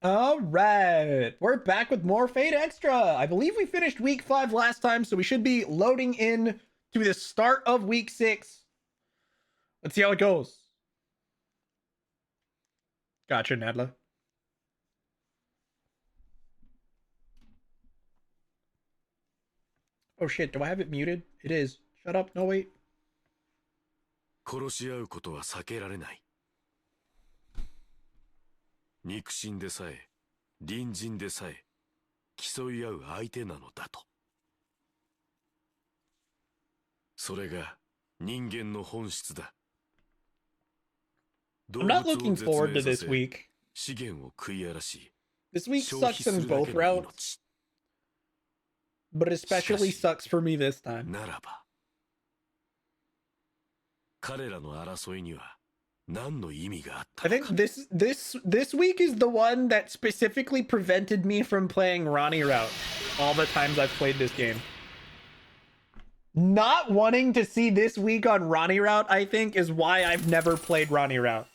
All right, we're back with more Fate Extra. I believe we finished week 5 last time, so we should be loading in to the start of week 6. Let's see how it goes. Gotcha, Nadla. Oh shit, do I have it muted? It is. Shut up, no wait. 殺し合うことは避けられない。肉親でさえ、隣人でさえ、競い合う相手なのだと。それが人間の本質だ。I'm not looking forward to this week. 資源を食い荒らし、 This week sucks in both routes, but especially sucks for me this time. ならば、彼らの争いには何の意味があったのか。 I think this week is the one that specifically prevented me from playing Rani route all the times I've played this game. Not wanting to see this week on Rani route, I think, is why I've never played Rani route.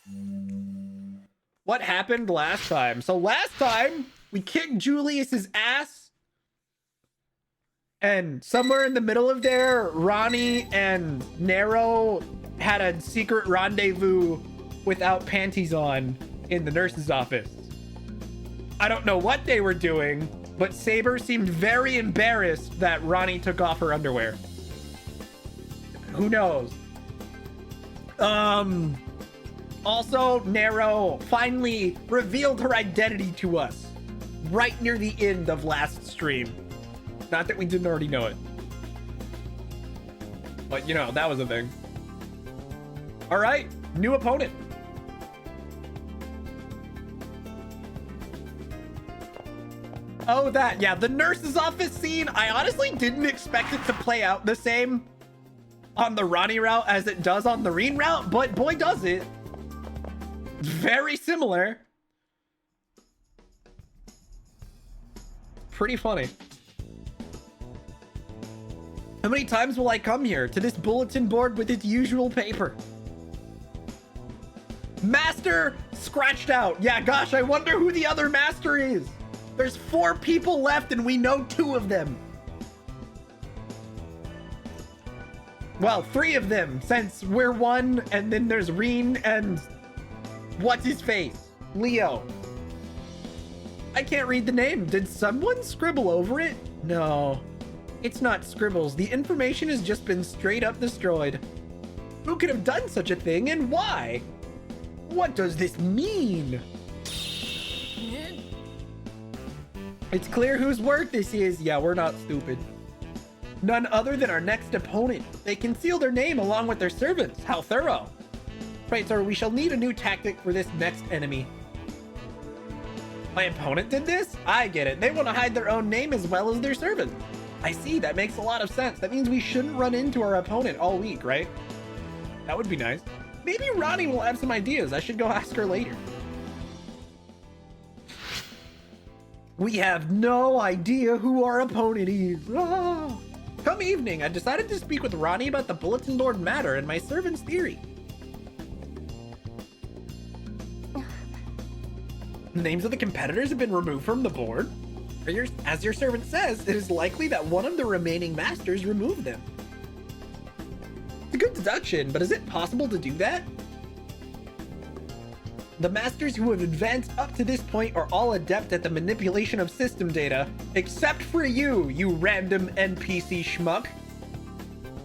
What happened last time? So last time we kicked Julius's ass, and somewhere in the middle of there, Rani and Nero had a secret rendezvous without panties on in the nurse's office. I don't know what they were doing, but Saber seemed very embarrassed that Rani took off her underwear. Who knows? Also, Nero finally revealed her identity to us right near the end of last stream. Not that we didn't already know it, but you know, that was a thing. All right, new opponent. Oh, that, yeah, the nurse's office scene. I honestly didn't expect it to play out the same on the Rani route as it does on the Reen route, but boy does it. Very similar. Pretty funny. How many times will I come here to this bulletin board with its usual paper? Master scratched out. Yeah, gosh, I wonder who the other master is. There's 4 people left and we know 2 of them. Well, 3 of them, since we're 1, and then there's Reen and what's his face? Leo. I can't read the name. Did someone scribble over it? No. It's not scribbles. The information has just been straight up destroyed. Who could have done such a thing and why? What does this mean? It's clear whose work this is. Yeah, we're not stupid. None other than our next opponent. They conceal their name along with their servants. How thorough. Right, sir, we shall need a new tactic for this next enemy. My opponent did this? I get it. They want to hide their own name as well as their servant. I see, that makes a lot of sense. That means we shouldn't run into our opponent all week, right? That would be nice. Maybe Rani will have some ideas. I should go ask her later. We have no idea who our opponent is. Ah. Come evening, I decided to speak with Rani about the bulletin board matter and my servant's theory. Names of the competitors have been removed from the board. As your servant says, it is likely that one of the remaining masters removed them. It's a good deduction, but is it possible to do that? The masters who have advanced up to this point are all adept at the manipulation of system data, except for you, you random NPC schmuck.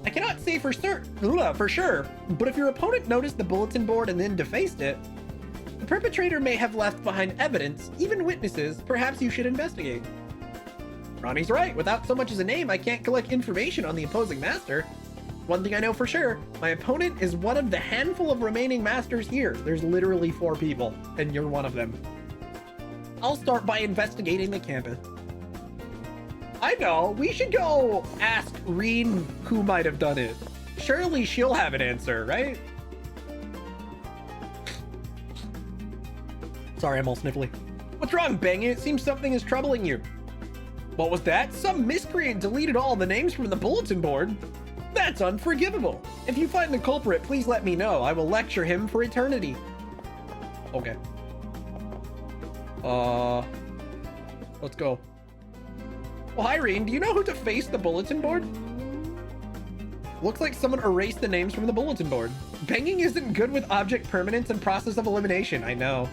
I cannot say for sure, but if your opponent noticed the bulletin board and then defaced it, the perpetrator may have left behind evidence, even witnesses. Perhaps you should investigate. Ronnie's right. Without so much as a name, I can't collect information on the opposing master. One thing I know for sure, my opponent is one of the handful of remaining masters here. There's literally 4 people, and you're one of them. I'll start by investigating the campus. I know, we should go ask Reen who might have done it. Surely she'll have an answer, right? Sorry, I'm all sniffly. What's wrong, Bang? It seems something is troubling you. What was that? Some miscreant deleted all the names from the bulletin board. That's unforgivable. If you find the culprit, please let me know. I will lecture him for eternity. Okay. Let's go. Well, hi, Reen. Do you know who to face the bulletin board? Looks like someone erased the names from the bulletin board. Banging isn't good with object permanence and process of elimination. I know.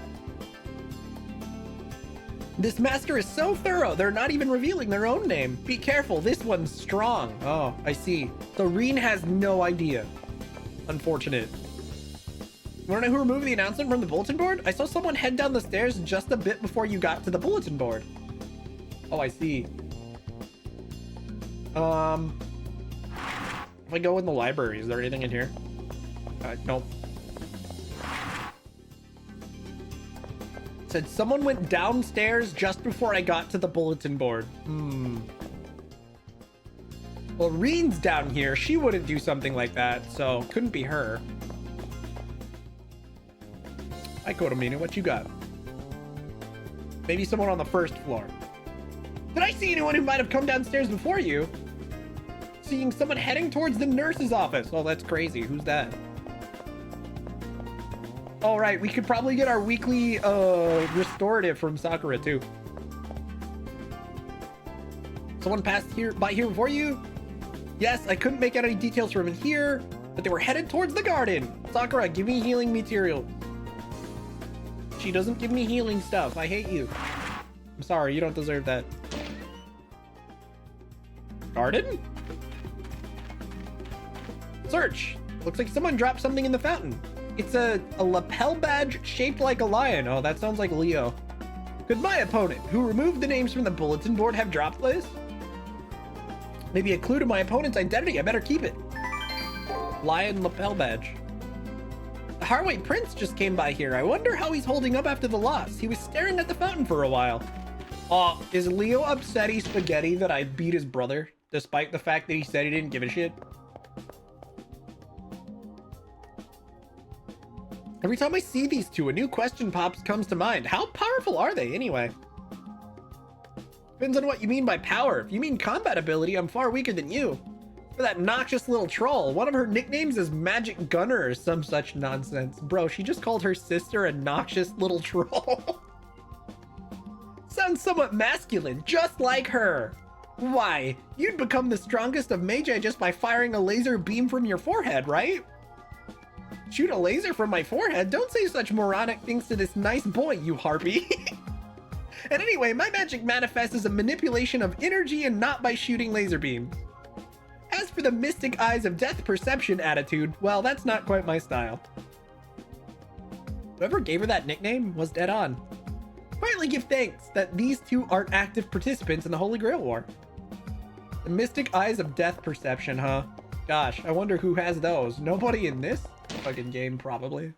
This master is so thorough, they're not even revealing their own name. Be careful, this one's strong. Oh, I see. So Reen has no idea. Unfortunate. You wanna know who removed the announcement from the bulletin board? I saw someone head down the stairs just a bit before you got to the bulletin board. Oh, I see. If I go in the library, is there anything in here? Nope. Said someone went downstairs just before I got to the bulletin board. Well, Reen's down here. She wouldn't do something like that, so couldn't be her. Hi, Kotomina, what you got? Maybe someone on the first floor. Did I see anyone who might have come downstairs before you? Seeing someone heading towards the nurse's office. Oh, that's crazy. Who's that? All right, we could probably get our weekly restorative from Sakura too. Someone passed by here before you? Yes, I couldn't make out any details from in here, but they were headed towards the garden. Sakura, give me healing material. She doesn't give me healing stuff. I hate you. I'm sorry, you don't deserve that. Garden? Search. Looks like someone dropped something in the fountain. It's a lapel badge shaped like a lion. Oh, that sounds like Leo. Could my opponent, who removed the names from the bulletin board, have dropped this? Maybe a clue to my opponent's identity. I better keep it. Lion lapel badge. The Harway Prince just came by here. I wonder how he's holding up after the loss. He was staring at the fountain for a while. Oh, is Leo upsetty spaghetti that I beat his brother, despite the fact that he said he didn't give a shit? Every time I see these two, a new question comes to mind. How powerful are they anyway? Depends on what you mean by power. If you mean combat ability, I'm far weaker than you. For that noxious little troll, one of her nicknames is Magic Gunner or some such nonsense. Bro, she just called her sister a noxious little troll. Sounds somewhat masculine, just like her. Why, you'd become the strongest of Magi just by firing a laser beam from your forehead, right? Shoot a laser from my forehead? Don't say such moronic things to this nice boy, you harpy. And anyway, my magic manifests as a manipulation of energy and not by shooting laser beams. As for the mystic eyes of death perception attitude, well, that's not quite my style. Whoever gave her that nickname was dead on. Quietly give thanks that these two aren't active participants in the Holy Grail War. The mystic eyes of death perception, huh? Gosh, I wonder who has those. Nobody in this fucking game, probably.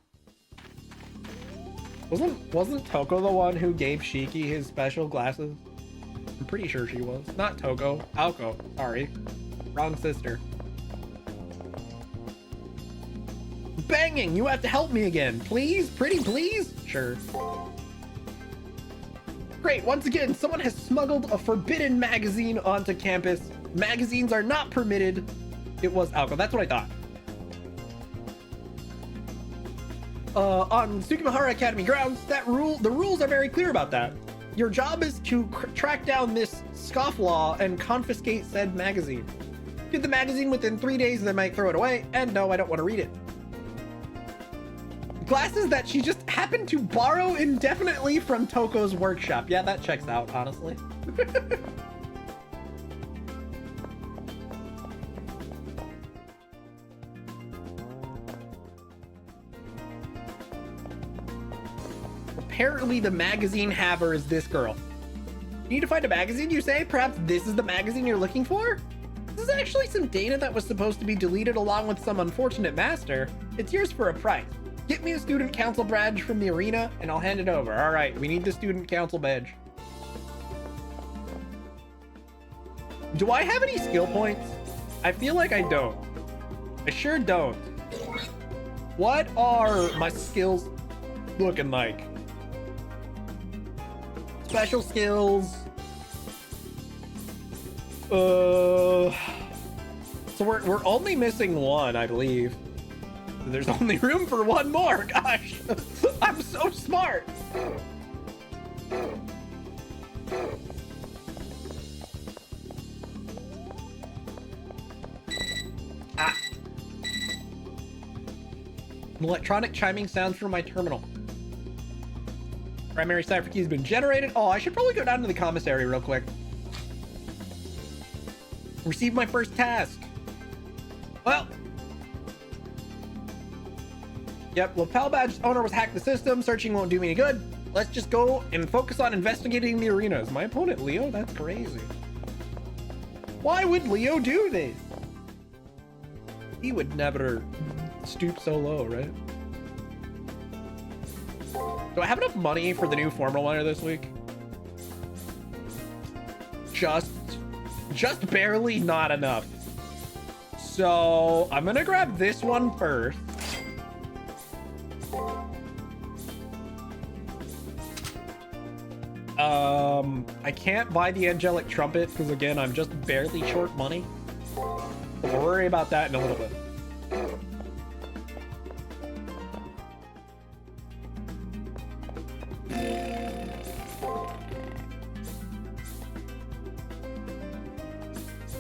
Wasn't Toko the one who gave Shiki his special glasses? I'm pretty sure she was. Not Toko. Aoko. Sorry. Wrong sister. Banging! You have to help me again. Please? Pretty please? Sure. Great, once again, someone has smuggled a forbidden magazine onto campus. Magazines are not permitted. It was Aoko. That's what I thought. On Tsukimahara Academy grounds, the rules are very clear about that. Your job is to track down this scofflaw and confiscate said magazine. Get the magazine within 3 days, they might throw it away, and no, I don't want to read it. Glasses that she just happened to borrow indefinitely from Toko's workshop. Yeah, that checks out, honestly. Apparently the magazine haver is this girl. You need to find a magazine, you say? Perhaps this is the magazine you're looking for? This is actually some data that was supposed to be deleted along with some unfortunate master. It's yours for a price. Get me a student council badge from the arena and I'll hand it over. All right, we need the student council badge. Do I have any skill points? I feel like I don't. I sure don't. What are my skills looking like? Special skills. So we're only missing one, I believe. There's only room for one more. Gosh, I'm so smart. Electronic chiming sounds from my terminal. Primary cipher key has been generated. Oh, I should probably go down to the commissary real quick. Received my first task. Well. Yep, lapel badge owner was hacked the system. Searching won't do me any good. Let's just go and focus on investigating the arenas. My opponent, Leo? That's crazy. Why would Leo do this? He would never stoop so low, right? Do I have enough money for the new Formula Winner this week? Just barely not enough. So I'm gonna grab this one first. I can't buy the angelic trumpet because again, I'm just barely short money. But we'll worry about that in a little bit.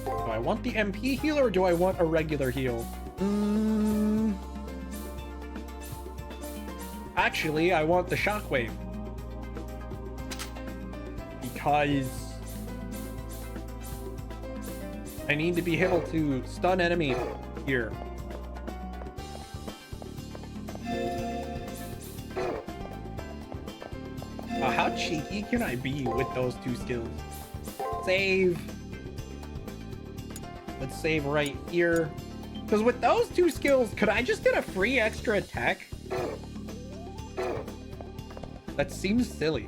Do I want the MP heal or do I want a regular heal? Actually, I want the shockwave. Because I need to be able to stun enemy here. How cheeky can I be with those two skills? Save. Let's save right here. Because with those two skills, could I just get a free extra attack? That seems silly.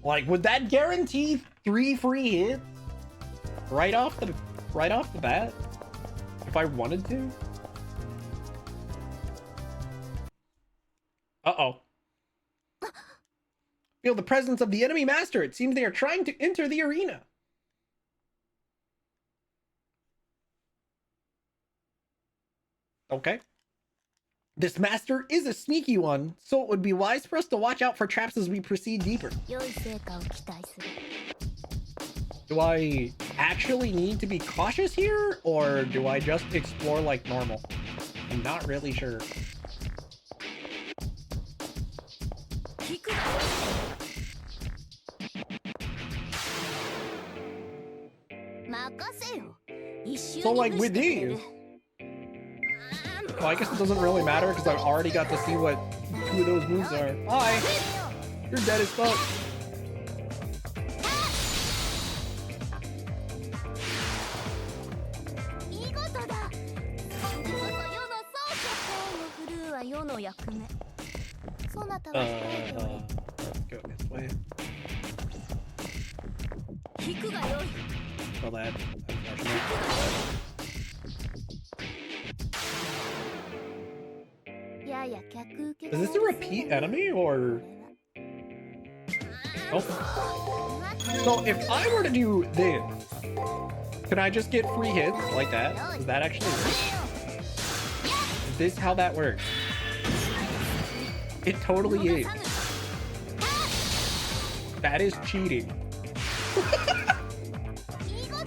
Like, would that guarantee 3 free hits right off the bat if I wanted to? Uh-oh. Feel the presence of the enemy master. It seems they are trying to enter the arena. Okay. This master is a sneaky one, so it would be wise for us to watch out for traps as we proceed deeper. Do I actually need to be cautious here, or do I just explore like normal? I'm not really sure. So like with these, well, I guess it doesn't really matter because I've already got to see what 2 of those moves are. Hi! You're dead as fuck. Let's go this way. Well, that. Is this a repeat enemy or? Nope. So if I were to do this, can I just get free hits like that? Does that actually work? Is this how that works? It totally is. That is cheating.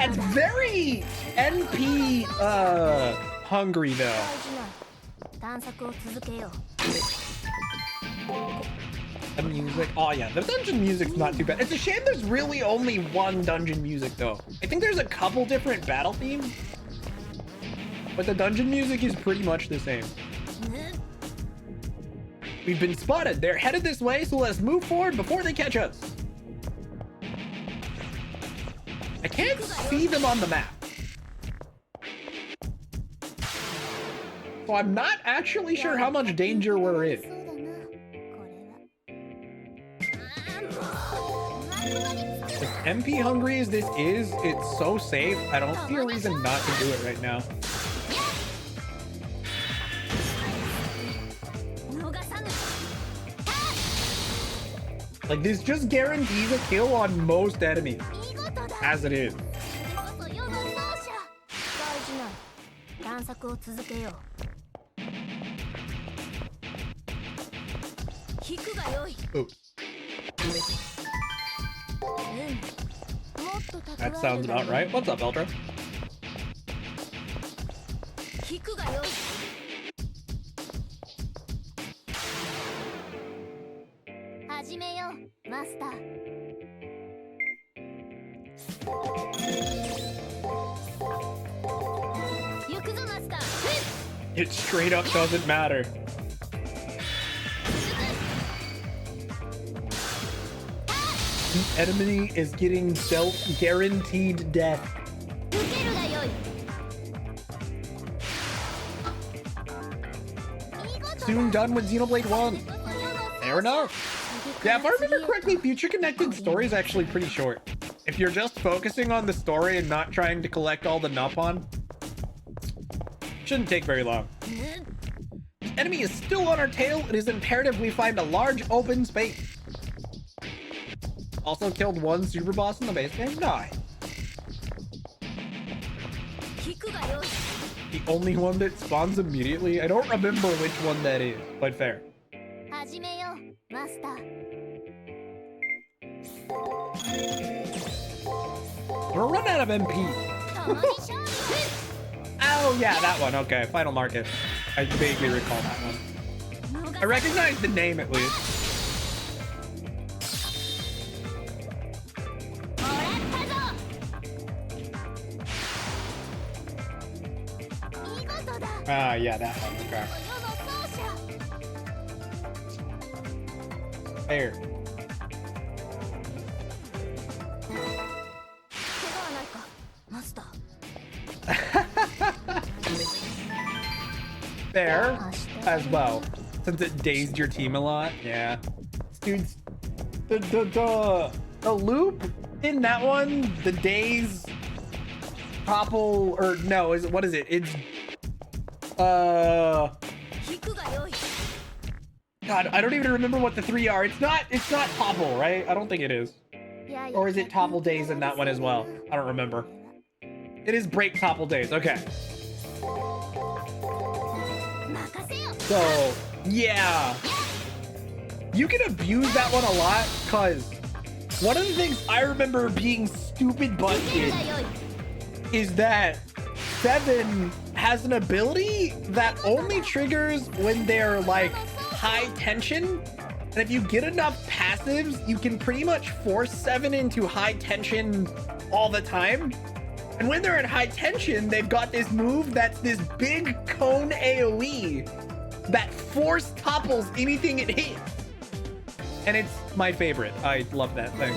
It's very NP hungry though. The music. Oh yeah, the dungeon music's not too bad. It's a shame there's really only one dungeon music though. I think there's a couple different battle themes, but the dungeon music is pretty much the same. We've been spotted. They're headed this way, so let's move forward before they catch us. I can't see them on the map. So I'm not actually sure how much danger we're in. As MP hungry as this is, it's so safe. I don't see a reason not to do it right now. Like, this just guarantees a kill on most enemies, as it is. Oops. That sounds about right. What's up, Eldra? 始めようマスター It straight up doesn't matter. The enemy is getting dealt guaranteed death. Soon done with Xenoblade 1. Fair enough. Yeah, if I remember correctly, Future Connected story is actually pretty short. If you're just focusing on the story and not trying to collect all the Nopon, shouldn't take very long. The enemy is still on our tail. It is imperative we find a large open space. Also killed one super boss in the base game? Nice. The only one that spawns immediately? I don't remember which one that is, but fair. We're running out of MP. Oh yeah, that one. Okay, Final Market. I vaguely recall that one. I recognize the name at least. Ah, yeah, that one. Okay. Fair. Fair as well, since it dazed your team a lot. Yeah, dudes, the loop in that one, the daze, topple, or no, is what is it? It's God, I don't even remember what the three are. It's not topple, right? I don't think it is. Or is it topple daze in that one as well? I don't remember. It is break topple daze. Okay. So, yeah. You can abuse that one a lot, because one of the things I remember being stupid busted is that Seven has an ability that only triggers when they're like high tension. And if you get enough passives, you can pretty much force Seven into high tension all the time. And when they're in high tension, they've got this move that's this big cone AoE that force topples anything it hits. And it's my favorite. I love that thing.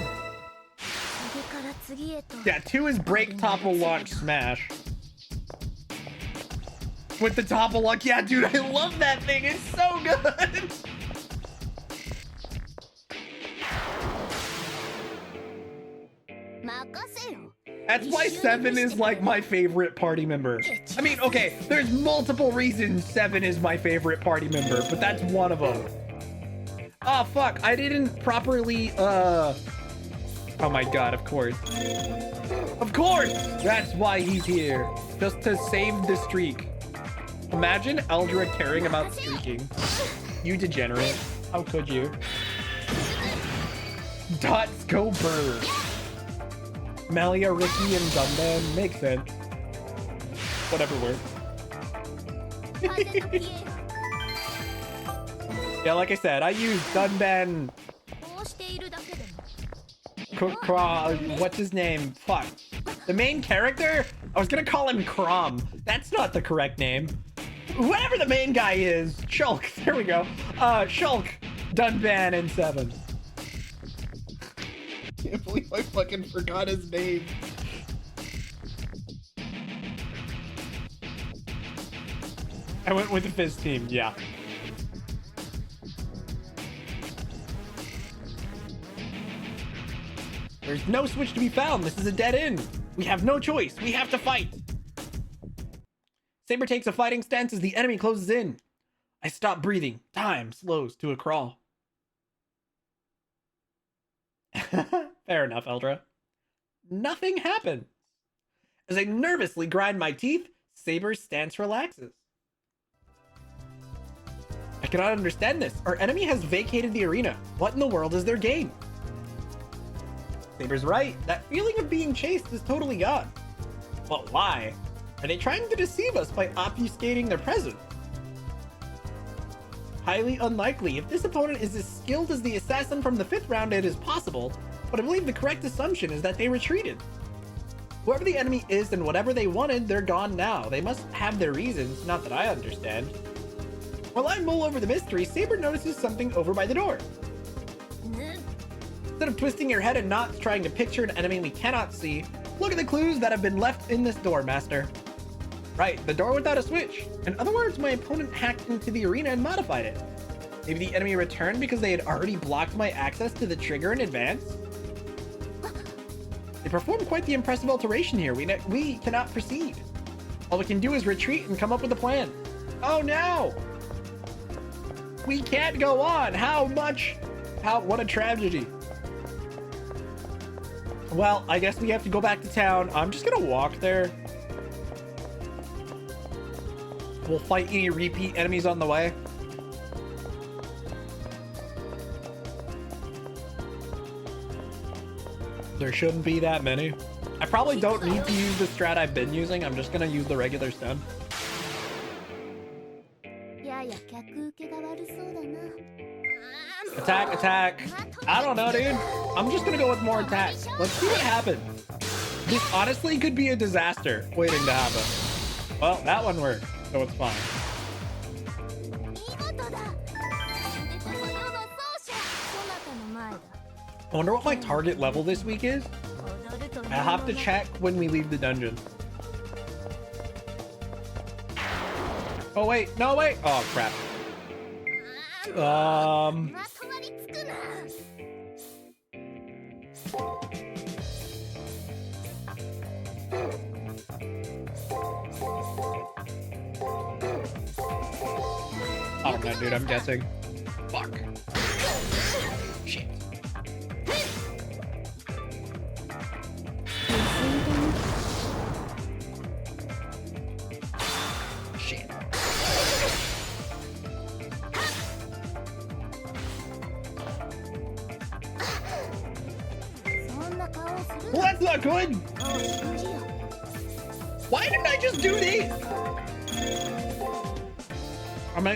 Yeah, 2 is break, topple, launch, smash. With the topple lock. Yeah, dude, I love that thing. It's so good. That's why Seven is like my favorite party member. I mean, okay, there's multiple reasons Seven is my favorite party member, but that's one of them. Oh, fuck. I didn't properly, oh my God, of course. Of course! That's why he's here. Just to save the streak. Imagine Eldra caring about streaking. You degenerate. How could you? Dots go bird. Malia, Ricky, and Dunban. Makes sense. Whatever works. Yeah, like I said, I use Dunban. What's his name? Fuck. The main character? I was gonna call him Crom. That's not the correct name. Whoever the main guy is. Shulk. There we go. Shulk, Dunban, and Seven. I can't believe I fucking forgot his name. I went with the Fizz team, yeah. There's no switch to be found. This is a dead end. We have no choice. We have to fight. Saber takes a fighting stance as the enemy closes in. I stop breathing. Time slows to a crawl. Fair enough, Eldra. Nothing happens. As I nervously grind my teeth, Saber's stance relaxes. I cannot understand this. Our enemy has vacated the arena. What in the world is their game? Saber's right. That feeling of being chased is totally gone. But why? Are they trying to deceive us by obfuscating their presence? highly unlikely. If this opponent is as skilled as the assassin from the 5th round, it is possible, but I believe the correct assumption is that they retreated. Whoever the enemy is and whatever they wanted, they're gone now. They must have their reasons, not that I understand. While I mull over the mystery, Saber notices something over by the door. Instead of twisting your head in knots trying to picture an enemy we cannot see, look at the clues that have been left in this door, Master. Right, the door without a switch. In other words, my opponent hacked into the arena and modified it. Maybe the enemy returned because they had already blocked my access to the trigger in advance? They performed quite the impressive alteration here. We cannot proceed. All we can do is retreat and come up with a plan. Oh no! We can't go on. What a tragedy. Well, I guess we have to go back to town. I'm just gonna walk there. We'll fight any repeat enemies on the way. There shouldn't be that many. I probably don't need to use the strat I've been using. I'm just gonna use the regular stun. Attack, attack. I don't know, dude. I'm just gonna go with more attack. Let's see what happens. This honestly could be a disaster waiting to happen. Well, that one worked, so it's fine. I wonder what my target level this week is. I have to check when we leave the dungeon. Oh wait, no wait. Oh crap. I don't know, dude. I'm guessing. Fuck. Shit. Shit. Well, that's not good. Why didn't I just do these?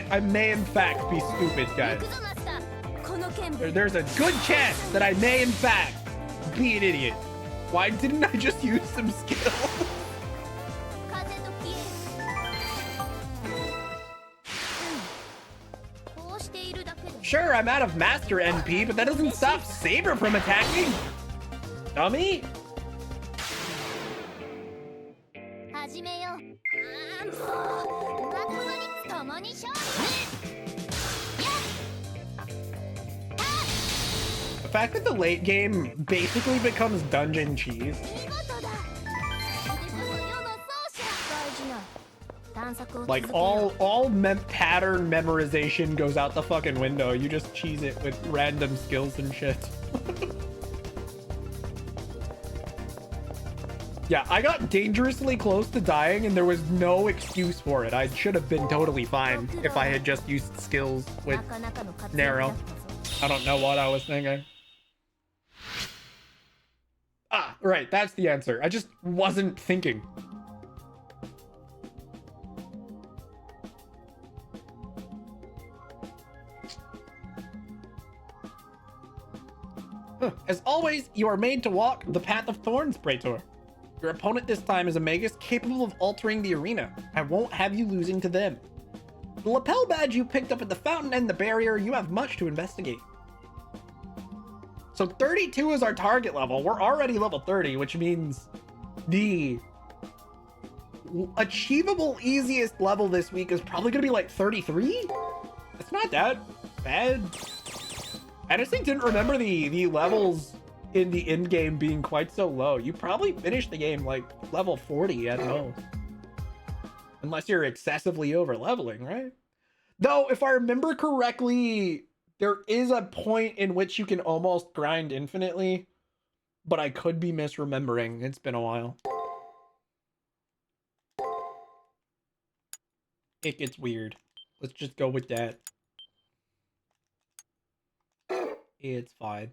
I may in fact be stupid, guys. There's a good chance that I may in fact be an idiot. Why didn't I just use some skill? Sure, I'm out of Master NP, but that doesn't stop Saber from attacking. Dummy. The fact that the late game basically becomes dungeon cheese. Like all pattern memorization goes out the fucking window. You just cheese it with random skills and shit. Yeah, I got dangerously close to dying and there was no excuse for it. I should have been totally fine if I had just used skills with Narrow. I don't know what I was thinking. Ah, right, that's the answer. I just wasn't thinking. As always, you are made to walk the path of thorns, Praetor. Your opponent this time is a Magus capable of altering the arena. I won't have you losing to them. The lapel badge you picked up at the fountain and the barrier, you have much to investigate. So 32 is our target level. We're already level 30, which means the achievable easiest level this week is probably gonna be like 33? It's not that bad. I just didn't remember the levels in the end game being quite so low. You probably finished the game like level 40 at most. Unless you're excessively over leveling, right? Though, if I remember correctly, there is a point in which you can almost grind infinitely, but I could be misremembering. It's been a while. It gets weird. Let's just go with that. It's fine.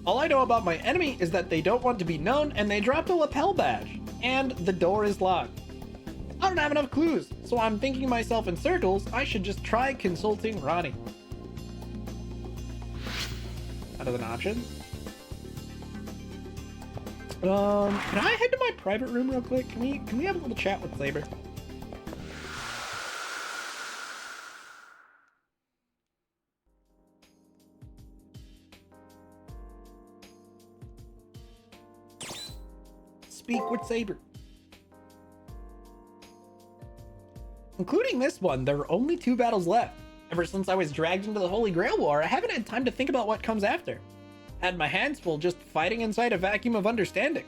All I know about my enemy is that they don't want to be known and they dropped a lapel badge. And the door is locked. I don't have enough clues, so I'm thinking myself in circles. I should just try consulting Rani. That is an option. Can I head to my private room real quick? Can we have a little chat with Saber? Speak with Saber. Including this one, there are only 2 battles left. Ever since I was dragged into the Holy Grail War, I haven't had time to think about what comes after. Had my hands full just fighting inside a vacuum of understanding.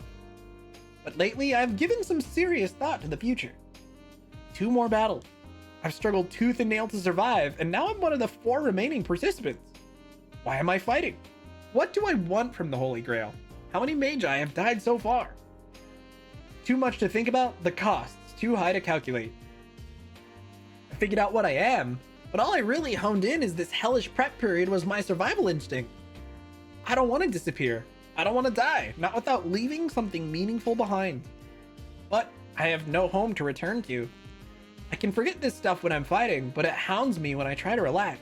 But lately, I've given some serious thought to the future. 2 more battles. I've struggled tooth and nail to survive, and now I'm one of the 4 remaining participants. Why am I fighting? What do I want from the Holy Grail? How many magi have died so far? Too much to think about, the costs too high to calculate. I figured out what I am, but all I really honed in is this hellish prep period was my survival instinct. I don't want to disappear. I don't want to die, not without leaving something meaningful behind. But I have no home to return to. I can forget this stuff when I'm fighting, but it hounds me when I try to relax.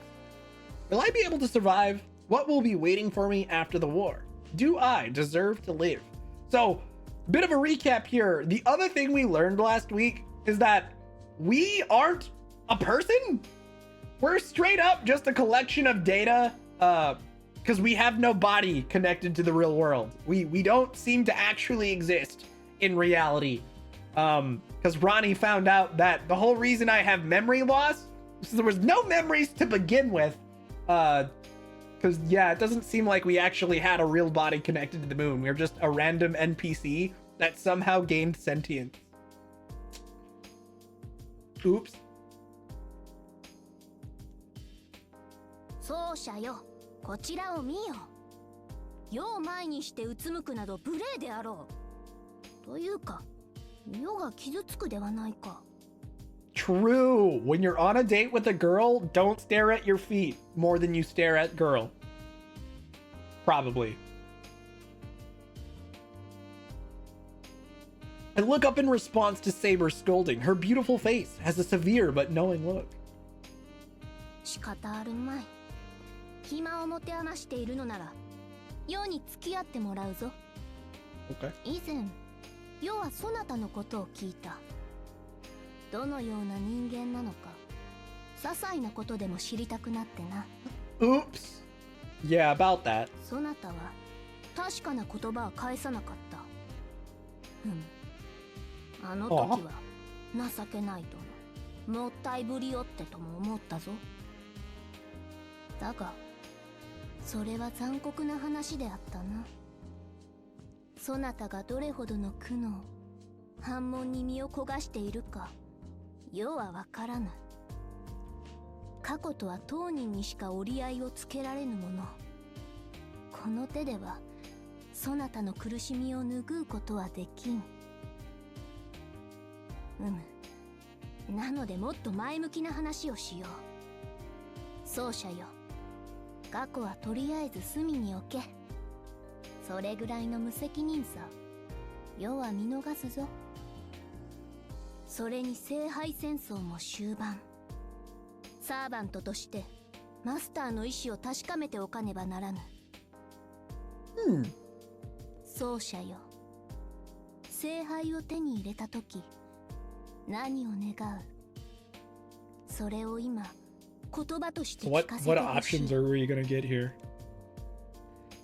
Will I be able to survive? What will be waiting for me after the war? Do I deserve to live? So, bit of a recap here. The other thing we learned last week is that we aren't a person. We're straight up just a collection of data, because we have no body connected to the real world. We don't seem to actually exist in reality. Because Rani found out that the whole reason I have memory loss is there was no memories to begin with. Because yeah, it doesn't seem like we actually had a real body connected to the moon. We were just a random NPC that somehow gained sentience. Oops. 奏者よ、こちらを見よ。世を前にしてうつむくなど無礼であろう。というか、世が傷つくではないか。True. When you're on a date with a girl, don't stare at your feet more than you stare at girl. Probably. I look up in response to Saber scolding. Her beautiful face has a severe but knowing look. 仕方あるまい。暇を持て余しているのなら、世に付き合ってもらうぞ。Okay. 以前、世はそなたのことを聞いた。どのような人間なのか、些細なことでも知りたくなってな。Oops. Yeah, about that. そなたは確かな言葉は返さなかった。あの時は情けないともったいぶりよってとも思ったぞ。だが、それは残酷な話であったな。そなたがどれほどの苦悩、反問に身を焦がしているか、世はわからぬ。過去とは当人にしか折り合いをつけられぬもの。この手では、そなたの苦しみを拭うことはできん。なのでもっと前向きな話をしよう。奏者よ、過去はとりあえず隅に置け。それぐらいの無責任さ、世は見逃すぞ。それに聖杯戦争も終盤。サーバントとしてマスターの意志を確かめておかねばならぬ。奏者よ、聖杯を手に入れたとき、何を願う？それを今、言葉として聞かせてほしい。What options are we gonna get here?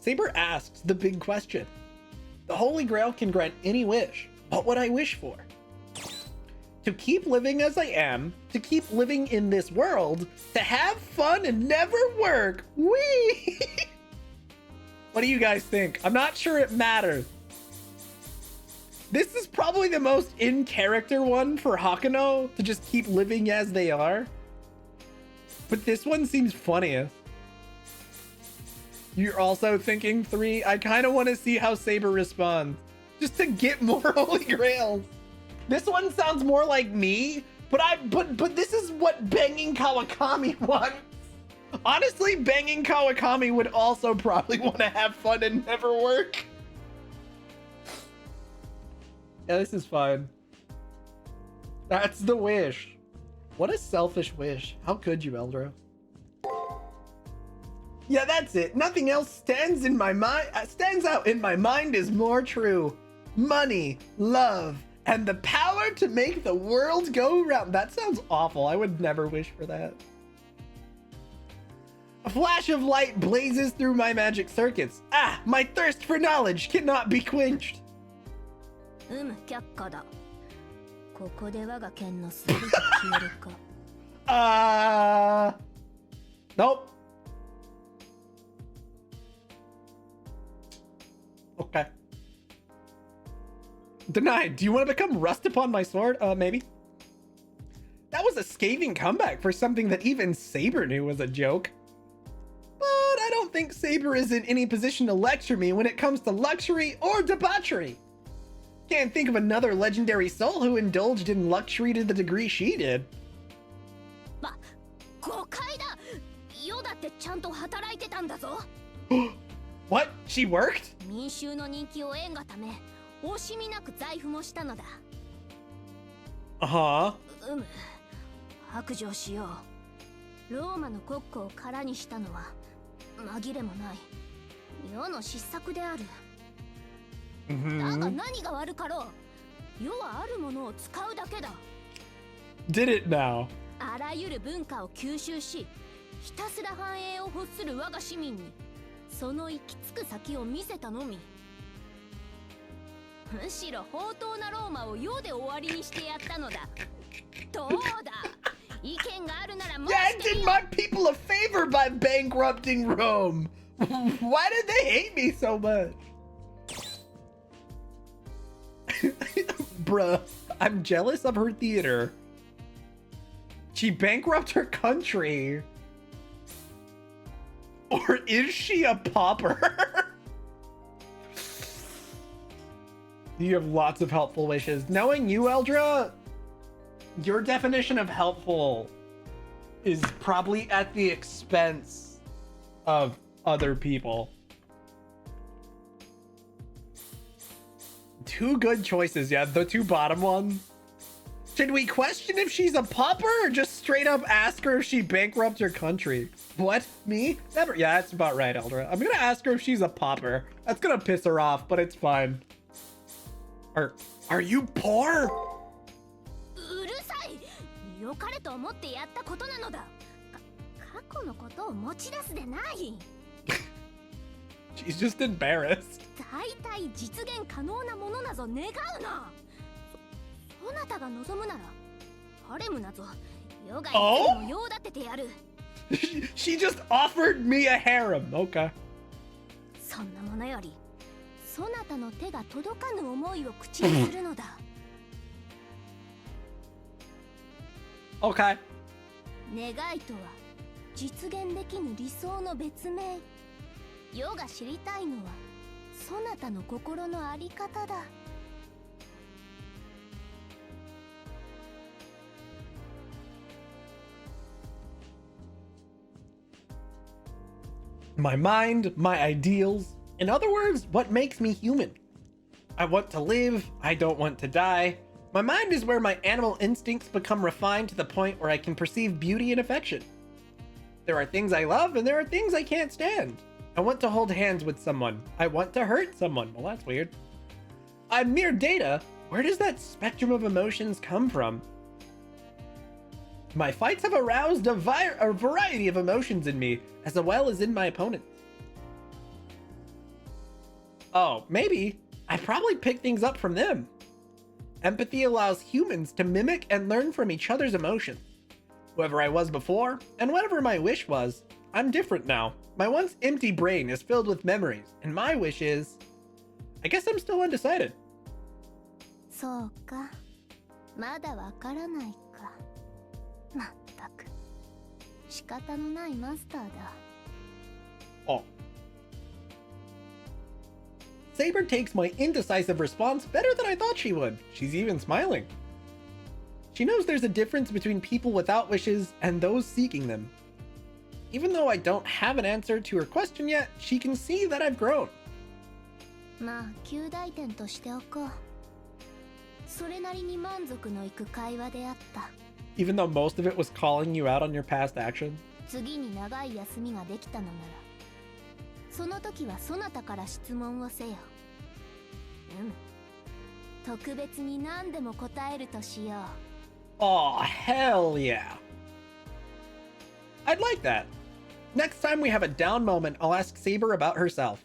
Saber asks the big question. The Holy Grail can grant any wish. What would I wish for? To keep living as I am, to keep living in this world, to have fun and never work. Whee! What do you guys think? I'm not sure it matters. This is probably the most in-character one for Hakuno, to just keep living as they are. But this one seems funniest. You're also thinking 3. I kind of want to see how Saber responds. Just to get more Holy Grails. This one sounds more like me, but this is what banging Kawakami wants. Honestly, banging Kawakami would also probably want to have fun and never work. Yeah, this is fun. That's the wish. What a selfish wish. How could you, Eldro? Yeah, that's it. Nothing else stands out in my mind is more true. Money, love, and the power to make the world go round. That sounds awful. I would never wish for that. A flash of light blazes through my magic circuits. Ah, my thirst for knowledge cannot be quenched. 却下だ。ここで我が剣の全て消えるか。Nope. Okay. Denied. Do you want to become rust upon my sword? Maybe. That was a scathing comeback for something that even Saber knew was a joke. But I don't think Saber is in any position to lecture me when it comes to luxury or debauchery. Can't think of another legendary soul who indulged in luxury to the degree she did. 誤解だ。ヨだってちゃんと働いてたんだぞ。What? She worked? 民衆の人気を得んがため、惜しみなく財布もしたのだ。白状しよう。ローマの国庫を空にしたのは紛れもない世の失策である。だが何が悪かろう。世はあるものを使うだけだ。Did it now? あらゆる文化を吸収し、ひたすら繁栄を欲する我が市民に、その行き着く先を見せたのみ。むしろ放蕩なローマを世で終わりにしてやったのだ。どうだ。意見があるなら申してみよ。 Yeah, I did my people a favor by bankrupting Rome. Why did they hate me so much? Bruh, I'm jealous of her theater. She bankrupted her country. Or is she a pauper? You have lots of helpful wishes. Knowing you, Eldra, your definition of helpful is probably at the expense of other people. Two good choices, yeah, the two bottom ones. Should we question if she's a pauper or just straight up ask her if she bankrupted her country? What? Me? Never. Yeah, that's about right, Eldra. I'm gonna ask her if she's a pauper. That's gonna piss her off, but it's fine. Are you poor? うるさい。良かれと思ってやったことなのだ。過去のことを持ち出すでない。She's just embarrassed. 大体実現可能なものなぞ願うな。そなたが望むなら、ハレムなぞ、世がいつでも用立ててやる。She just offered me a harem. Okay. そんなものより、そなたの手が届かぬ思いを口にするのだ。Okay. 願いとは実現できぬ理想の別名。世が知りたいのはそなたの心のあり方だ。My mind, my ideals. In other words, what makes me human. I want to live, I don't want to die. My mind is where my animal instincts become refined to the point where I can perceive beauty and affection. There are things I love and there are things I can't stand. I want to hold hands with someone. I want to hurt someone. Well, that's weird. I'm mere data. Where does that spectrum of emotions come from? My fights have aroused a variety of emotions in me, as well as in my opponents. Oh, maybe. I probably picked things up from them. Empathy allows humans to mimic and learn from each other's emotions. Whoever I was before, and whatever my wish was, I'm different now. My once empty brain is filled with memories, and my wish is... I guess I'm still undecided. そうか。まだわからないか。まったく。仕方のないマスターだ。Oh. Saber takes my indecisive response better than I thought she would. She's even smiling. She knows there's a difference between people without wishes and those seeking them. Even though I don't have an answer to her question yet, she can see that I've grown. まあ、及第点としておこう。それなりに満足のいく会話であった。 Even though most of it was calling you out on your past actions. 次に長い休みができたのなら、その時はそなたから質問をせよ。特別に何でも答えるとしよう。 Oh, hell yeah. I'd like that. Next time we have a down moment, I'll ask Saber about herself.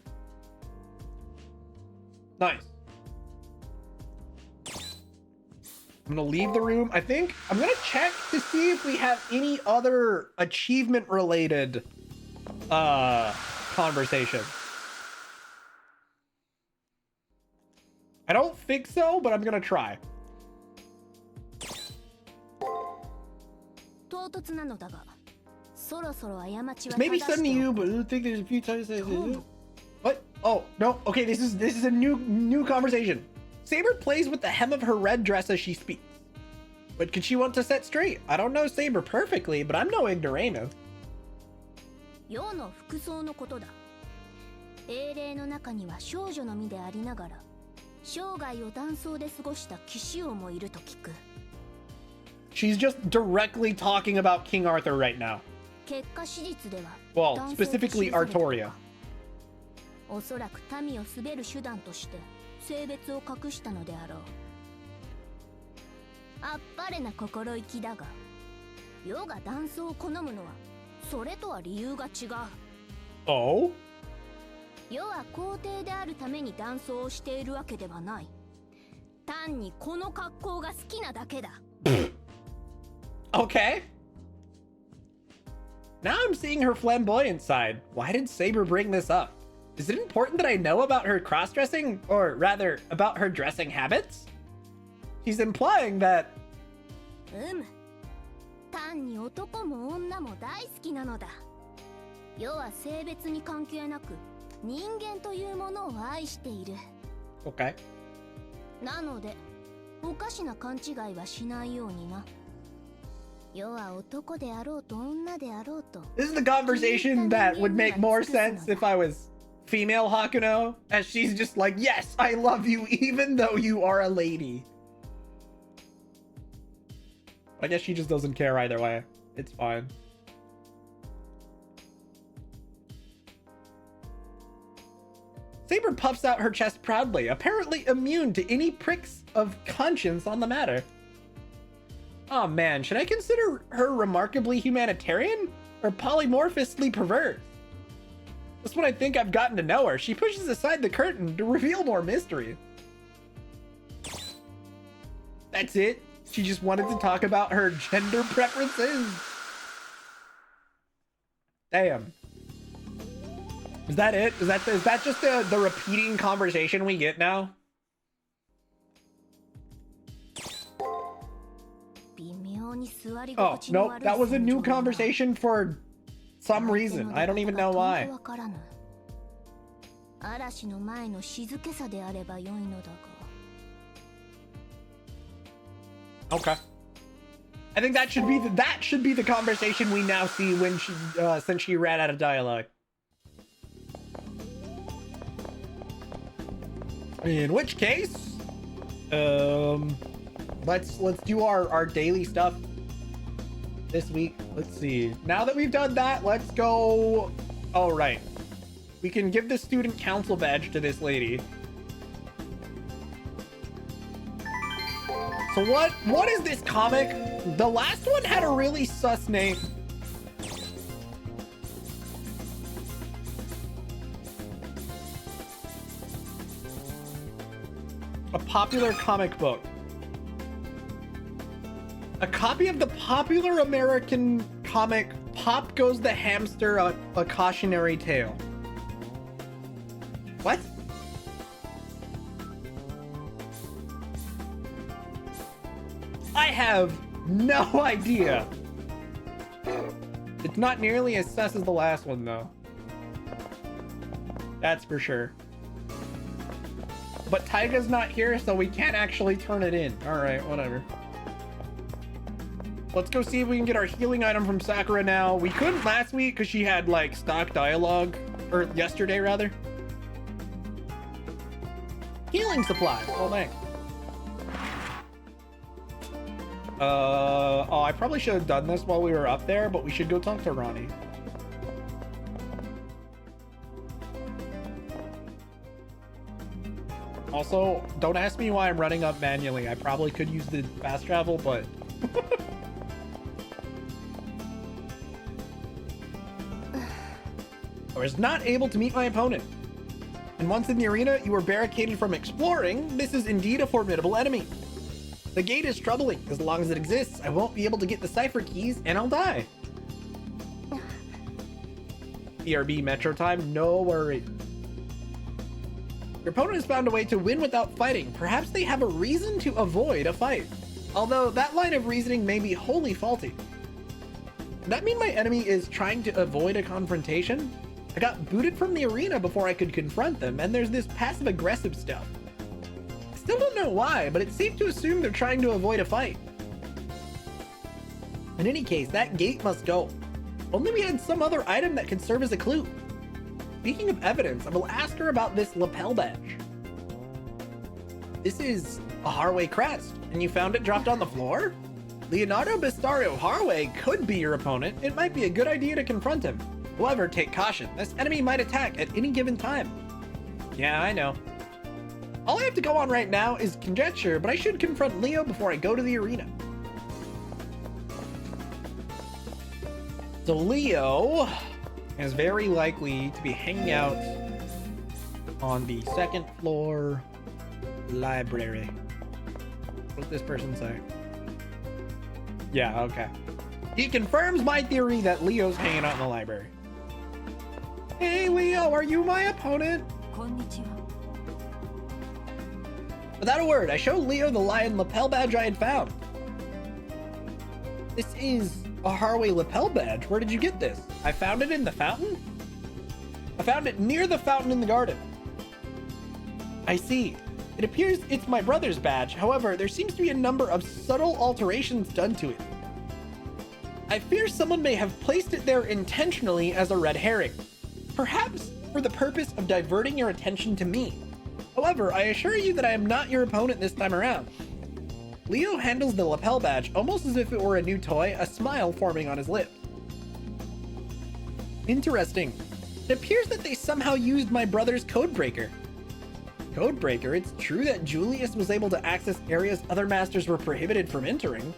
Nice. I'm gonna leave the room. I think I'm gonna check to see if we have any other achievement related conversation. I don't think so, but I'm gonna try. 唐突なのだが、そろそろ過ちは Maybe sudden you, but I think there's a few times. What? Oh no. Okay, this is a new conversation. Saber plays with the hem of her red dress as she speaks. What could she want to set straight? I don't know Saber perfectly, but I'm no ignoramus. 世の服装のことだ。英霊の中には少女の身でありながら、生涯を男装で過ごした騎士王もいると聞く。She's just directly talking about King Arthur right now. 結果史実では、Well, specifically Artoria. おそらく民を滑る手段として性別を隠したのであろう。あっぱれな心意気だが、世が男装を好むのはそれとは理由が違う。Oh? 世は皇帝であるために男装をしているわけではない。単にこの格好が好きなだけだ。Okay. Now I'm seeing her flamboyant side. Why did Saber bring this up? Is it important that I know about her cross-dressing? Or rather, about her dressing habits? She's implying that... 単に男も女も大好きなのだ。世は性別に関係なく、人間というものを愛している。Okay. なので、おかしな勘違いはしないようにな。世は男であろうと女であろうと。This is the conversation that would make more sense if I was female Hakuno, as she's just like, yes, I love you even though you are a lady. I guess she just doesn't care either way. It's fine. Saber puffs out her chest proudly, apparently immune to any pricks of conscience on the matter. Oh man, should I consider her remarkably humanitarian or polymorphously perverse? That's when I think I've gotten to know her. She pushes aside the curtain to reveal more mystery. That's it. She just wanted to talk about her gender preferences. Damn. Is that it? Is that just the repeating conversation we get now? Oh, nope. That was a new conversation for some reason. I don't even know why. Okay. I think that should be the conversation we now see when she since she ran out of dialogue. In which case, let's do our daily stuff this week. Let's see. Now that we've done that, let's go. All right, we can give the student council badge to this lady. So what is this comic? The last one had a really sus name. A popular comic book. A copy of the popular American comic Pop Goes the Hamster, a Cautionary Tale. What? I have no idea. It's not nearly as sus as the last one, though. That's for sure. But Taiga's not here, so we can't actually turn it in. All right, whatever. Let's go see if we can get our healing item from Sakura now. We couldn't last week because she had, like, stock dialogue. Or yesterday, rather. Healing supply. Oh, thanks. Oh, I probably should have done this while we were up there, but we should go talk to Rani. Also, don't ask me why I'm running up manually. I probably could use the fast travel, but... I was not able to meet my opponent. And once in the arena, you were barricaded from exploring. This is indeed a formidable enemy. The gate is troubling. As long as it exists, I won't be able to get the cipher keys and I'll die. BRB Metro time, no worries. Your opponent has found a way to win without fighting. Perhaps they have a reason to avoid a fight. Although that line of reasoning may be wholly faulty. Does that mean my enemy is trying to avoid a confrontation? I got booted from the arena before I could confront them, and there's this passive-aggressive stuff. I still don't know why, but it's safe to assume they're trying to avoid a fight. In any case, that gate must go. Only we had some other item that could serve as a clue. Speaking of evidence, I will ask her about this lapel badge. This is a Harway crest, and you found it dropped on the floor? Leonardo Bistario Harway could be your opponent. It might be a good idea to confront him. However, take caution. This enemy might attack at any given time. Yeah, I know. All I have to go on right now is conjecture, but I should confront Leo before I go to the arena. So Leo is very likely to be hanging out on the second floor library. What does this person say? Yeah, okay. He confirms my theory that Leo's hanging out in the library. Hey Leo, are you my opponent? Without a word, I show Leo the lion lapel badge I had found. This is a Harway lapel badge. Where did you get this? I found it in the fountain? I found it near the fountain in the garden. I see. It appears it's my brother's badge. However, there seems to be a number of subtle alterations done to it. I fear someone may have placed it there intentionally as a red herring. Perhaps for the purpose of diverting your attention to me. However, I assure you that I am not your opponent this time around. Leo handles the lapel badge almost as if it were a new toy, a smile forming on his lips. Interesting. It appears that they somehow used my brother's codebreaker. Codebreaker? It's true that Julius was able to access areas other masters were prohibited from entering.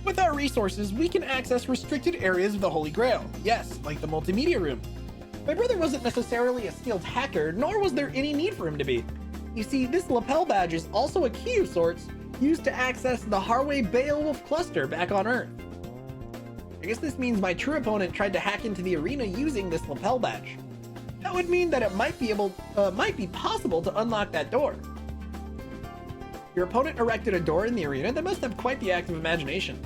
With our resources, we can access restricted areas of the Holy Grail. Yes, like the multimedia room. My brother wasn't necessarily a skilled hacker, nor was there any need for him to be. You see, this lapel badge is also a key of sorts used to access the Harway Beowulf cluster back on Earth. I guess this means my true opponent tried to hack into the arena using this lapel badge. That would mean that it might be possible to unlock that door. Your opponent erected a door in the arena that must have quite the active imagination.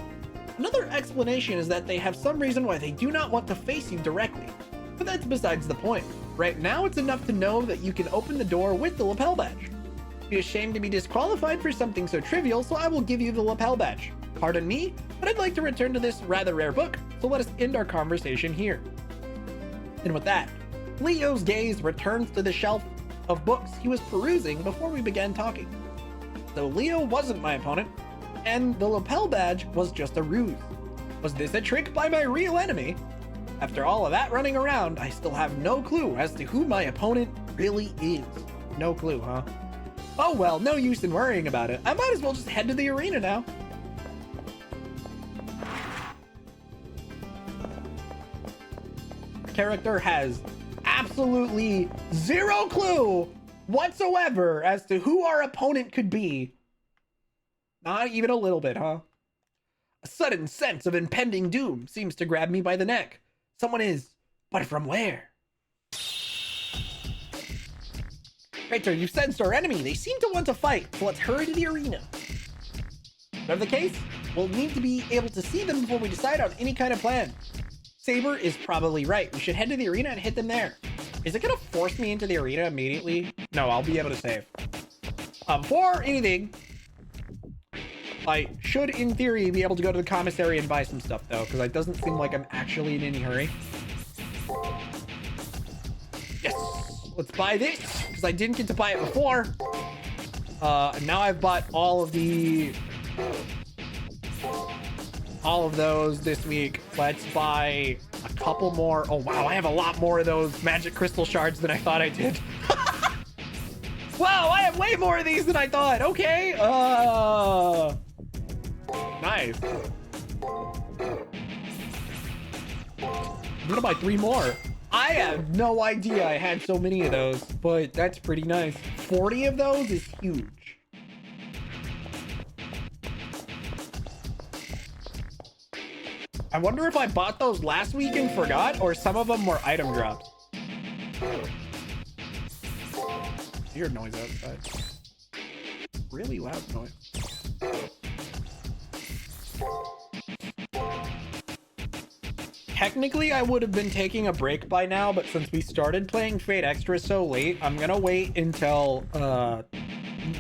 Another explanation is that they have some reason why they do not want to face you directly, but that's besides the point. Right now, it's enough to know that you can open the door with the lapel badge. Be ashamed to be disqualified for something so trivial, so I will give you the lapel badge. Pardon me, but I'd like to return to this rather rare book, so let us end our conversation here. And with that, Leo's gaze returns to the shelf of books he was perusing before we began talking. So Leo wasn't my opponent, and the lapel badge was just a ruse. Was this a trick by my real enemy? After all of that running around, I still have no clue as to who my opponent really is. No clue, huh? Oh well, no use in worrying about it. I might as well just head to the arena now. The character has absolutely zero clue whatsoever as to who our opponent could be. Not even a little bit, huh? A sudden sense of impending doom seems to grab me by the neck. Someone is, but from where? Traitor, you've sensed our enemy. They seem to want to fight, so let's hurry to the arena. Whatever the case, we'll need to be able to see them before we decide on any kind of plan. Saber is probably right. We should head to the arena and hit them there. Is it gonna force me into the arena immediately? No, I'll be able to save. Before anything, I should, in theory, be able to go to the commissary and buy some stuff, though, because it doesn't seem like I'm actually in any hurry. Yes! Let's buy this, because I didn't get to buy it before. Now I've bought all of the all of those this week. Let's buy a couple more. Oh wow, I have a lot more of those magic crystal shards than I thought I did. Wow, I have way more of these than I thought. Okay. Nice. I'm gonna buy 3 more. I have no idea I had so many of those, but that's pretty nice. 40 of those is huge. I wonder if I bought those last week and forgot, or some of them were item drops. Weird noise outside. Really loud noise. Technically, I would have been taking a break by now, but since we started playing Fate Extra so late, I'm gonna wait until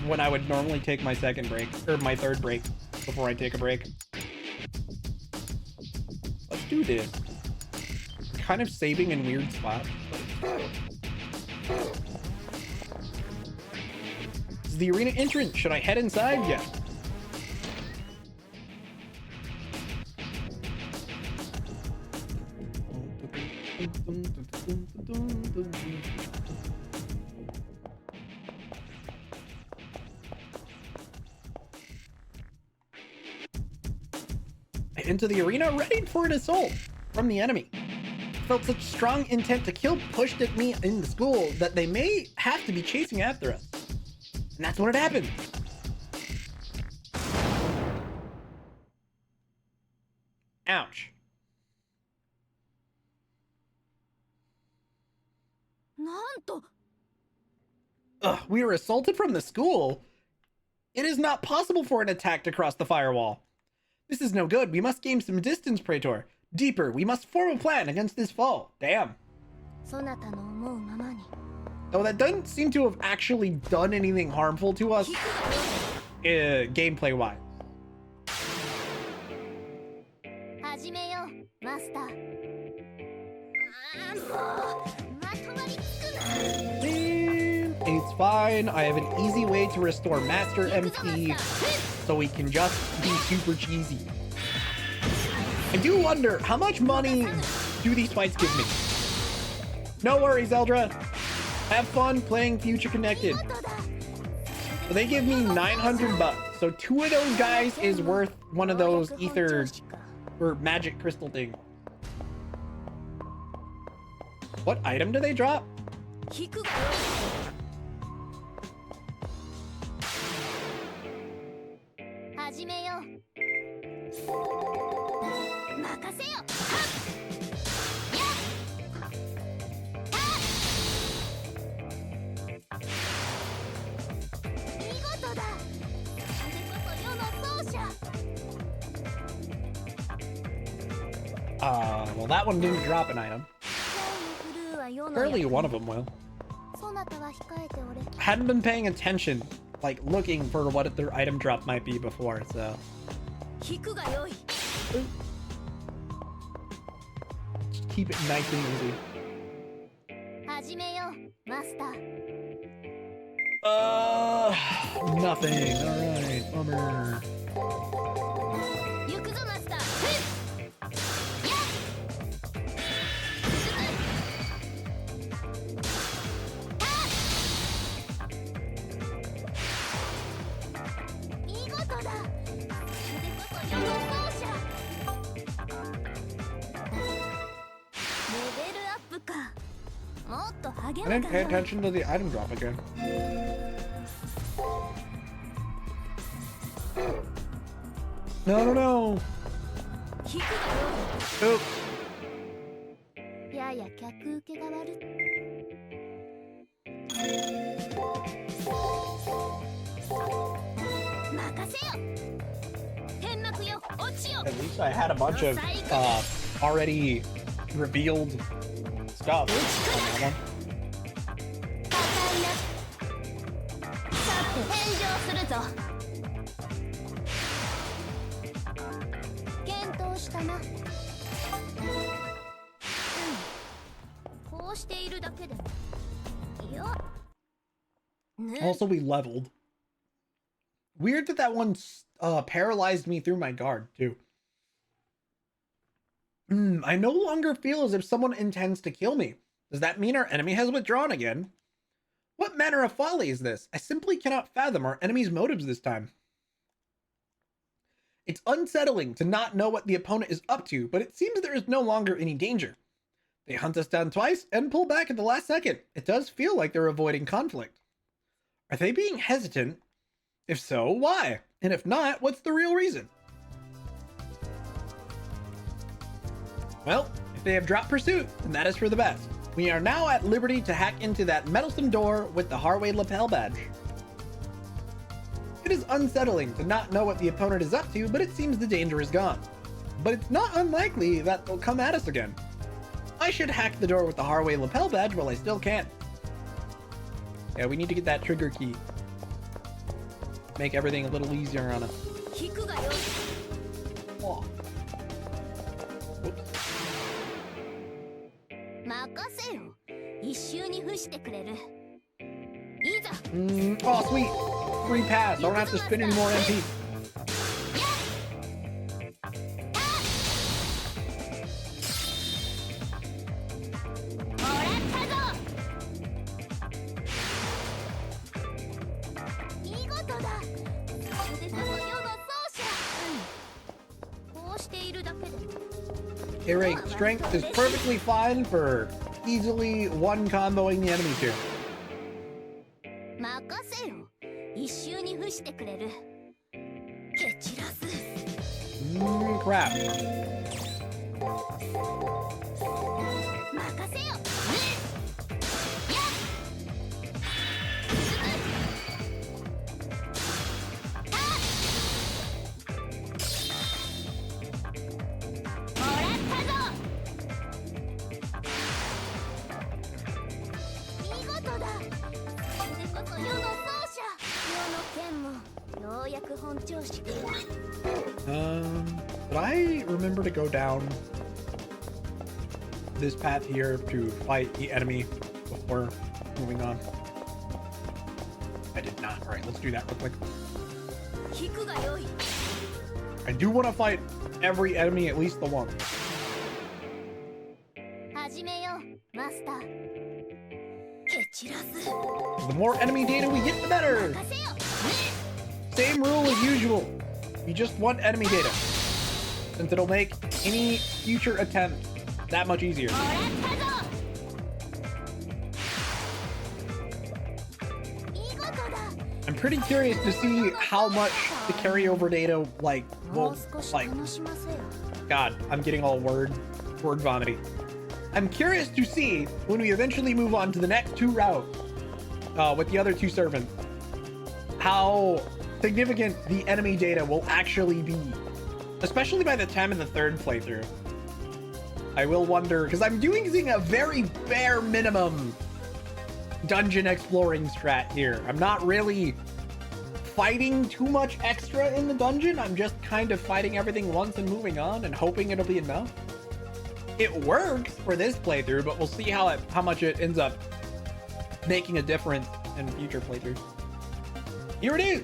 when I would normally take my second break, or my third break, before I take a break. Let's do this. Kind of saving in weird spots. This is the arena entrance. Should I head inside? Yeah. Into the arena, ready for an assault from the enemy. Felt such strong intent to kill pushed at me in the school that they may have to be chasing after us. And that's when it happened. Ouch. Ugh, we were assaulted from the school. It is not possible for an attack to cross the firewall. This is no good. We must gain some distance, Praetor. Deeper. We must form a plan against this foe. Damn. Though that doesn't seem to have actually done anything harmful to us, gameplay-wise. It's fine. I have an easy way to restore Master MP, so we can just be super cheesy. I do wonder, how much money do these fights give me? No worries, Eldra. Have fun playing Future Connected. So they give me 900 bucks. So 2 of those guys is worth one of those ether or magic crystal thing. What item do they drop? Well, that one didn't drop an item. Apparently one of them will. I hadn't been paying attention, like looking for what their item drop might be before, so. Just keep it nice and easy. Nothing. Alright, bummer. I didn't pay attention to the item drop again. No. Oops. At least I had a bunch of already revealed stuff on that one. Also, we leveled. Weird that one paralyzed me through my guard, too. I no longer feel as if someone intends to kill me. Does that mean our enemy has withdrawn again? What manner of folly is this? I simply cannot fathom our enemy's motives this time. It's unsettling to not know what the opponent is up to, but it seems there is no longer any danger. They hunt us down twice and pull back at the last second. It does feel like they're avoiding conflict. Are they being hesitant? If so, why? And if not, what's the real reason? Well, if they have dropped pursuit, then that is for the best. We are now at liberty to hack into that meddlesome door with the Harway lapel badge. It is unsettling to not know what the opponent is up to, but it seems the danger is gone. But it's not unlikely that they'll come at us again. I should hack the door with the Harway lapel badge while I still can. Yeah, we need to get that trigger key. Make everything a little easier on us. Oh. Whoops. Oh, sweet. Free pass. I don't have to spend any more MP. Rank strength is perfectly fine for easily one comboing the enemies here. Crap. But I remember to go down this path here to fight the enemy before moving on. I did not. All right, let's do that real quick. I do want to fight every enemy, at least the one. The more enemy data we get, the better. Same rule as usual. You just want enemy data, since it'll make any future attempt that much easier. I'm pretty curious to see how much the carryover data will God, I'm getting all word vomity. I'm curious to see when we eventually move on to the next two routes with the other two servants, how significant the enemy data will actually be, especially by the time of the third playthrough. I will wonder, because I'm doing a very bare minimum dungeon exploring strat here. I'm not really fighting too much extra in the dungeon. I'm just kind of fighting everything once and moving on and hoping it'll be enough. It works for this playthrough, but we'll see how much it ends up making a difference in future playthroughs. Here it is,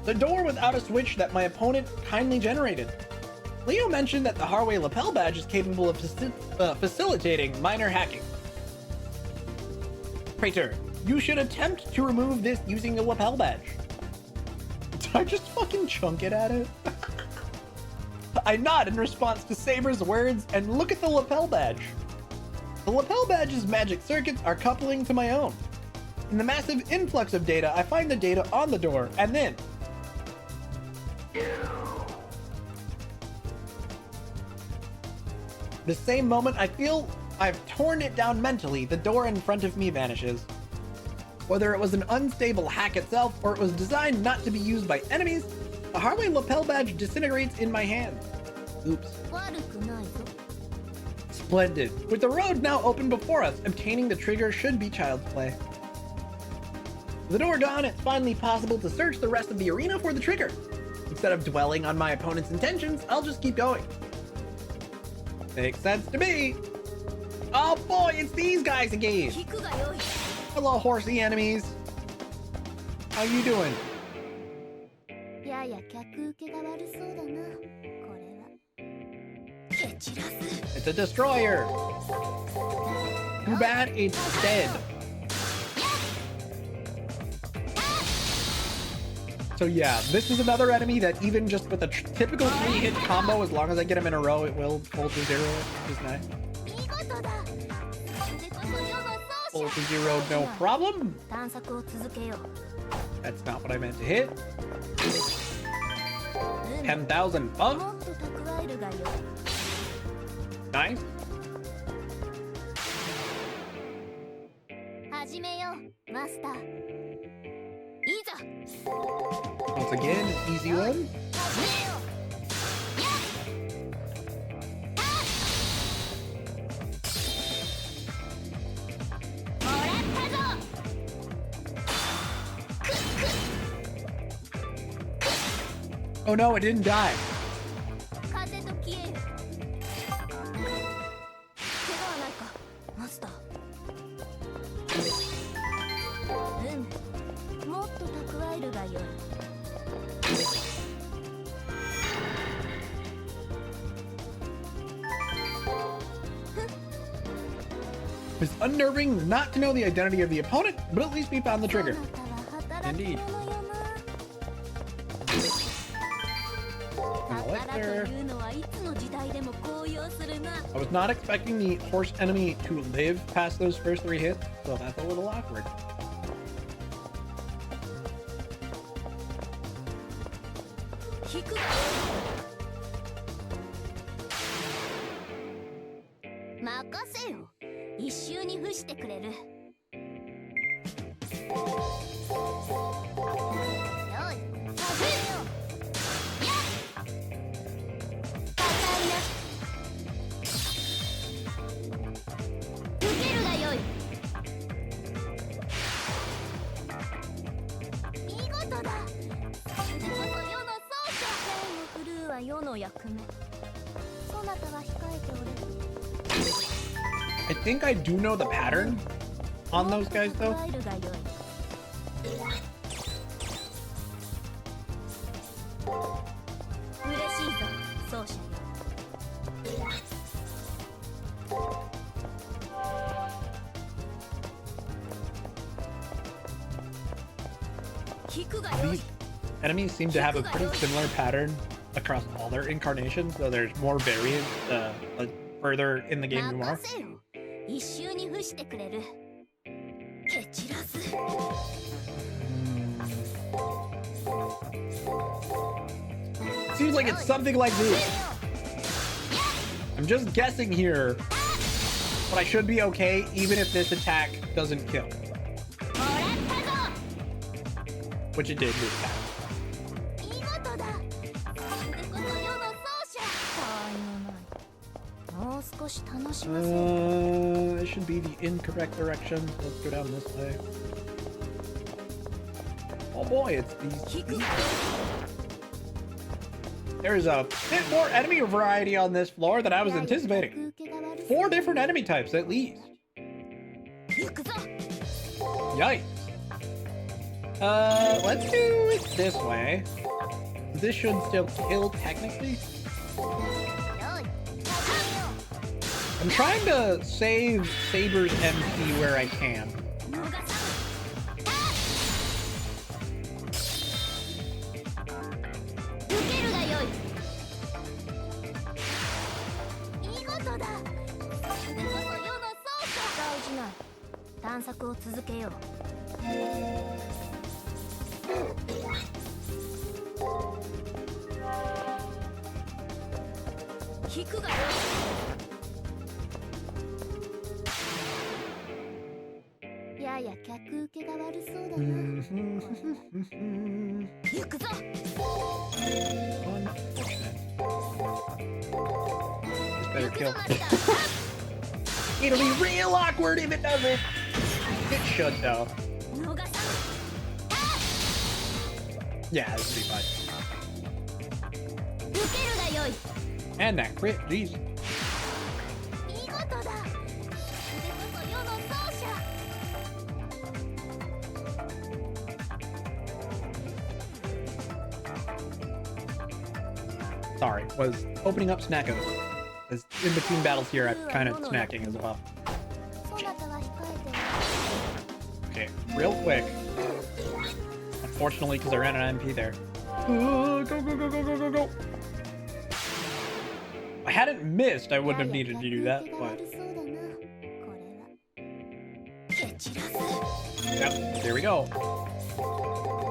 the door without a switch that my opponent kindly generated. Leo mentioned that the Harway lapel badge is capable of facilitating minor hacking. Praetor, you should attempt to remove this using the lapel badge. Did I just fucking chunk it at it? I nod in response to Saber's words and look at the lapel badge. The lapel badge's magic circuits are coupling to my own. In the massive influx of data, I find the data on the door, and then... The same moment I feel I've torn it down mentally, the door in front of me vanishes. Whether it was an unstable hack itself or it was designed not to be used by enemies, the Harway lapel badge disintegrates in my hand. Oops. Splendid. With the road now open before us, obtaining the trigger should be child's play. With the door gone, it's finally possible to search the rest of the arena for the trigger. Instead of dwelling on my opponent's intentions, I'll just keep going. Makes sense to me. Oh boy, it's these guys again. Hello, horsey enemies. How you doing? It's a destroyer. Too bad it's dead. So yeah, this is another enemy that even just with a typical 3-hit combo, as long as I get him in a row, it will pull to 0, which is nice. Pull to 0, no problem. That's not what I meant to hit. 10,000 bucks. Nice. Once again, easy one. Oh no, it didn't die. It's unnerving not to know the identity of the opponent, but at least we found the trigger. Indeed. I was not expecting the horse enemy to live past those first 3 hits, so that's a little awkward. I think I do know the pattern on those guys though. These enemies seem to have a pretty similar pattern across all their incarnations, though there's more variants further in the game you are. Seems like it's something like this. I'm just guessing here, but I should be okay even if this attack doesn't kill. Which it did this time. It should be the incorrect direction. Let's go down this way. Oh boy, it's these. There's a bit more enemy variety on this floor than I was anticipating. 4 different enemy types at least. Yikes. Let's do it this way. This should still kill technically. I'm trying to save Saber's MP where I can. Better kill. It'll be real awkward if it doesn't. It should though. Yeah, this will be fine. And that crit, jeez. Sorry, was opening up Snackos. As in between battles here, I'm kind of snacking as well. そなたは控えて Okay, real quick. Unfortunately, because I ran an MP there. Go, go, go, go, go, go, go. If I hadn't missed, I wouldn't have needed to do that, but... Yep, there we go.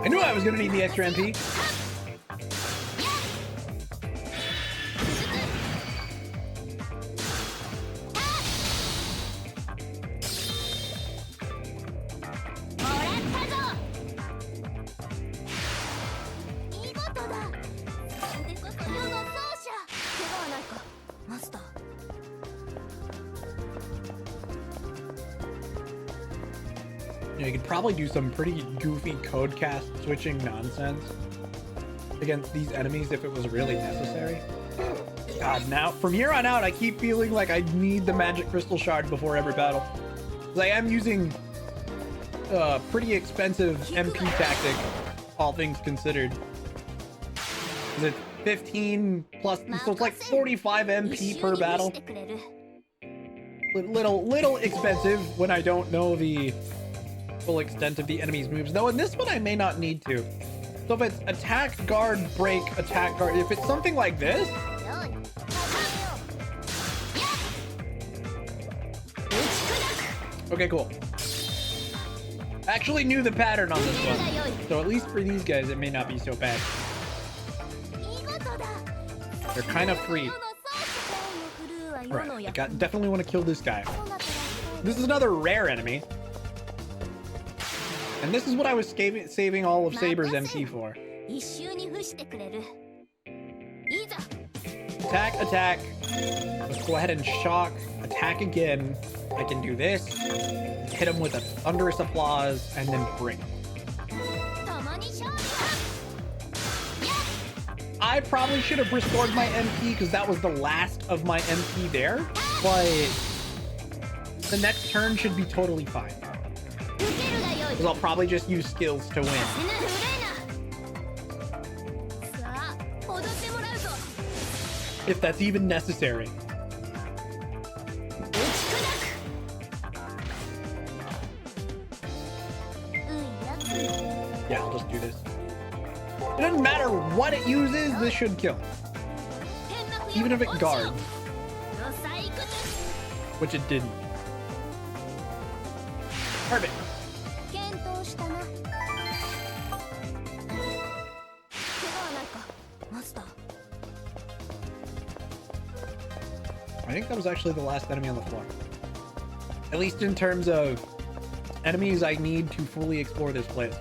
I knew I was going to need the extra MP. You could probably do some pretty goofy code cast switching nonsense against these enemies if it was really necessary. God, now from here on out, I keep feeling like I need the magic crystal shard before every battle. Because I am using a pretty expensive MP tactic, all things considered. Is it 15 plus? So it's like 45 MP per battle. Little expensive when I don't know the full extent of the enemy's moves, though in this one I may not need to. So if it's attack, guard, break, attack, guard, if it's something like this, okay, cool. I actually knew the pattern on this one, so at least for these guys it may not be so bad. They're kind of free. Right, I definitely want to kill this guy. This is another rare enemy. And this is what I was saving all of Saber's MP for. Attack, attack. Let's go ahead and shock. Attack again. I can do this. Hit him with a thunderous applause and then bring. I probably should have restored my MP because that was the last of my MP there. But the next turn should be totally fine. Because I'll probably just use skills to win. If that's even necessary. Yeah, I'll just do this. It doesn't matter what it uses, this should kill. Even if it guards. Which it didn't. Perfect. I think that was actually the last enemy on the floor. At least in terms of enemies I need to fully explore this place.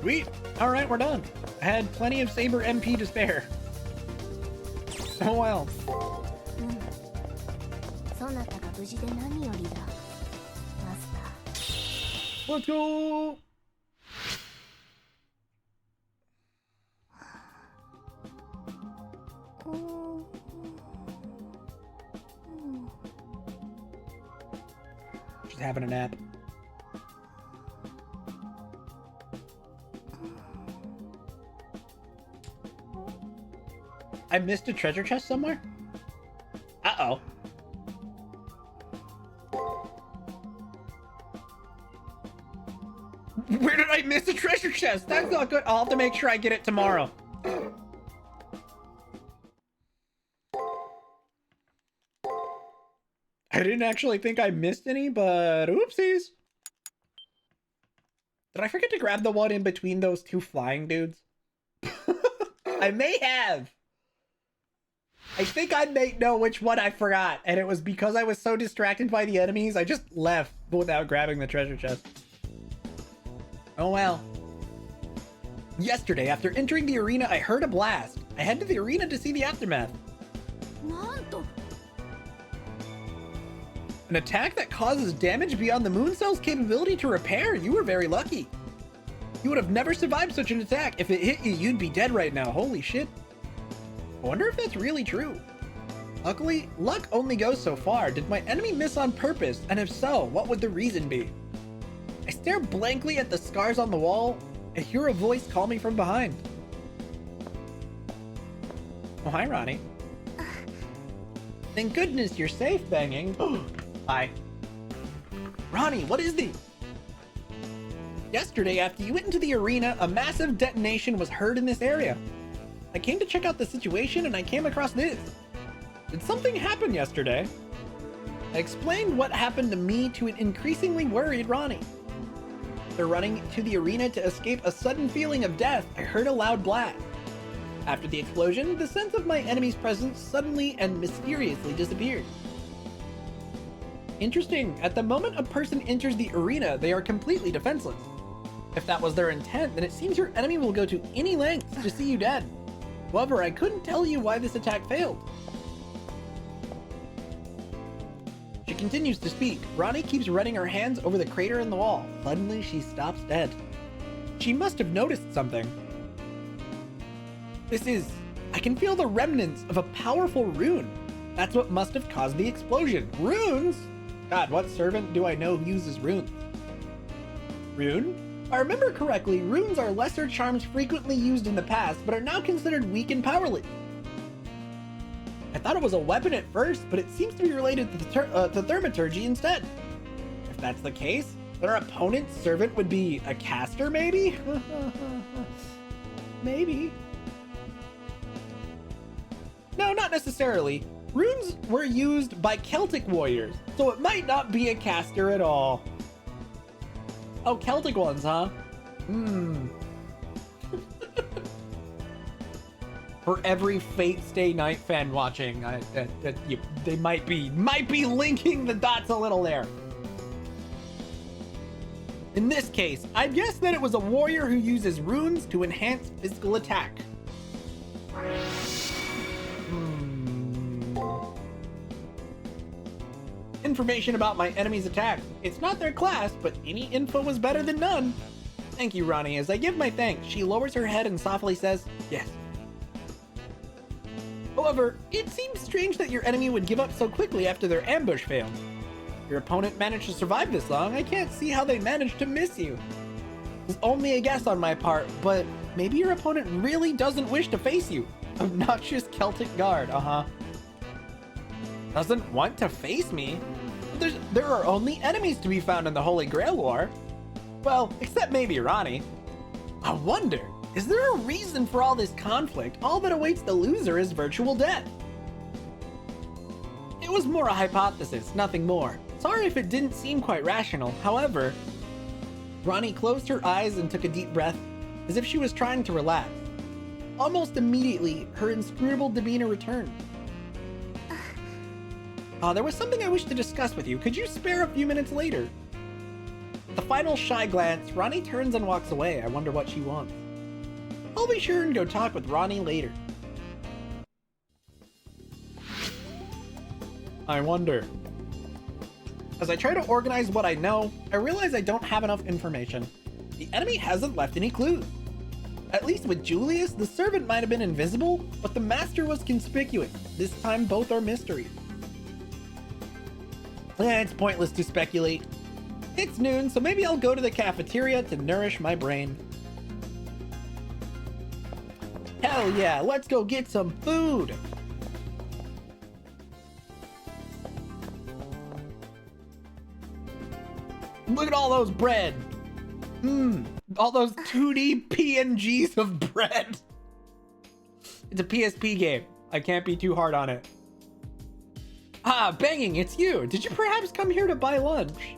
Sweet. Alright, we're done. I had plenty of Saber MP to spare. Oh well. Let's go! Just having a nap. I missed a treasure chest somewhere? Uh-oh. Where did I miss a treasure chest? That's not good. I'll have to make sure I get it tomorrow. I didn't actually think I missed any, but oopsies. Did I forget to grab the one in between those two flying dudes? I may have. I think I may know which one I forgot, and it was because I was so distracted by the enemies, I just left without grabbing the treasure chest. Oh well. Yesterday, after entering the arena, I heard a blast. I head to the arena to see the aftermath. An attack that causes damage beyond the moon cell's capability to repair. You were very lucky. You would have never survived such an attack. If it hit you, you'd be dead right now. Holy shit. I wonder if that's really true. Luckily, luck only goes so far. Did my enemy miss on purpose? And if so, what would the reason be? I stare blankly at the scars on the wall. I hear a voice call me from behind. Oh, hi, Rani. Thank goodness you're safe, Banging. Hi. Rani, what is this? Yesterday, after you went into the arena, a massive detonation was heard in this area. I came to check out the situation and I came across this. Did something happen yesterday? I explained what happened to me to an increasingly worried Rani. After running to the arena to escape a sudden feeling of death, I heard a loud blast. After the explosion, the sense of my enemy's presence suddenly and mysteriously disappeared. Interesting, at the moment a person enters the arena, they are completely defenseless. If that was their intent, then it seems your enemy will go to any lengths to see you dead. However, I couldn't tell you why this attack failed. She continues to speak. Rani keeps running her hands over the crater in the wall. Suddenly, she stops dead. She must have noticed something. I can feel the remnants of a powerful rune. That's what must have caused the explosion. Runes? God, what servant do I know who uses runes? Rune? If I remember correctly, runes are lesser charms frequently used in the past, but are now considered weak and powerless. I thought it was a weapon at first, but it seems to be related to thaumaturgy instead. If that's the case, then our opponent's servant would be a caster, maybe? Maybe. No, not necessarily. Runes were used by Celtic warriors, so it might not be a caster at all. Oh, Celtic ones, huh? For every Fate Stay Night fan watching, they might be linking the dots a little there. In this case, I guess that it was a warrior who uses runes to enhance physical attack. Information about my enemy's attack. It's not their class, but any info is better than none. Thank you, Rani. As I give my thanks, she lowers her head and softly says, yes. However, it seems strange that your enemy would give up so quickly after their ambush failed. Your opponent managed to survive this long. I can't see how they managed to miss you. It's only a guess on my part, but maybe your opponent really doesn't wish to face you. Obnoxious Celtic guard, Doesn't want to face me? There are only enemies to be found in the Holy Grail War. Well, except maybe Rani. I wonder, is there a reason for all this conflict? All that awaits the loser is virtual death. It was more a hypothesis, nothing more. Sorry if it didn't seem quite rational. However, Rani closed her eyes and took a deep breath, as if she was trying to relax. Almost immediately, her inscrutable demeanor returned. There was something I wish to discuss with you. Could you spare a few minutes later? With a final shy glance, Rani turns and walks away. I wonder what she wants. I'll be sure and go talk with Rani later. I wonder. As I try to organize what I know, I realize I don't have enough information. The enemy hasn't left any clues. At least with Julius, the servant might have been invisible, but the master was conspicuous. This time, both are mysteries. It's pointless to speculate. It's noon, so maybe I'll go to the cafeteria to nourish my brain. Hell yeah, let's go get some food! Look at all those bread! All those 2D PNGs of bread! It's a PSP game. I can't be too hard on it. Ah, Banging, it's you! Did you perhaps come here to buy lunch?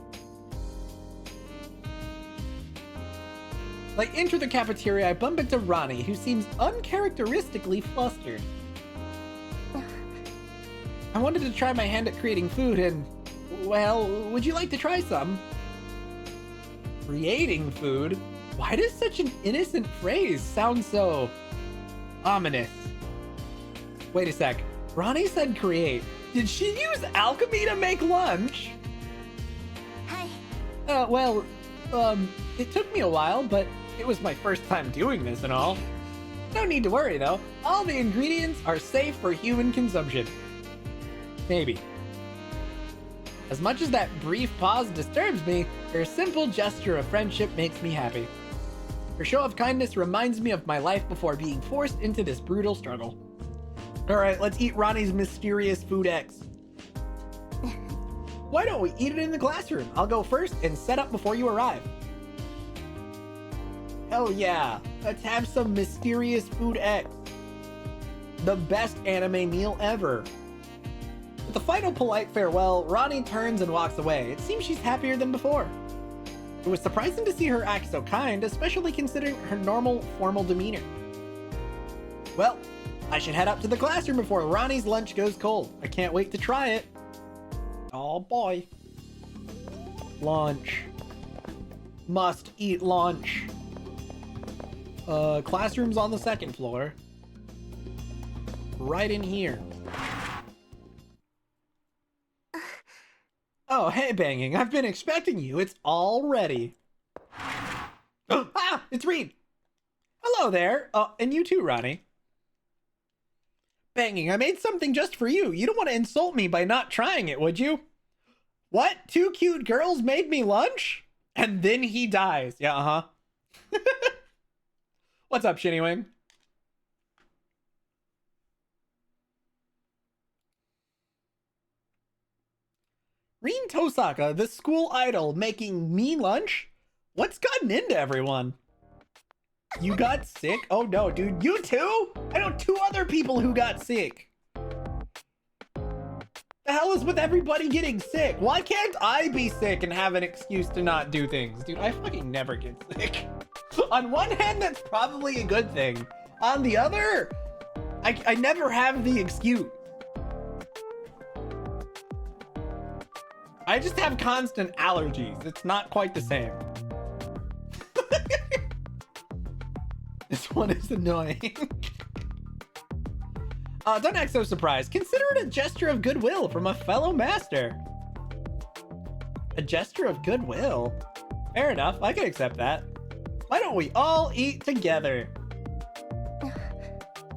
As I enter the cafeteria, I bump into Rani, who seems uncharacteristically flustered. I wanted to try my hand at creating food and, well, would you like to try some? Creating food? Why does such an innocent phrase sound so ominous? Wait a sec. Rani said create. Did she use alchemy to make lunch? Hi. It took me a while, but it was my first time doing this and all. No need to worry though. All the ingredients are safe for human consumption. Maybe. As much as that brief pause disturbs me, her simple gesture of friendship makes me happy. Her show of kindness reminds me of my life before being forced into this brutal struggle. All right, let's eat Rani's mysterious food X. Why don't we eat it in the classroom? I'll go first and set up before you arrive. Hell yeah, let's have some mysterious food X. The best anime meal ever. With the final polite farewell, Rani turns and walks away. It seems she's happier than before. It was surprising to see her act so kind, especially considering her normal, formal demeanor. Well, I should head up to the classroom before Rani's lunch goes cold. I can't wait to try it. Oh boy. Lunch. Must eat lunch. Classroom's on the second floor. Right in here. Oh, hey, Banging. I've been expecting you. It's all ready. Ah, it's Reed. Hello there. And you too, Rani. Banging, I made something just for you. You don't want to insult me by not trying it, would you? What? 2 cute girls made me lunch? And then he dies. Yeah, uh-huh. What's up, Shinnywing? Rin Tosaka, the school idol, making me lunch? What's gotten into everyone? You got sick? Oh no, dude, you too? I know 2 other people who got sick. The hell is with everybody getting sick? Why can't I be sick and have an excuse to not do things? Dude, I fucking never get sick. On one hand, that's probably a good thing. On the other, I never have the excuse. I just have constant allergies. It's not quite the same. This one is annoying. Don't act so surprised. Consider it a gesture of goodwill from a fellow master. A gesture of goodwill? Fair enough, I can accept that. Why don't we all eat together?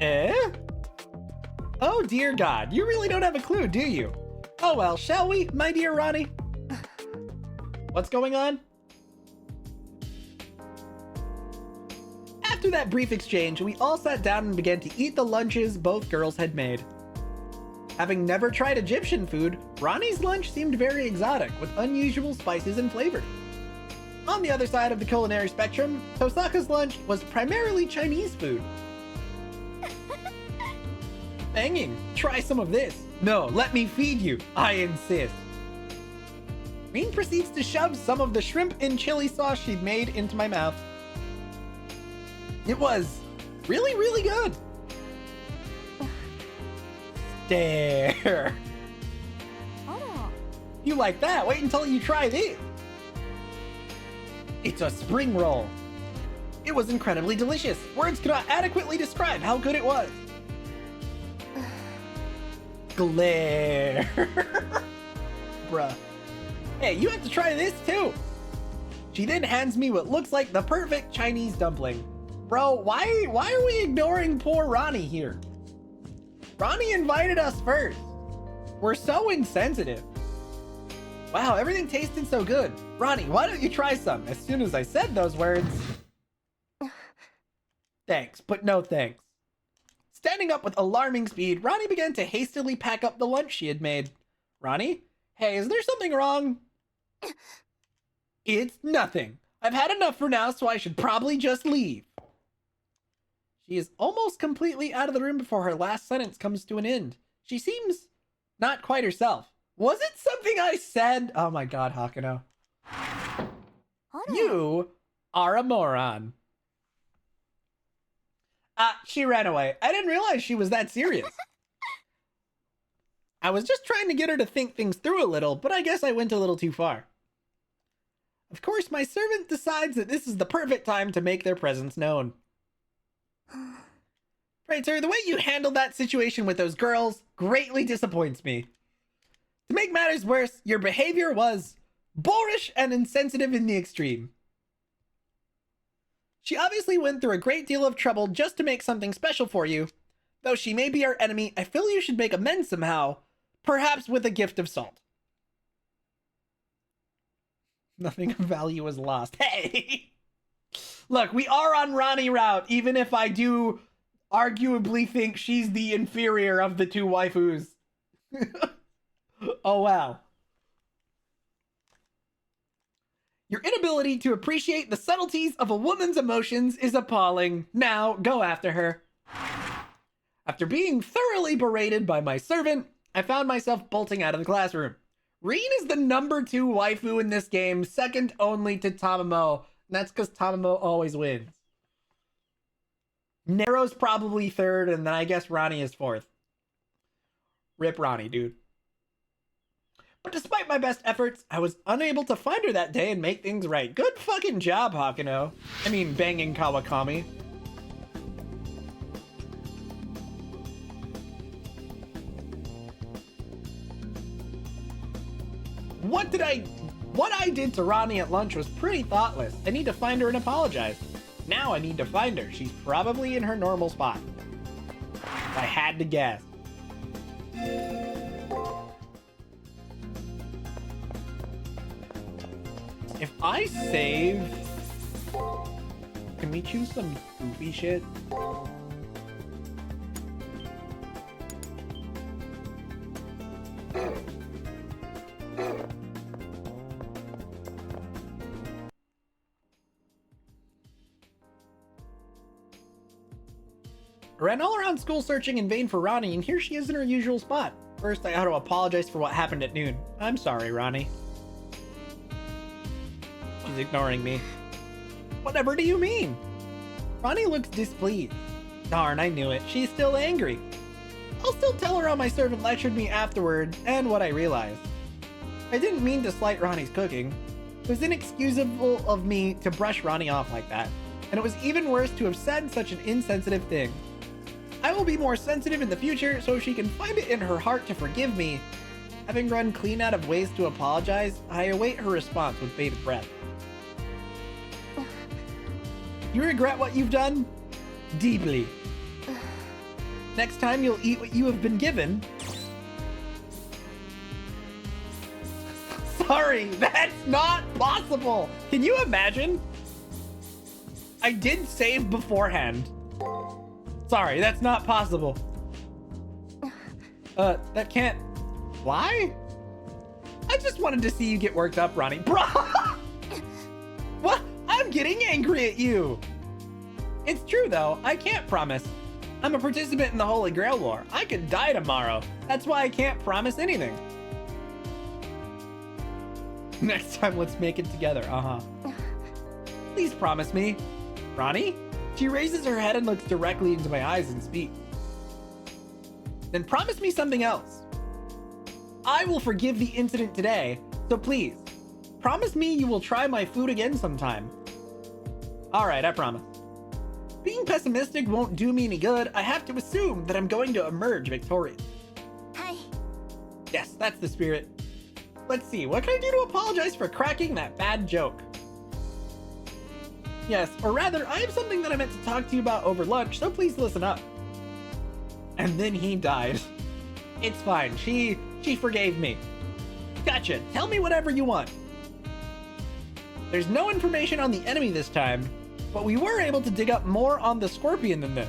Eh? Oh dear God, you really don't have a clue, do you? Oh well, shall we, my dear Rani? What's going on? After that brief exchange, we all sat down and began to eat the lunches both girls had made. Having never tried Egyptian food, Rani's lunch seemed very exotic, with unusual spices and flavors. On the other side of the culinary spectrum, Tosaka's lunch was primarily Chinese food. Banging, try some of this. No, let me feed you, I insist. Rin proceeds to shove some of the shrimp and chili sauce she'd made into my mouth. It was really, really good. Stare. You like that? Wait until you try this. It's a spring roll. It was incredibly delicious. Words cannot adequately describe how good it was. Glare. Bruh. Hey, you have to try this too. She then hands me what looks like the perfect Chinese dumpling. Bro, why are we ignoring poor Rani here? Rani invited us first. We're so insensitive. Wow, everything tasted so good. Rani, why don't you try some? As soon as I said those words. Thanks, but no thanks. Standing up with alarming speed, Rani began to hastily pack up the lunch she had made. Rani? Hey, is there something wrong? It's nothing. I've had enough for now, so I should probably just leave. She is almost completely out of the room before her last sentence comes to an end. She seems not quite herself. Was it something I said? Oh my God, Hakuno. You are a moron. She ran away. I didn't realize she was that serious. I was just trying to get her to think things through a little, but I guess I went a little too far. Of course, my servant decides that this is the perfect time to make their presence known. Right, sir, the way you handled that situation with those girls greatly disappoints me. To make matters worse, your behavior was boorish and insensitive in the extreme. She obviously went through a great deal of trouble just to make something special for you. Though she may be our enemy, I feel you should make amends somehow, perhaps with a gift of salt. Nothing of value was lost. Hey! Look, we are on Rani route, even if I do arguably think she's the inferior of the two waifus. Oh, wow. Your inability to appreciate the subtleties of a woman's emotions is appalling. Now, go after her. After being thoroughly berated by my servant, I found myself bolting out of the classroom. Reen is the number 2 waifu in this game, second only to Tamamo. And that's because Tamamo always wins. Nero's probably 3rd, and then I guess Rani is 4th. Rip Rani, dude. But despite my best efforts, I was unable to find her that day and make things right. Good fucking job, Hakuno. I mean, banging Kawakami. What I did to Rani at lunch was pretty thoughtless. I need to find her and apologize. Now I need to find her. She's probably in her normal spot. If I had to guess. If I save... Can we choose some goofy shit? I ran all around school searching in vain for Rani, and here she is in her usual spot. First, I ought to apologize for what happened at noon. I'm sorry, Rani. She's ignoring me. Whatever do you mean? Rani looks displeased. Darn, I knew it. She's still angry. I'll still tell her how my servant lectured me afterward, and what I realized. I didn't mean to slight Rani's cooking. It was inexcusable of me to brush Rani off like that, and it was even worse to have said such an insensitive thing. I will be more sensitive in the future so she can find it in her heart to forgive me. Having run clean out of ways to apologize, I await her response with bated breath. You regret what you've done? Deeply. Next time you'll eat what you have been given. Sorry, that's not possible. Can you imagine? I did save beforehand. Sorry, that's not possible. That can't... Why? I just wanted to see you get worked up, Rani. Bro! What? I'm getting angry at you. It's true, though. I can't promise. I'm a participant in the Holy Grail War. I could die tomorrow. That's why I can't promise anything. Next time, let's make it together. Please promise me. Rani? She raises her head and looks directly into my eyes and speaks. Then promise me something else. I will forgive the incident today, so please, promise me you will try my food again sometime. Alright, I promise. Being pessimistic won't do me any good. I have to assume that I'm going to emerge victorious. Hi. Yes, that's the spirit. Let's see, what can I do to apologize for cracking that bad joke? Yes, or rather, I have something that I meant to talk to you about over lunch, so please listen up. And then he died. It's fine, she forgave me. Gotcha, tell me whatever you want. There's no information on the enemy this time, but we were able to dig up more on the scorpion than this.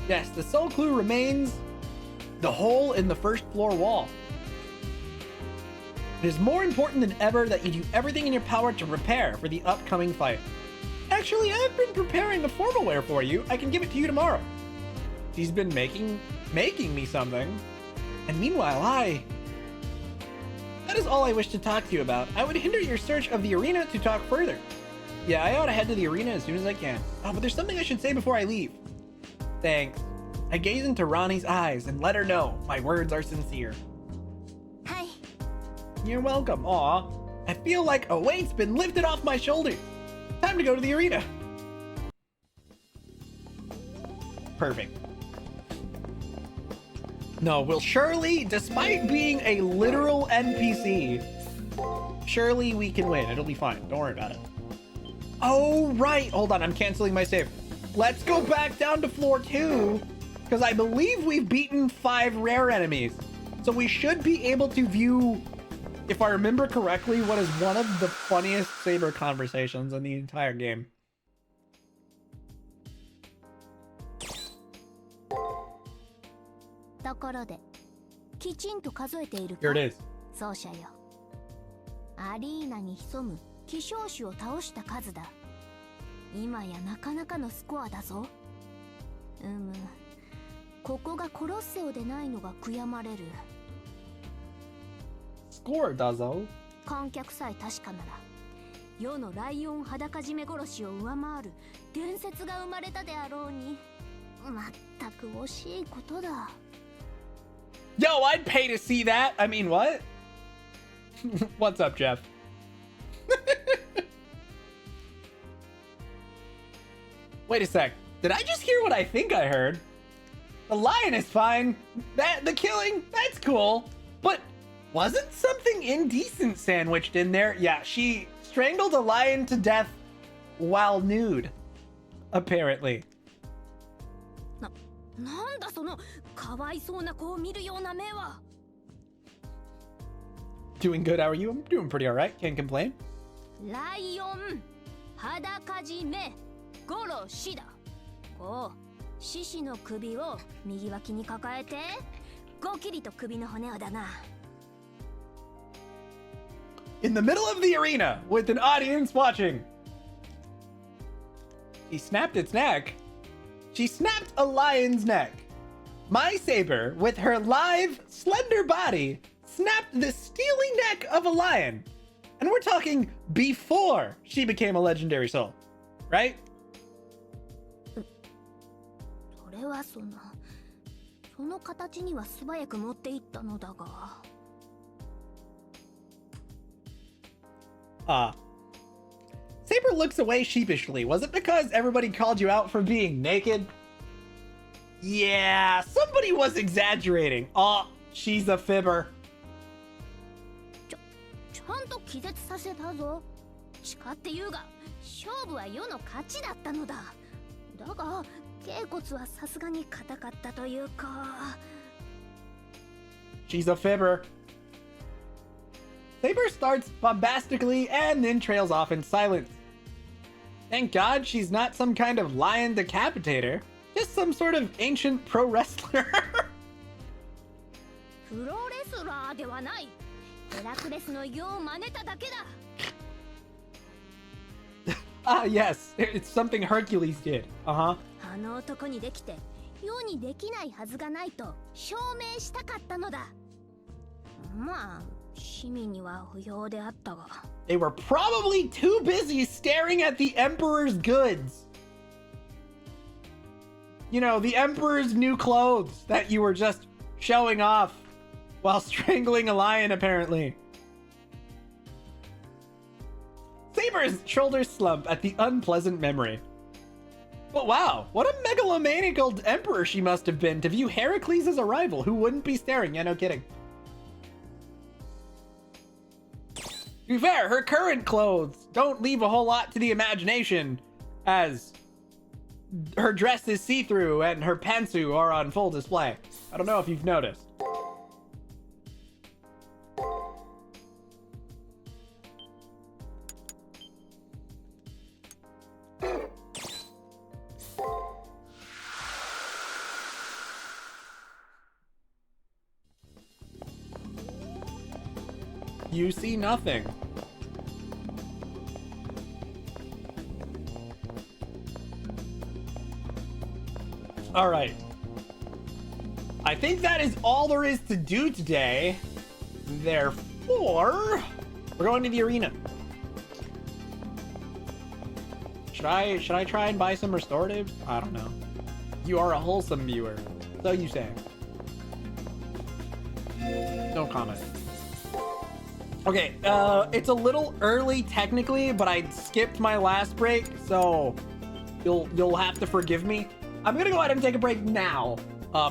Yes, the sole clue remains the hole in the first floor wall. It is more important than ever that you do everything in your power to prepare for the upcoming fight. Actually, I've been preparing the formal wear for you. I can give it to you tomorrow. She's been making me something. And meanwhile, That is all I wish to talk to you about. I would hinder your search of the arena to talk further. Yeah, I ought to head to the arena as soon as I can. Oh, but there's something I should say before I leave. Thanks. I gaze into Rani's eyes and let her know my words are sincere. Hi. You're welcome. Aw, I feel like a weight's been lifted off my shoulders. Time to go to the arena. Perfect. No, well, surely, despite being a literal NPC, surely we can win. It'll be fine. Don't worry about it. Oh, right. Hold on. I'm canceling my save. Let's go back down to floor 2, because I believe we've beaten 5 rare enemies. So we should be able to view, if I remember correctly, what is one of the funniest Saber conversations in the entire game. ところできちんと数えているか？ Here it is. 奏者よ。アリーナに潜む希少種を倒した数だ。今やなかなかのスコアだぞ。ここがコロッセオでないのが悔やまれる。 Score だぞ。観客さえ確かなら世のライオン裸締め殺しを上回る伝説が生まれたであろうに。まったく惜しいことだ。 Yo, I'd pay to see that. I mean, what? What's up, Jeff? Wait a sec. Did I just hear what I think I heard? The lion is fine. The killing, that's cool. But wasn't something indecent sandwiched in there? Yeah, she strangled a lion to death while nude. Apparently. なんだそのかわいそうな子を見るような目は。 Doing good, how are you? I'm doing pretty alright. Can't complain. ライオン裸締め殺しだ。こう獅子の首を右脇に抱えてゴキリと首の骨をだな。 In the middle of the arena with an audience watching. He snapped its neck. She snapped a lion's neck. My Saber, with her lithe, slender body, snapped the steely neck of a lion. And we're talking before she became a legendary soul, right? それはその形には素早く持っていったのだが。Saber looks away sheepishly. Was it because everybody called you out for being naked? Yeah, somebody was exaggerating. Oh, she's a fibber. ちゃんと気絶させたぞ。誓って言うが、勝負は世の勝ちだったのだ。だが、脛骨はさすがに硬かったというか。She's a fibber. Saber starts bombastically and then trails off in silence. Thank God she's not some kind of lion decapitator, just some sort of ancient pro wrestler. プロレスラーではない。ヘラクレスの世を真似ただけだ。Ah, yes, it's something Hercules did. Uh-huh. あの男にできて世にできないはずがないと証明したかったのだ。まあ市民には不要であったが。 They were probably too busy staring at the Emperor's goods. You know, the Emperor's new clothes that you were just showing off while strangling a lion, apparently. Saber's shoulders slump at the unpleasant memory. But wow, what a megalomaniacal emperor she must have been to view Heracles as a rival who wouldn't be staring. Yeah, no kidding. To be fair, her current clothes don't leave a whole lot to the imagination, as her dress is see-through and her pantsu are on full display. I don't know if you've noticed. You see nothing. All right. I think that is all there is to do today. Therefore, we're going to the arena. Should I try and buy some restoratives? I don't know. You are a wholesome viewer. So you say. No comment. Okay, it's a little early technically, but I skipped my last break, so you'll have to forgive me. I'm gonna go ahead and take a break now,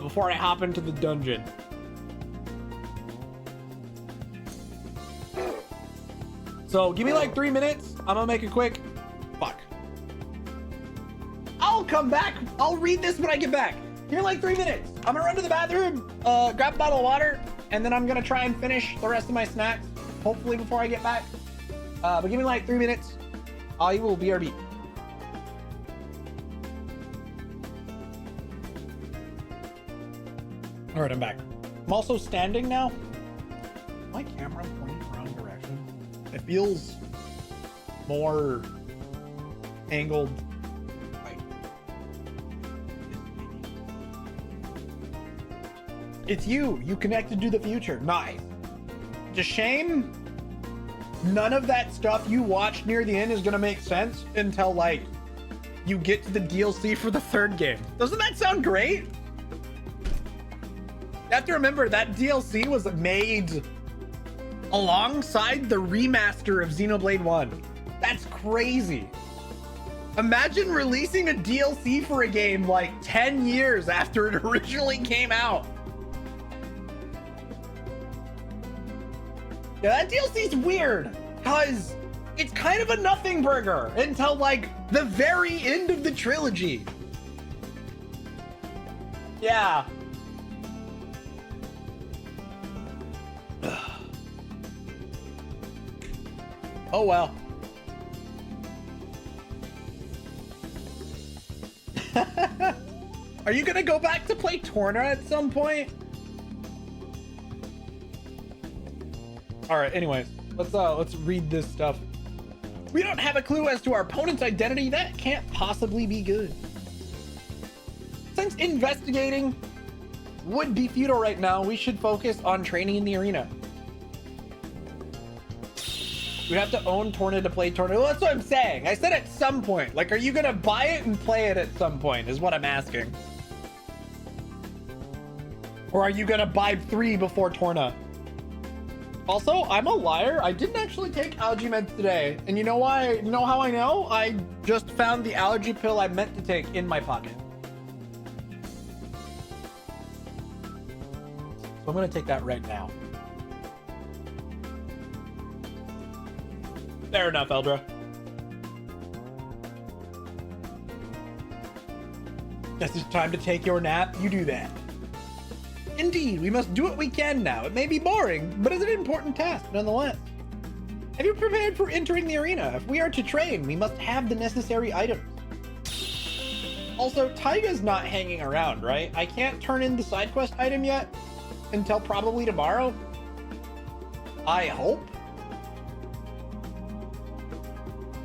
before I hop into the dungeon. So give me like 3 minutes. I'm gonna make it quick. Fuck. I'll come back. I'll read this when I get back. Give me like 3 minutes. I'm gonna run to the bathroom, grab a bottle of water, and then I'm gonna try and finish the rest of my snacks. Hopefully before I get back. But give me like 3 minutes. I will BRB. All right, I'm back. I'm also standing now. My camera pointing the wrong direction. It feels more angled. It's you. You connected to the future. Nice. Just shame. None of that stuff you watched near the end is gonna make sense until like you get to the DLC for the third game. Doesn't that sound great? You have to remember that DLC was made alongside the remaster of Xenoblade 1. That's crazy. Imagine releasing a DLC for a game like 10 years after it originally came out. Yeah, that DLC's weird because it's kind of a nothing burger until like the very end of the trilogy. Yeah. Oh well. Are you gonna go back to play Torna at some point? All right, anyways, let's read this stuff. We don't have a clue as to our opponent's identity. That can't possibly be good. Since investigating would be futile right now, we should focus on training in the arena. We have to own Torna to play Torna. Well, that's what I'm saying. I said at some point. Like, are you gonna buy it and play it at some point is what I'm asking. Or are you gonna buy 3 before Torna? Also, I'm a liar. I didn't actually take allergy meds today. And you know why? You know how I know? I just found the allergy pill I meant to take in my pocket. So I'm gonna take that right now. Fair enough, Eldra. Guess it's time to take your nap. You do that. Indeed, we must do what we can now. It may be boring, but it's an important task nonetheless. Have you prepared for entering the arena? If we are to train, we must have the necessary items. Also, Taiga's not hanging around, right? I can't turn in the side quest item yet until probably tomorrow. I hope.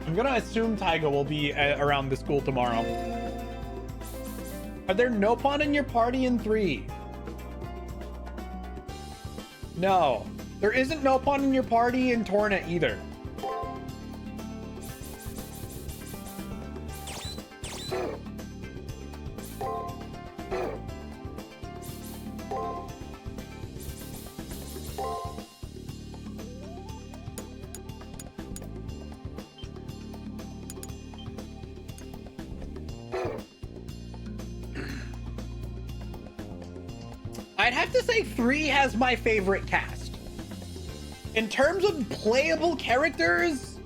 I'm gonna assume Taiga will be around the school tomorrow. Are there no pawn in your party in 3? No, there isn't no pawn in your party in Torna either. I'd have to say 3 has my favorite cast. In terms of playable characters,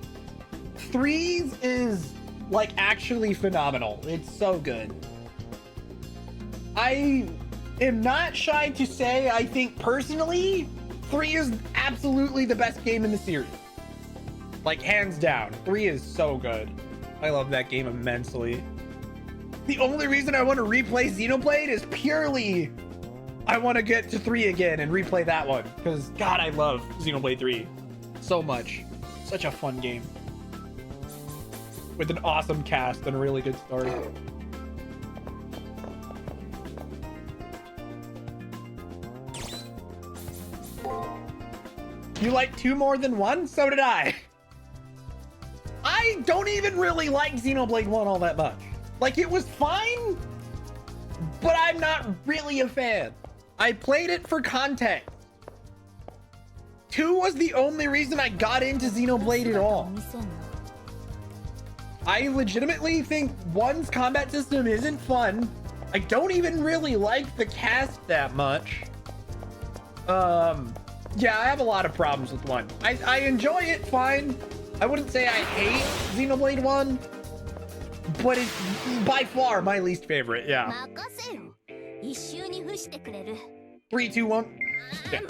3's is like actually phenomenal. It's so good. I am not shy to say I think personally 3 is absolutely the best game in the series. Like hands down, 3 is so good. I love that game immensely. The only reason I want to replay Xenoblade is purely I want to get to 3 again and replay that one because God, I love Xenoblade 3 so much. Such a fun game with an awesome cast and a really good story. You like 2 more than 1? So did I. I don't even really like Xenoblade 1 all that much. Like, it was fine, but I'm not really a fan. I played it for context. 2 was the only reason I got into Xenoblade at all. I legitimately think 1's combat system isn't fun. I don't even really like the cast that much. Yeah, I have a lot of problems with 1. I enjoy it fine. I wouldn't say I hate Xenoblade 1, but it's by far my least favorite, yeah. 3, 2, 1. Yeah.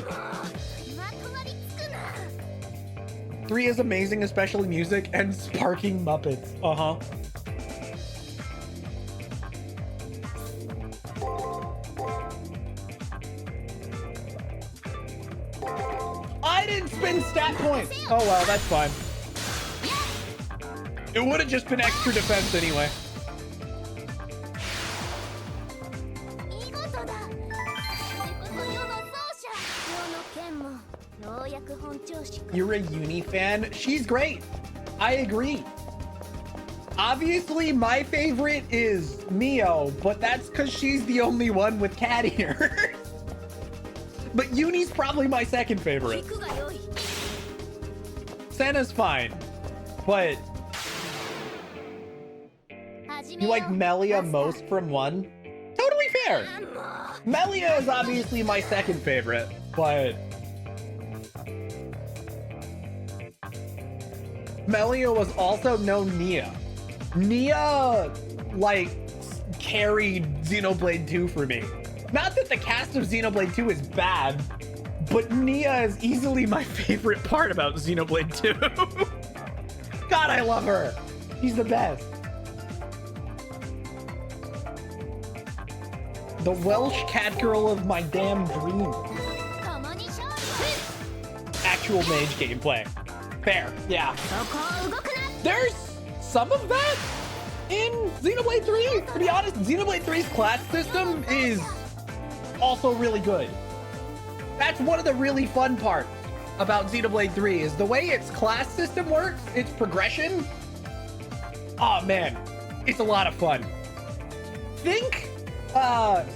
3 is amazing, especially music and sparking Muppets. Uh-huh. didn't spend stat points. Oh well, that's fine. It would have just been extra defense anyway. 見事だ。これこそ世の奏者。世の剣もようやく本調子か。 You're a uni fan? She's great. I agree. Obviously, my favorite is Mio, but that's because she's the only one with cat ears. But Uni's probably my second favorite. 聞くがよい。 Senna's fine, but you like Melia most from one? Totally fair. Melia is obviously my second favorite, but Melia was also no Nia. Nia, like, carried Xenoblade 2 for me. Not that the cast of Xenoblade 2 is bad, but Nia is easily my favorite part about Xenoblade 2. God, I love her. She's the best. The Welsh cat girl of my damn dreams. 共に勝利。 Actual mage gameplay. Fair, yeah. そこを動くな。 There's some of that in Xenoblade 3. To be honest, Xenoblade 3's class system is also really good. That's one of the really fun parts about Xenoblade 3 is the way its class system works, its progression. Oh man, it's a lot of fun.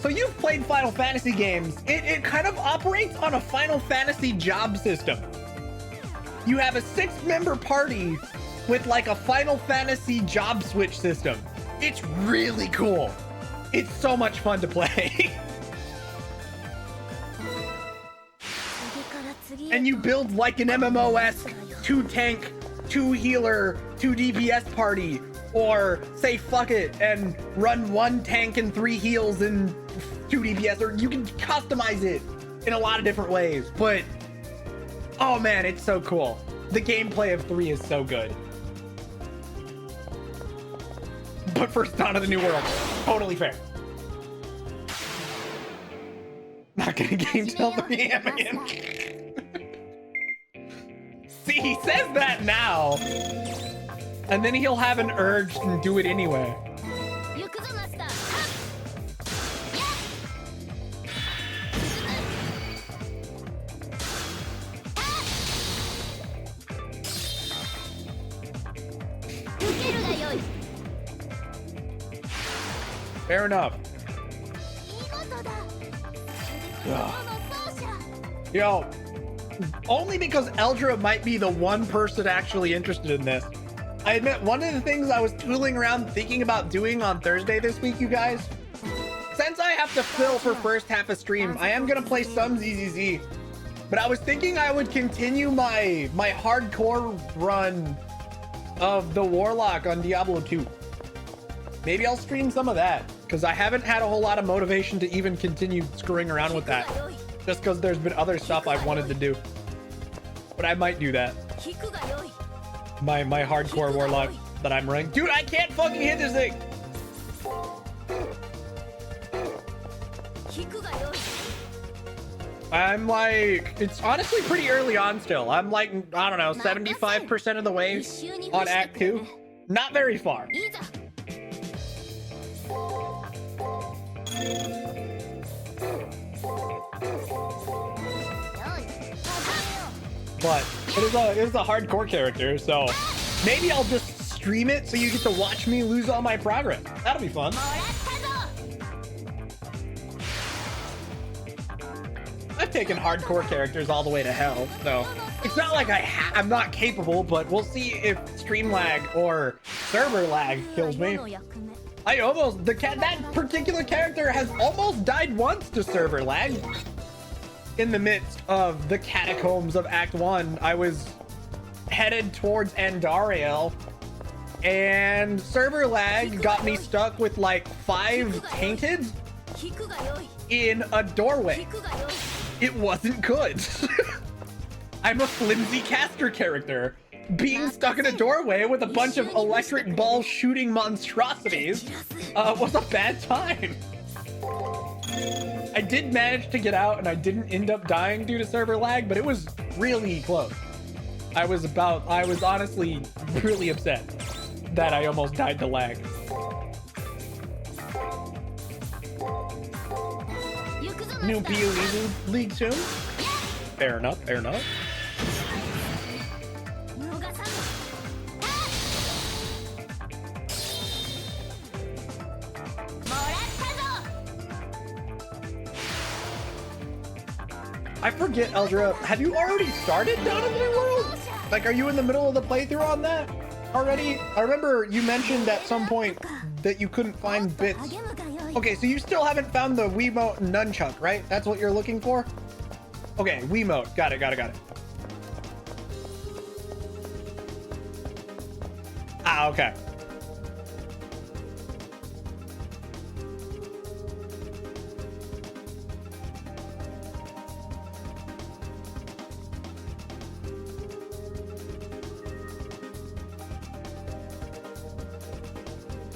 So you've played Final Fantasy games. It kind of operates on a Final Fantasy job system. You have a 6-member party with like a Final Fantasy job switch system. It's really cool. It's so much fun to play. 次から次へと。 And you build like an MMO-esque 2 tank, 2 healer, 2 DPS party. Or say fuck it and run 1 tank and 3 heals and 2 DPS. Or you can customize it in a lot of different ways. But oh man, it's so cool. The gameplay of 3 is so good. But first Dawn of the New World, totally fair. Not gonna game till 3 AM again. See, he says that now. And then he'll have an urge and do it anyway. 行くぞマスター。はっ。受けるがよい。 Fair enough. 見事だ。世の奏者。 Yo, only because Eldra might be the one person actually interested in this. I admit, one of the things I was tooling around thinking about doing on Thursday this week, you guys, since I have to fill for first half of stream, I am gonna play some ZZZ, but I was thinking I would continue my hardcore run of the Warlock on Diablo 2. Maybe I'll stream some of that, because I haven't had a whole lot of motivation to even continue screwing around with that, just because there's been other stuff I've wanted to do. But I might do that. 聞くがよい。 My hardcore warlock that I'm running. Dude, I can't fucking hit this thing. 聞くがよい。 I'm like, it's honestly pretty early on still. I'm like, I don't know, 75% of the way on Act 2. Not very far. いざ。 But it is a hardcore character, so maybe I'll just stream it so you get to watch me lose all my progress. That'll be fun. もらったぞ。 I've taken hardcore characters all the way to hell, so it's not like I'm not capable, but we'll see if stream lag or server lag kills me. 世の役目。 I almost, that particular character has almost died once to server lag. In the midst of the catacombs of Act 1, I was headed towards Andariel, and server lag got me stuck with like 5 tainted 聞くがよい。 in a doorway. 聞くがよい。 It wasn't good. I'm a flimsy caster character. Being stuck in a doorway with a bunch of electric ball shooting monstrosities was a bad time. I did manage to get out and I didn't end up dying due to server lag, but it was really close. I was honestly really upset that I almost died to lag. New PoE league soon? Fair enough, fair enough. I forget, Eldra, have you already started Down in the World? Like, are you in the middle of the playthrough on that already? I remember you mentioned at some point that you couldn't find bits. Okay, so you still haven't found the Wiimote nunchuck, right? That's what you're looking for? Okay, Wiimote. Got it, got it, got it. Ah, okay.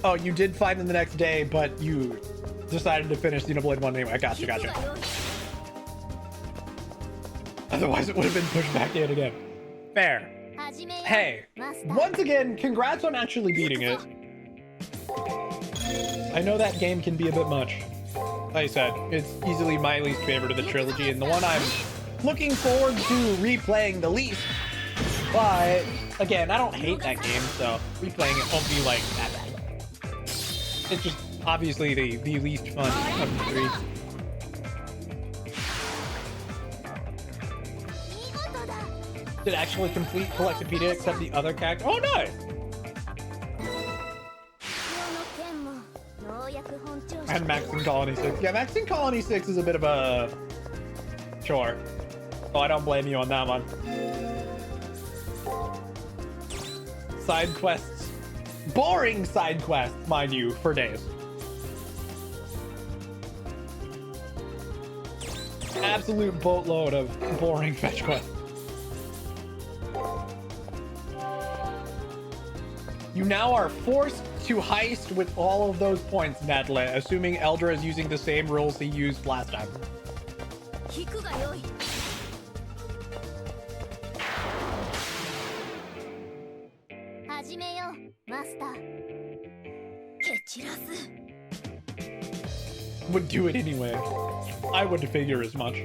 Oh, you did find them the next day, but you decided to finish Xenoblade 1 anyway. Gotcha, gotcha. Otherwise, it would have been pushed back in again. Fair. Hey, once again, congrats on actually beating it. I know that game can be a bit much. Like I said, it's easily my least favorite of the trilogy, and the one I'm looking forward to replaying the least. But, again, I don't hate that game, so replaying it won't be like that bad. It's just obviously the least fun of the three. Did actually complete Collectopedia except the other character. Oh, nice! And Maxing Colony 6. Yeah, Maxing Colony 6 is a bit of a chore. Oh, I don't blame you on that one. Side quests. Boring side quests, mind you, for days. Absolute boatload of boring fetch quests. You now are forced to heist with all of those points, Natle, assuming Eldra is using the same rules he used last time. Would do it anyway. I would figure as much.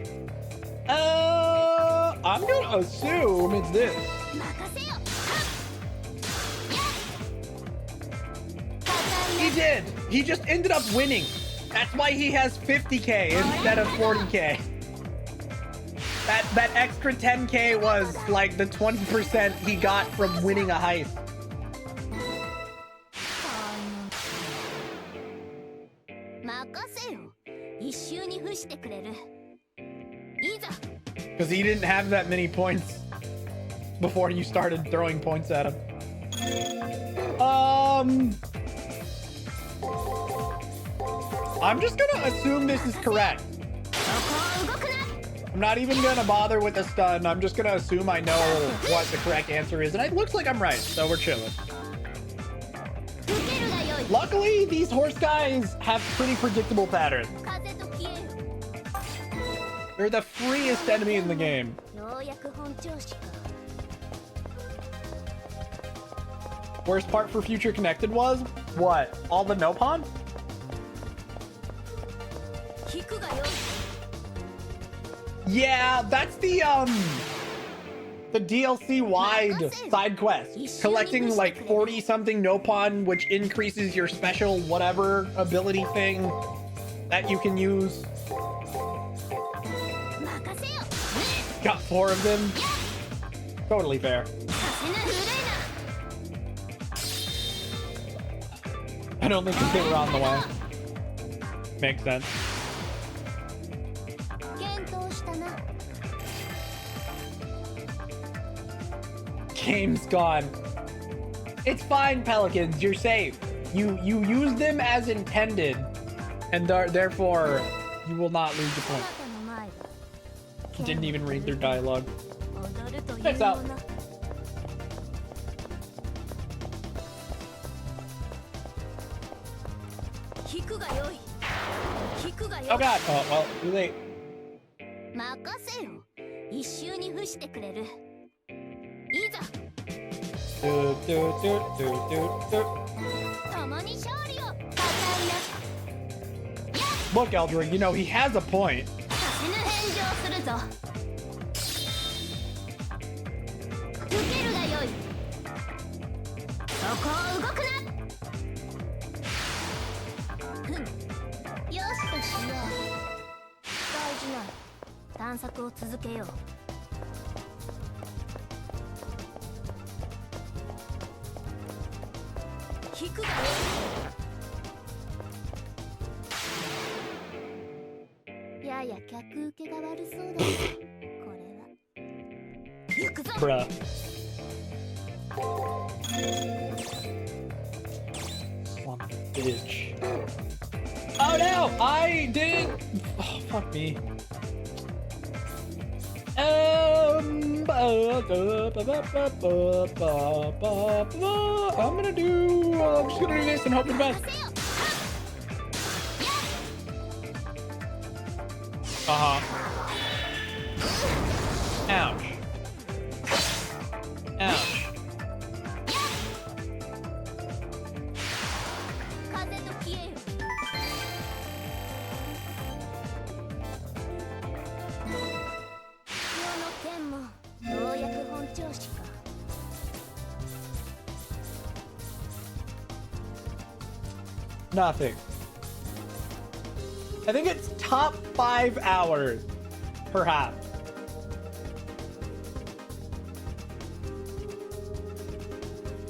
I'm gonna assume it's this. He did. He just ended up winning. That's why he has 50k instead of 40k. That extra 10k was like the 20% he got from winning a heist. Because he didn't have that many points before you started throwing points at him. I'm just gonna assume this is correct. I'm not even gonna bother with the stun. I'm just gonna assume I know what the correct answer is, and it looks like I'm right, so we're chilling. Luckily, these horse guys have pretty predictable patterns. They're the freest enemy in the game. Worst part for Future Connected was what? All the Nopon? Yeah, that's the DLC wide side quest. Collecting like 40 something Nopon, which increases your special whatever ability thing that you can use. Got 4 of them. Totally fair. I don't think they were on the way. Makes sense. Game's gone. It's fine, Pelicans. You're safe. You use them as intended, and therefore you will not lose the point. Didn't even read their dialogue. Checks out. Oh god. Oh well, too late. 一周に付してくれる。いざ たまに勝利を。高いな。 Look, Eldrick, you know, he has a point. させぬ返上するぞ。受けるがよい。そこを動くな。ふん、よしとしよう。大事な探索を続けよう。引くがよい。やや客受けが悪そうだ。これは行くぞ。 Bruh. Son of a bitch. Oh no! I didn't. Oh, fuck me. I'm gonna do. I'm just gonna do this and hope for the best. Ouch. Ouch. 風と消えよ。世の剣もようやく本調子か。 Nothing. I think it's top 5 hours, perhaps.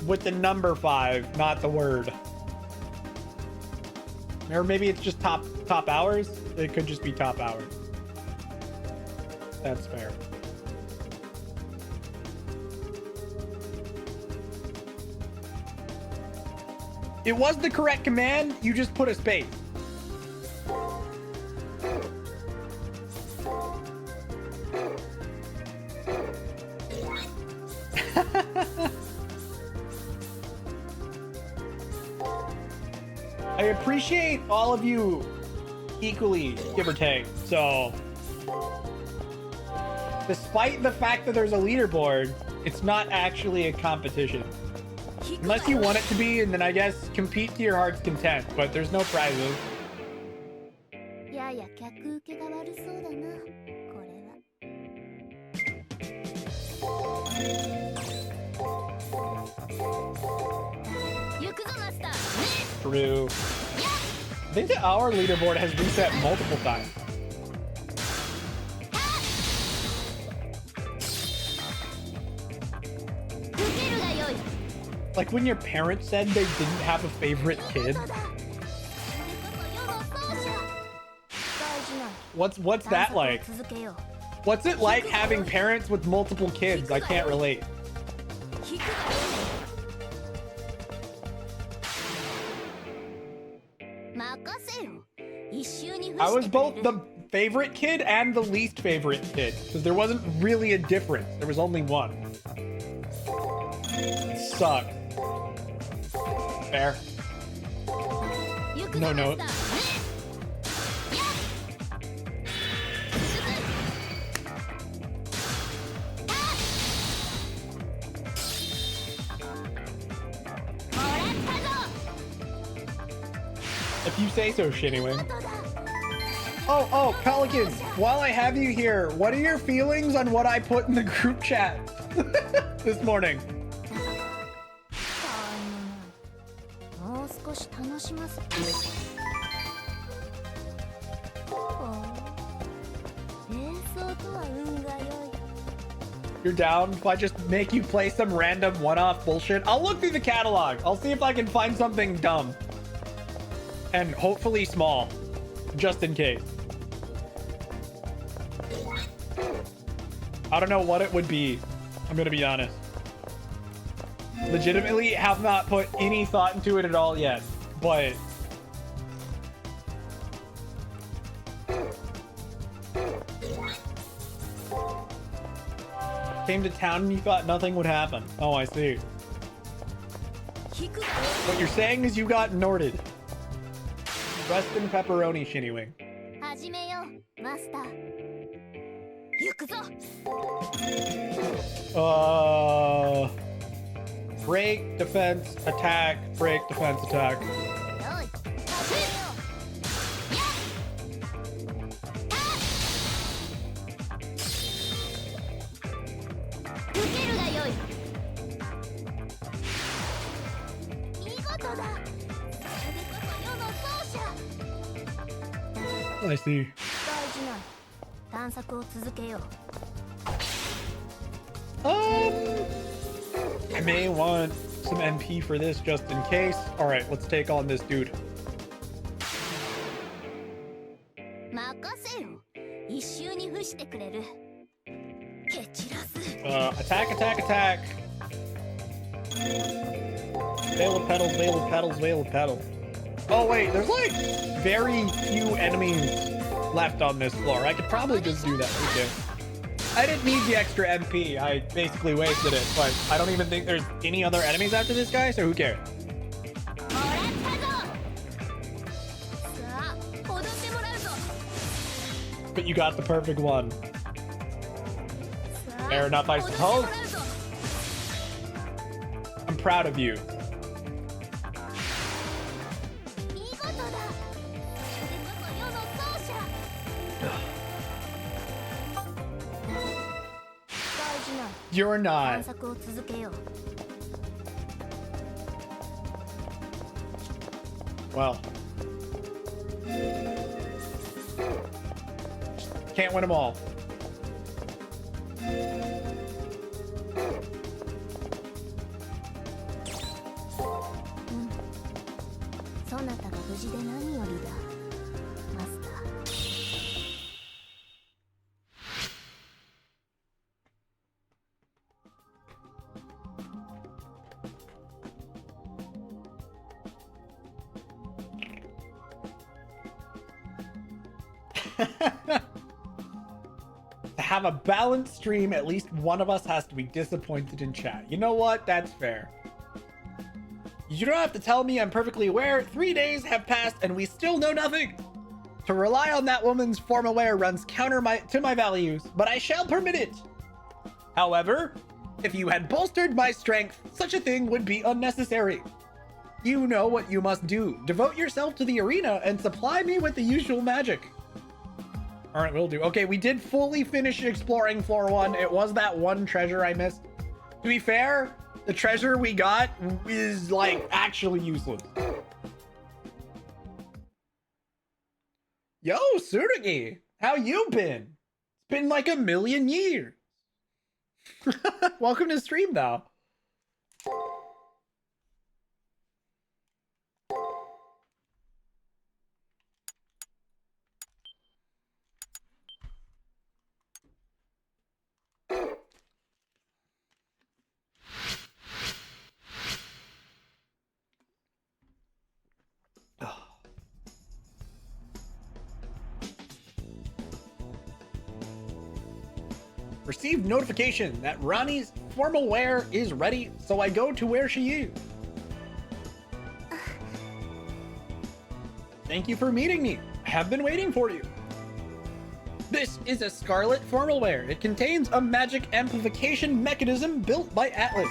With the number 5, not the word. Or maybe it's just top hours. It could just be top hours. That's fair. It was the correct command, you just put a space. I appreciate all of you equally, give or take. So, despite the fact that there's a leaderboard, it's not actually a competition. Unless you want it to be, and then I guess compete to your heart's content, but there's no prizes. やや客受けが悪そうだな。これは。行くぞマスター。 True. I think that our leaderboard has reset multiple times. Like when your parents said they didn't have a favorite kid. What's that like? What's it like having parents with multiple kids? I can't relate. I was both the favorite kid and the least favorite kid, because there wasn't really a difference. There was only one. It sucked. Fair. No notes. If you say so, Shinywing. Oh, Pelican, while I have you here, what are your feelings on what I put in the group chat this morning? You're down if I just make you play some random one-off bullshit? I'll look through the catalog. I'll see if I can find something dumb. And hopefully small. Just in case. I don't know what it would be. I'm gonna be honest. Legitimately have not put any thought into it at all yet. But... came to town and you thought nothing would happen. Oh, I see. What you're saying is you got Norted. Rest in pepperoni, Shinywing. 行くぞ。 break, defense, attack, break, defense, attack. よい、走れよ。やっ。受けるがよい。見事だ。それでこそ世の奏者。 I see. 大事な探索を続けよう。 I may want some MP for this just in case. All right, let's take on this dude. 任せよ。一周に付してくれる。蹴散らす。 Attack, attack, attack. Veil of petals, veil of petals, veil of petals. Oh wait, there's like very few enemies left on this floor. I could probably just do that. Okay. I didn't need the extra MP. I basically wasted it, but I don't even think there's any other enemies after this guy, so who cares? もらったぞ。さあ、踊ってもらうぞ。 But you got the perfect one. さあ、 Fair enough, I 踊って suppose. もらうぞ。 I'm proud of you. 見事だ。それこそ世の奏者。大事な You're 探 not. 索を続けよう。 Well. Can't win them all. そなたが無事で何よりだ、マスター。 To have a balanced stream, at least one of us has to be disappointed in chat. You know what? That's fair. You don't have to tell me, I'm perfectly aware. 3 days have passed and we still know nothing. To rely on that woman's formal wear runs counter to my values, but I shall permit it. However, if you had bolstered my strength, such a thing would be unnecessary. You know what you must do. Devote yourself to the arena and supply me with the usual magic. All right, will do. Okay, we did fully finish exploring floor 1. It was that one treasure I missed. To be fair, the treasure we got is like actually useless. Yo, Tsurugi, how you been? It's been like a million years. Welcome to stream, though. Received notification that Rani's formal wear is ready, so I go to where she is. Thank you for meeting me. I have been waiting for you. This is a Scarlet formal wear. It contains a magic amplification mechanism built by Atlas.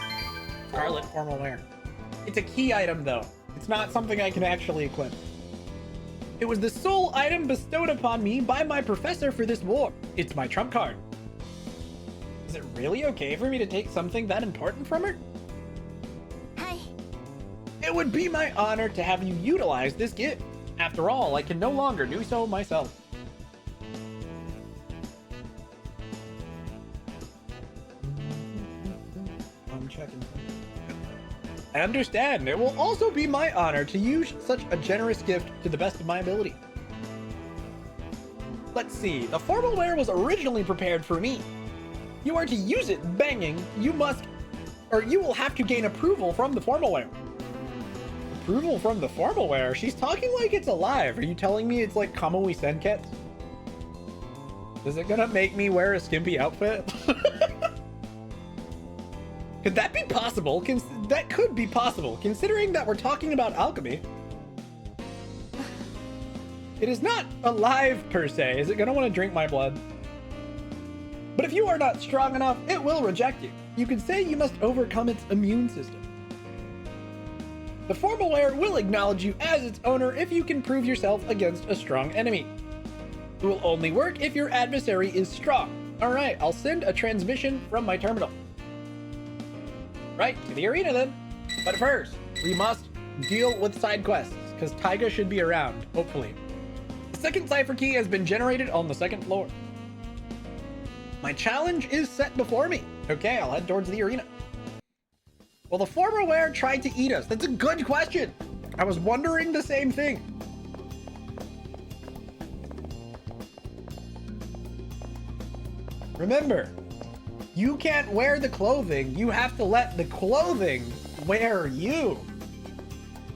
Scarlet formal wear. It's a key item though. It's not something I can actually equip. It was the sole item bestowed upon me by my professor for this war. It's my trump card. Is it really okay for me to take something that important from her? Hi. It would be my honor to have you utilize this gift. After all, I can no longer do so myself. I'm checking. I understand. It will also be my honor to use such a generous gift to the best of my ability. Let's see. The formal wear was originally prepared for me. You are to use it banging. You will have to gain approval from the formal wear. Approval from the formal wear? She's talking like it's alive. Are you telling me it's like Kamui Senket? Is it gonna make me wear a skimpy outfit? Could that be possible? That could be possible, considering that we're talking about alchemy. It is not alive per se. Is it gonna want to drink my blood? But if you are not strong enough, it will reject you. You could say you must overcome its immune system. The formalware will acknowledge you as its owner if you can prove yourself against a strong enemy. It will only work if your adversary is strong. Alright, I'll send a transmission from my terminal. Right, to the arena then. But first, we must deal with side quests, because Taiga should be around, hopefully. The second cipher key has been generated on the second floor. My challenge is set before me. Okay, I'll head towards the arena. Well, the formalware tried to eat us. That's a good question. I was wondering the same thing. Remember, you can't wear the clothing. You have to let the clothing wear you.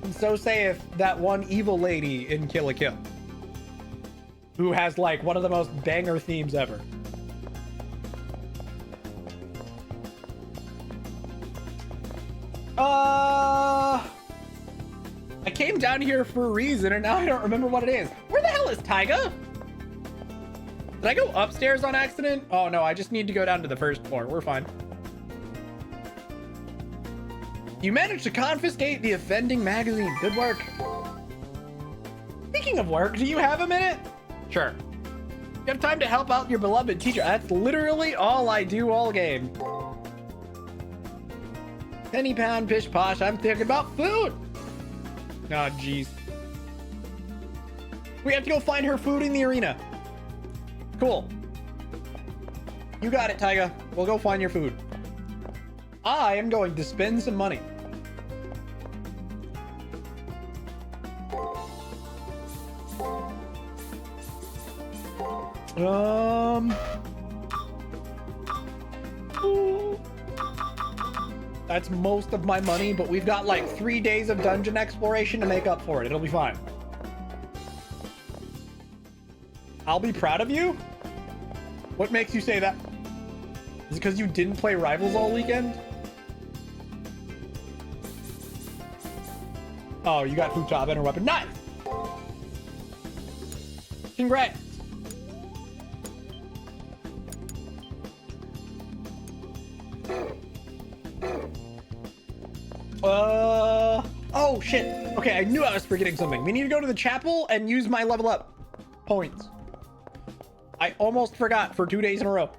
And so saith that one evil lady in Kill la Kill, who has like one of the most banger themes ever. I came down here for a reason and now I don't remember what it is. Where the hell is Taiga? Did I go upstairs on accident? Oh no, I just need to go down to the first floor. We're fine. You managed to confiscate the offending magazine. Good work. Speaking of work, do you have a minute? Sure. You have time to help out your beloved teacher. That's literally all I do all game. Penny pound, pish posh, I'm thinking about food. Oh, jeez. We have to go find her food in the arena. Cool. You got it, Taiga. We'll go find your food. I am going to spend some money. That's most of my money, but we've got like 3 days of dungeon exploration to make up for it. It'll be fine. I'll be proud of you? What makes you say that? Is it because you didn't play Rivals all weekend? Oh, you got Futaba and her weapon. Nice! Congrats! Oh shit. Okay, I knew I was forgetting something. We need to go to the chapel and use my level up points. I almost forgot for 2 days in a row.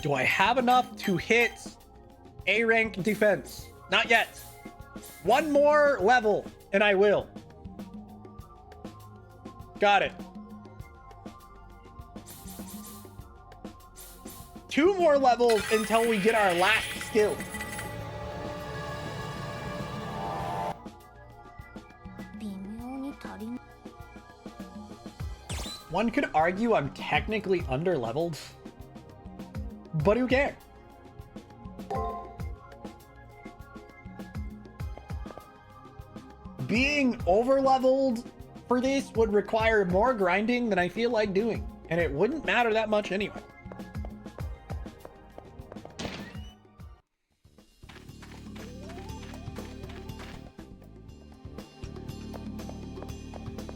Do I have enough to hit A rank defense? Not yet. One more level and I will. Got it. 2 more levels until we get our last skill. One could argue I'm technically under-leveled, but who cares? Being over-leveled for this would require more grinding than I feel like doing, and it wouldn't matter that much anyway.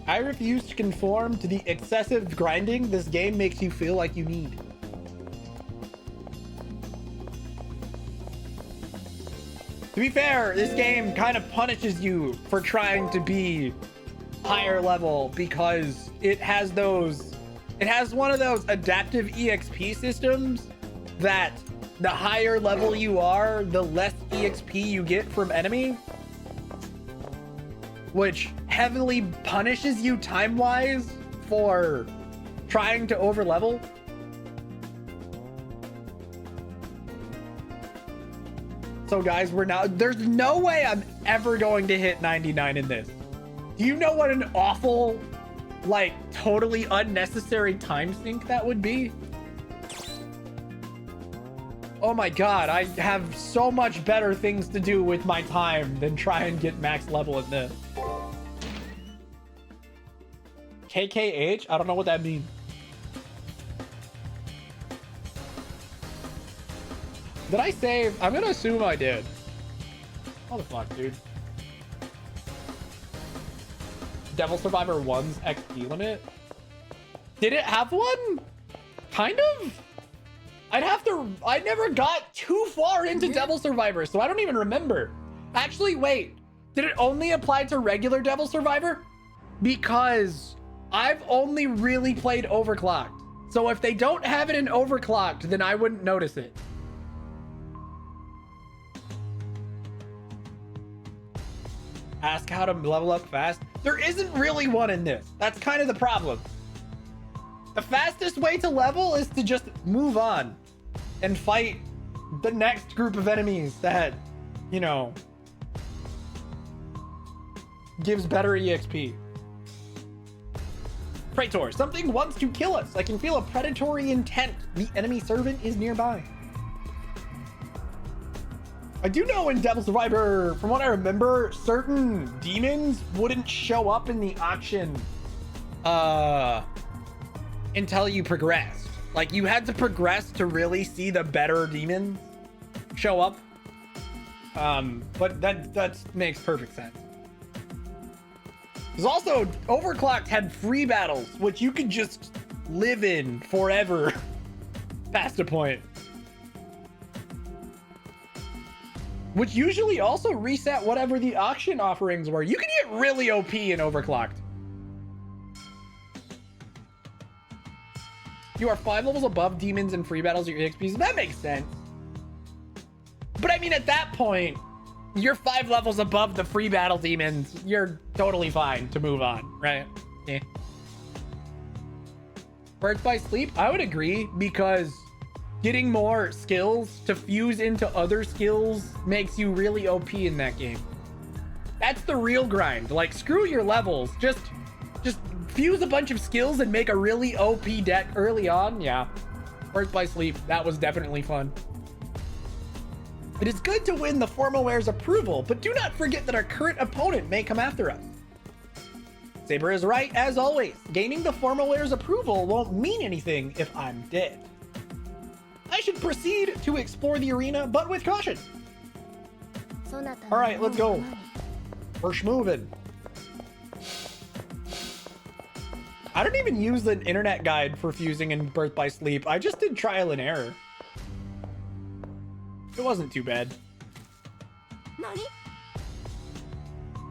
I refuse to conform to the excessive grinding this game makes you feel like you need. To be fair, this game kind of punishes you for trying to be higher level because it has one of those adaptive EXP systems that the higher level you are, the less EXP you get from enemies, which heavily punishes you time-wise for trying to overlevel. So guys, there's no way I'm ever going to hit 99 in this. Do you know what an awful, like, totally unnecessary time sink that would be? Oh my god, I have so much better things to do with my time than try and get max level in this. KKH? I don't know what that means. Did I save? I'm gonna assume I did. What the fuck, dude? Devil Survivor 1's XP limit? Did it have one? Kind of? I never got too far into Devil Survivor, so I don't even remember. Actually, wait. Did it only apply to regular Devil Survivor? Because I've only really played Overclocked. So if they don't have it in Overclocked, then I wouldn't notice it. Ask how to level up fast. There isn't really one in this. That's kind of the problem. The fastest way to level is to just move on and fight the next group of enemies that, you know, gives better EXP. Praetor, something wants to kill us. I can feel a predatory intent. The enemy servant is nearby. I do know in Devil Survivor, from what I remember, certain demons wouldn't show up in the auction until you progressed. Like, you had to progress to really see the better demons show up. But that makes perfect sense. Because also, Overclocked had free battles, which you could just live in forever past a point. Which usually also reset whatever the auction offerings were. You can get really OP in Overclocked. You are 5 levels above demons and free battles, your EXPs. That makes sense. But I mean, at that point, you're 5 levels above the free battle demons. You're totally fine to move on, right? Yeah. Birds by sleep, I would agree, because getting more skills to fuse into other skills makes you really OP in that game. That's the real grind. Like, screw your levels. Just fuse a bunch of skills and make a really OP deck early on. Yeah. Birds by sleep, that was definitely fun. It is good to win the Formalware's approval, but do not forget that our current opponent may come after us. Saber is right, as always. Gaining the Formalware's approval won't mean anything if I'm dead. I should proceed to explore the arena, but with caution. All right, let's go. We're schmoving. I don't even use the internet guide for fusing in Birth by Sleep. I just did trial and error. It wasn't too bad. Nani?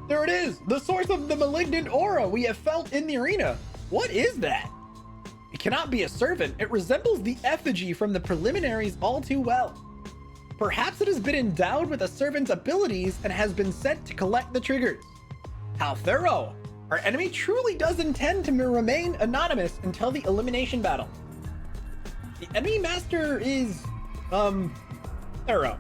There it is, the source of the malignant aura we have felt in the arena. What is that? It cannot be a servant. It resembles the effigy from the preliminaries all too well. Perhaps it has been endowed with a servant's abilities and has been sent to collect the triggers. How thorough! Our enemy truly does intend to remain anonymous until the elimination battle. The enemy master is, thorough.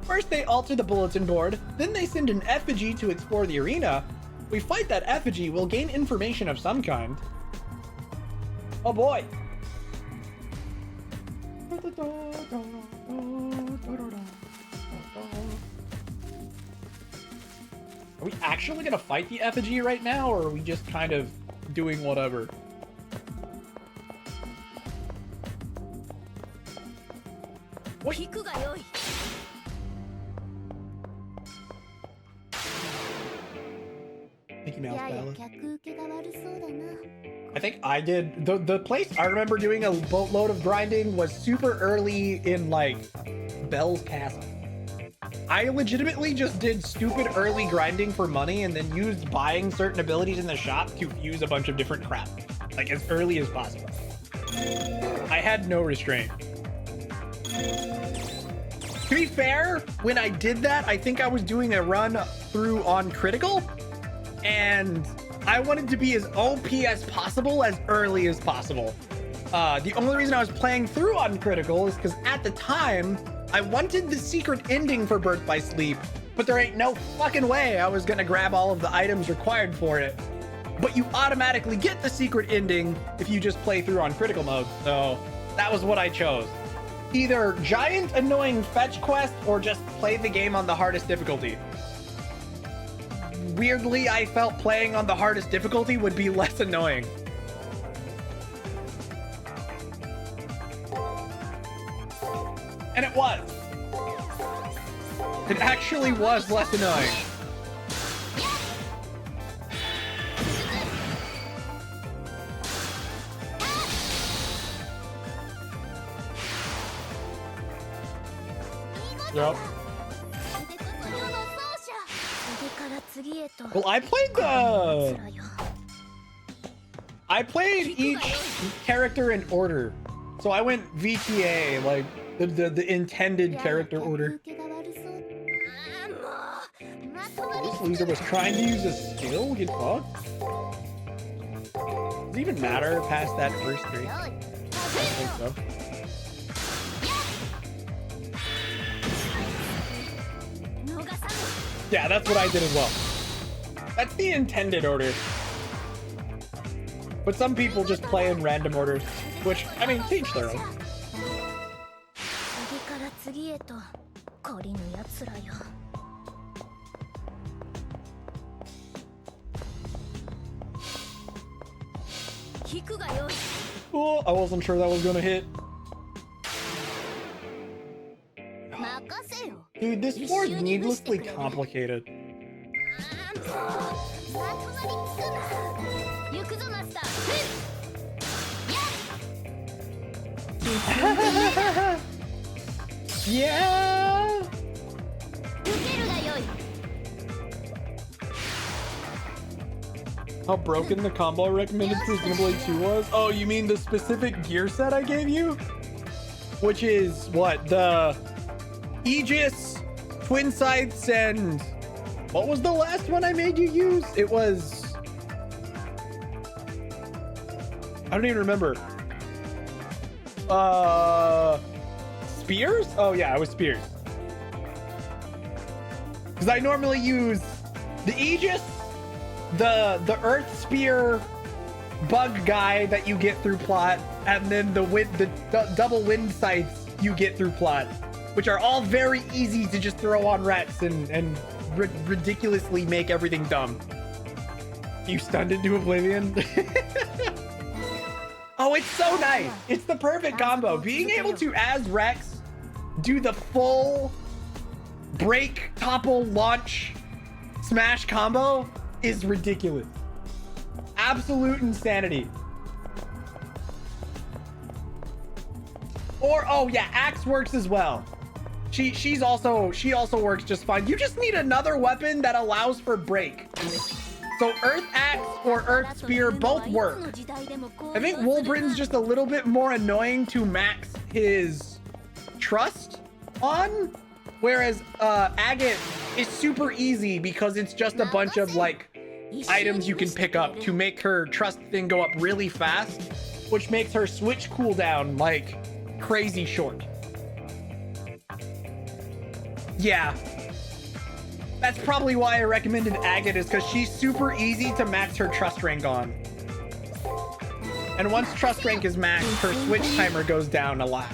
First they alter the bulletin board, then they send an effigy to explore the arena. We fight that effigy, we'll gain information of some kind. Oh boy. Are we actually gonna fight the effigy right now, or are we just kind of doing whatever? What? Mickey Mouse Palace. I think I did. The place I remember doing a boatload of grinding was super early in, like, Bell's Castle. I legitimately just did stupid early grinding for money and then used buying certain abilities in the shop to fuse a bunch of different crap, like, as early as possible. I had no restraint. To be fair, when I did that, I think I was doing a run through on critical, and I wanted to be as OP as possible as early as possible. The only reason I was playing through on critical is because at the time, I wanted the secret ending for Birth by Sleep, but there ain't no fucking way I was gonna grab all of the items required for it. But you automatically get the secret ending if you just play through on critical mode, so that was what I chose. Either giant annoying fetch quest or just play the game on the hardest difficulty. Weirdly, I felt playing on the hardest difficulty would be less annoying. And it was. It actually was less annoying. Yep. Well, I played each character in order. So I went VTA, like the intended character order. This loser was trying to use a skill? Get fucked? Does it even matter past that first three? I don't think so. Yeah, that's what I did as well. That's the intended order. But some people just play in random orders, which, I mean, teach their own. Oh, I wasn't sure that was gonna hit. Dude, this floor is needlessly complicated. Yeah. How broken the combo I recommended for Xenoblade 2 was? Oh, you mean the specific gear set I gave you? Which is what? The Aegis, Twin Scythes, and what was the last one I made you use? It was... I don't even remember. Spears? Oh yeah, it was spears. Because I normally use the Aegis, the Earth Spear bug guy that you get through plot, and then the double wind sights you get through plot, which are all very easy to just throw on Rex and ridiculously make everything dumb. You stunned into oblivion. Oh, it's so nice. It's the perfect combo. Being able to, as Rex, do the full break, topple, launch, smash combo is ridiculous. Absolute insanity. Or, oh yeah, Axe works as well. She also works just fine. You just need another weapon that allows for break. So Earth Axe or Earth Spear both work. I think Wolbrin's just a little bit more annoying to max his trust on, whereas Agate is super easy because it's just a bunch of like items you can pick up to make her trust thing go up really fast, which makes her switch cooldown like crazy short. Yeah. That's probably why I recommended Agate, is because she's super easy to max her trust rank on. And once trust rank is maxed, her switch timer goes down a lot.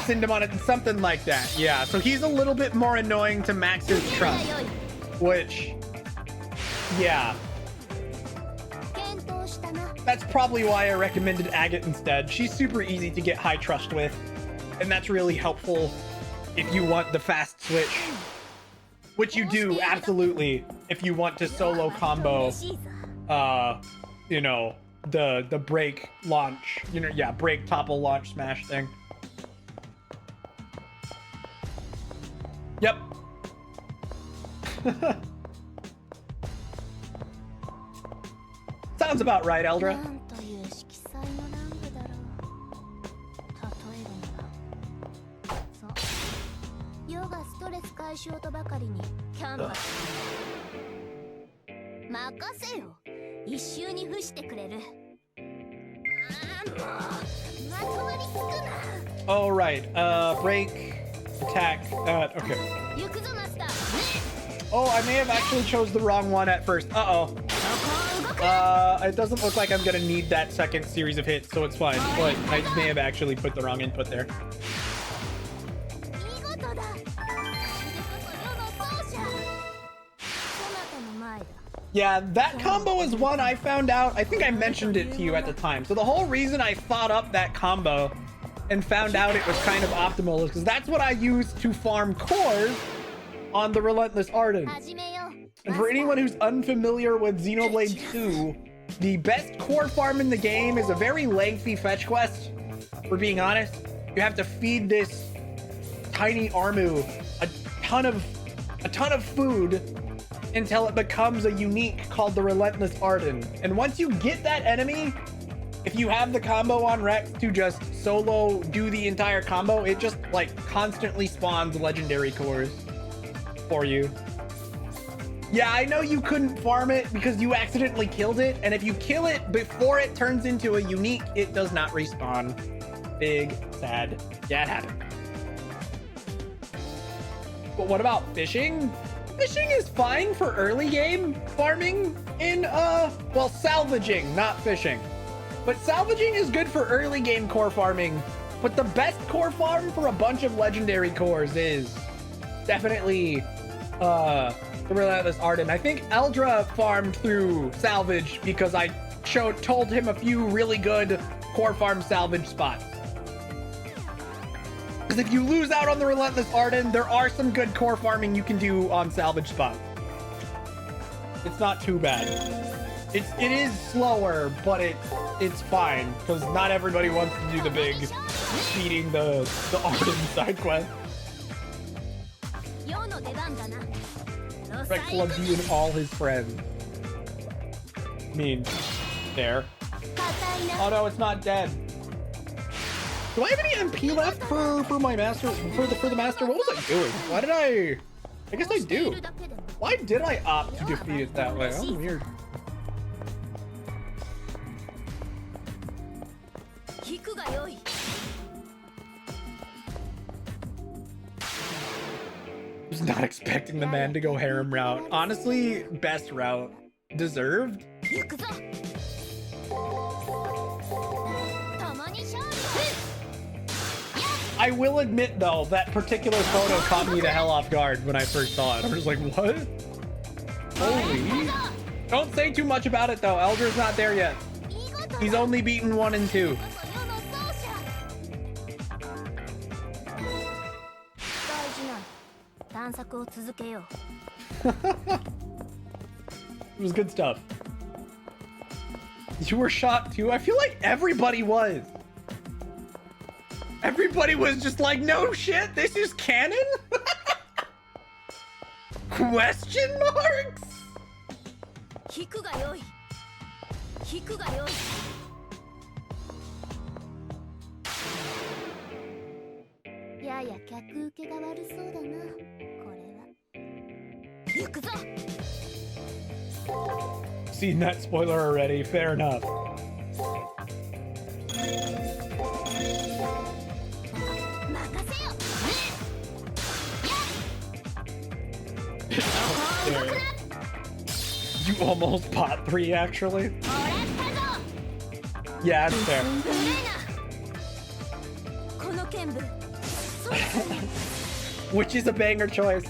Cinnamon, something like that. Yeah, so he's a little bit more annoying to max his trust. Which, yeah. That's probably why I recommended Agate instead. She's super easy to get high trust with. And that's really helpful if you want the fast switch, which you do absolutely if you want to solo combo you know, the break launch, you know, yeah, break topple launch smash thing. Yep. Sounds about right, Eldra. All right, break, attack, okay. Oh, I may have actually chose the wrong one at first. It doesn't look like I'm gonna need that second series of hits, so it's fine. But I may have actually put the wrong input there. Yeah, that combo is one I found out. I think I mentioned it to you at the time. So the whole reason I thought up that combo and found out it was kind of optimal is because that's what I used to farm cores on the Relentless Ardent. And for anyone who's unfamiliar with Xenoblade 2, the best core farm in the game is a very lengthy fetch quest, for being honest. You have to feed this tiny Armu a ton of food until it becomes a unique called the Relentless Arden. And once you get that enemy, if you have the combo on Rex to just solo do the entire combo, it just like constantly spawns legendary cores for you. Yeah, I know you couldn't farm it because you accidentally killed it, and if you kill it before it turns into a unique, it does not respawn. Big sad. Yeah, it happened. But what about fishing? Fishing is fine for early game farming in well, salvaging, not fishing. But salvaging is good for early game core farming. But the best core farm for a bunch of legendary cores is definitely the Relentless Arden. I think Eldra farmed through salvage because I told him a few really good core farm salvage spots. Because if you lose out on the Relentless Arden, there are some good core farming you can do on salvage spots. It's not too bad. It is slower, but it's fine because not everybody wants to do the big feeding the Arden side quest. Rex loves you and all his friends. I mean, there. Oh no, it's not dead. Do I have any MP left for my master, for the master? What was I doing? Why did I guess I do. Why did I opt to defeat it that way? Oh, weird. I was not expecting the man to go harem route. Honestly, best route. Deserved. I will admit, though, that particular photo caught me the hell off guard when I first saw it. I was like, what? Holy. Don't say too much about it, though. Eldra's not there yet. He's only beaten 1 and 2. It was good stuff. You were shocked, too? I feel like everybody was. Everybody was just like, no shit, this is canon? Question marks? Seen that spoiler already, fair enough. You almost bought 3, actually. Yeah, it's fair. Which is a banger choice.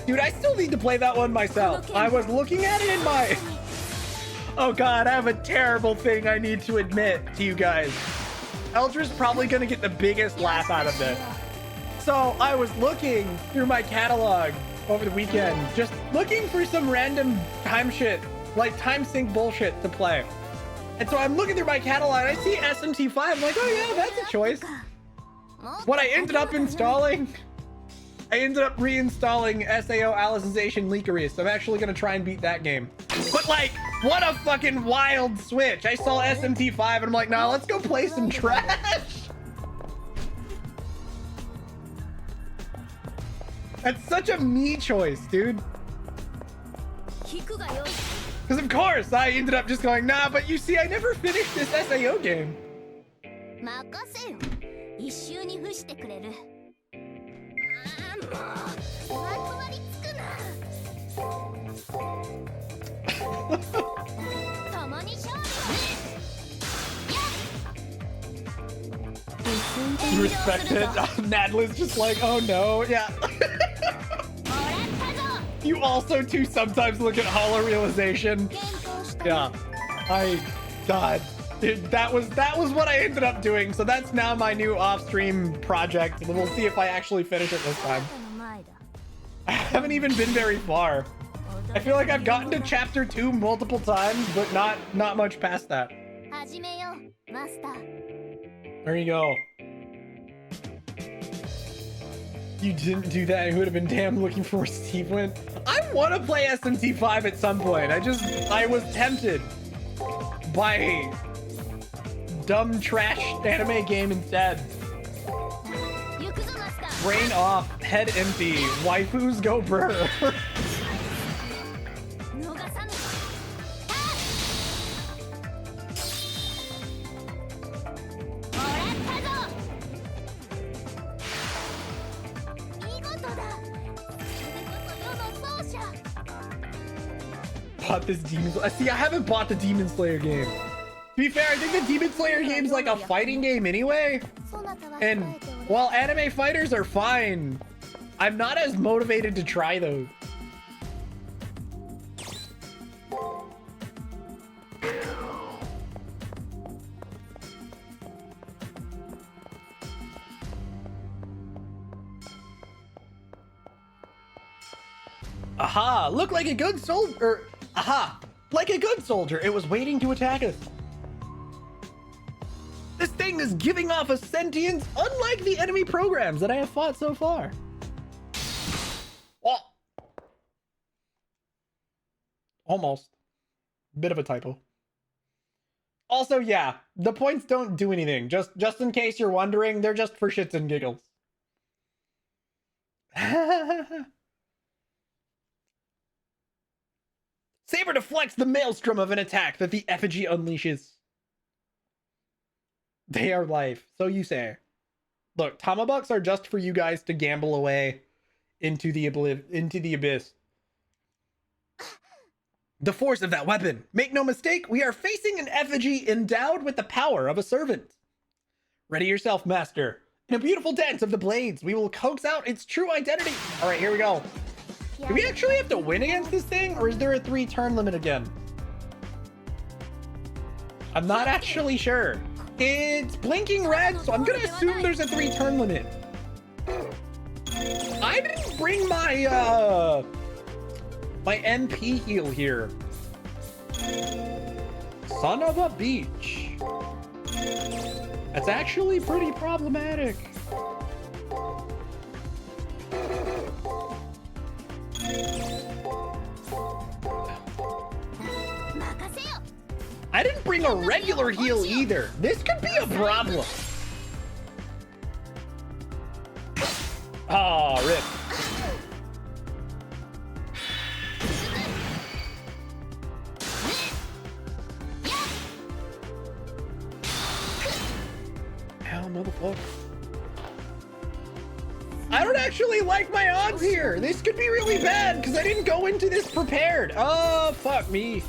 Dude, I still need to play that one myself. I was looking at it in my... Oh god, I have a terrible thing I need to admit to you guys. Eldra's probably gonna get the biggest laugh out of this. So, I was looking through my catalog over the weekend, just looking for some random time shit, like time sync bullshit to play. And so I'm looking through my catalog, and I see SMT5, I'm like, oh yeah, that's a choice. What I ended up installing, I ended up reinstalling SAO Alicization Leakerius. I'm actually gonna try and beat that game. But like, what a fucking wild switch. I saw SMT5 and I'm like, nah, let's go play some trash. That's such a me choice, dude. Because of course, I ended up just going, nah, but you see, I never finished this SAO game. You respect it? Nadla's just like, oh no, yeah. You also too sometimes look at Hollow Realization. Yeah. God. Dude, that was what I ended up doing. So that's now my new off-stream project. And we'll see if I actually finish it this time. I haven't even been very far. I feel like I've gotten to chapter 2 multiple times, but not much past that. There you go. you didn't do that, it would have been damn looking for where Steve went. I want to play SMT5 at some point. I was tempted by dumb trash anime game instead. Brain off, head empty, waifus go brr. Bought this Demon Slayer. See, I haven't bought the Demon Slayer game. To be fair, I think the Demon Slayer game's like a fighting game anyway. And while anime fighters are fine, I'm not as motivated to try those. Aha! Look like a good soldier. Aha! Like a good soldier, it was waiting to attack us. This thing is giving off a sentience unlike the enemy programs that I have fought so far. Oh. Almost. Bit of a typo. Also, yeah, the points don't do anything. Just in case you're wondering, they're just for shits and giggles. Saber deflects the maelstrom of an attack that the effigy unleashes. They are life, so you say. Look, Tamabucks are just for you guys to gamble away into the abyss. The force of that weapon. Make no mistake, we are facing an effigy endowed with the power of a servant. Ready yourself, master. In a beautiful dance of the blades, we will coax out its true identity. All right, here we go. Do we actually have to win against this thing, or is there a 3-turn limit again? I'm not actually sure. It's blinking red, so I'm gonna assume there's a 3-turn limit. I didn't bring my my MP heal here. Son of a beach. That's actually pretty problematic. I didn't bring a regular heal either. This could be a problem. Oh, rip. Hell, motherfucker. I don't actually like my odds here. This could be really bad because I didn't go into this prepared. Oh, fuck me.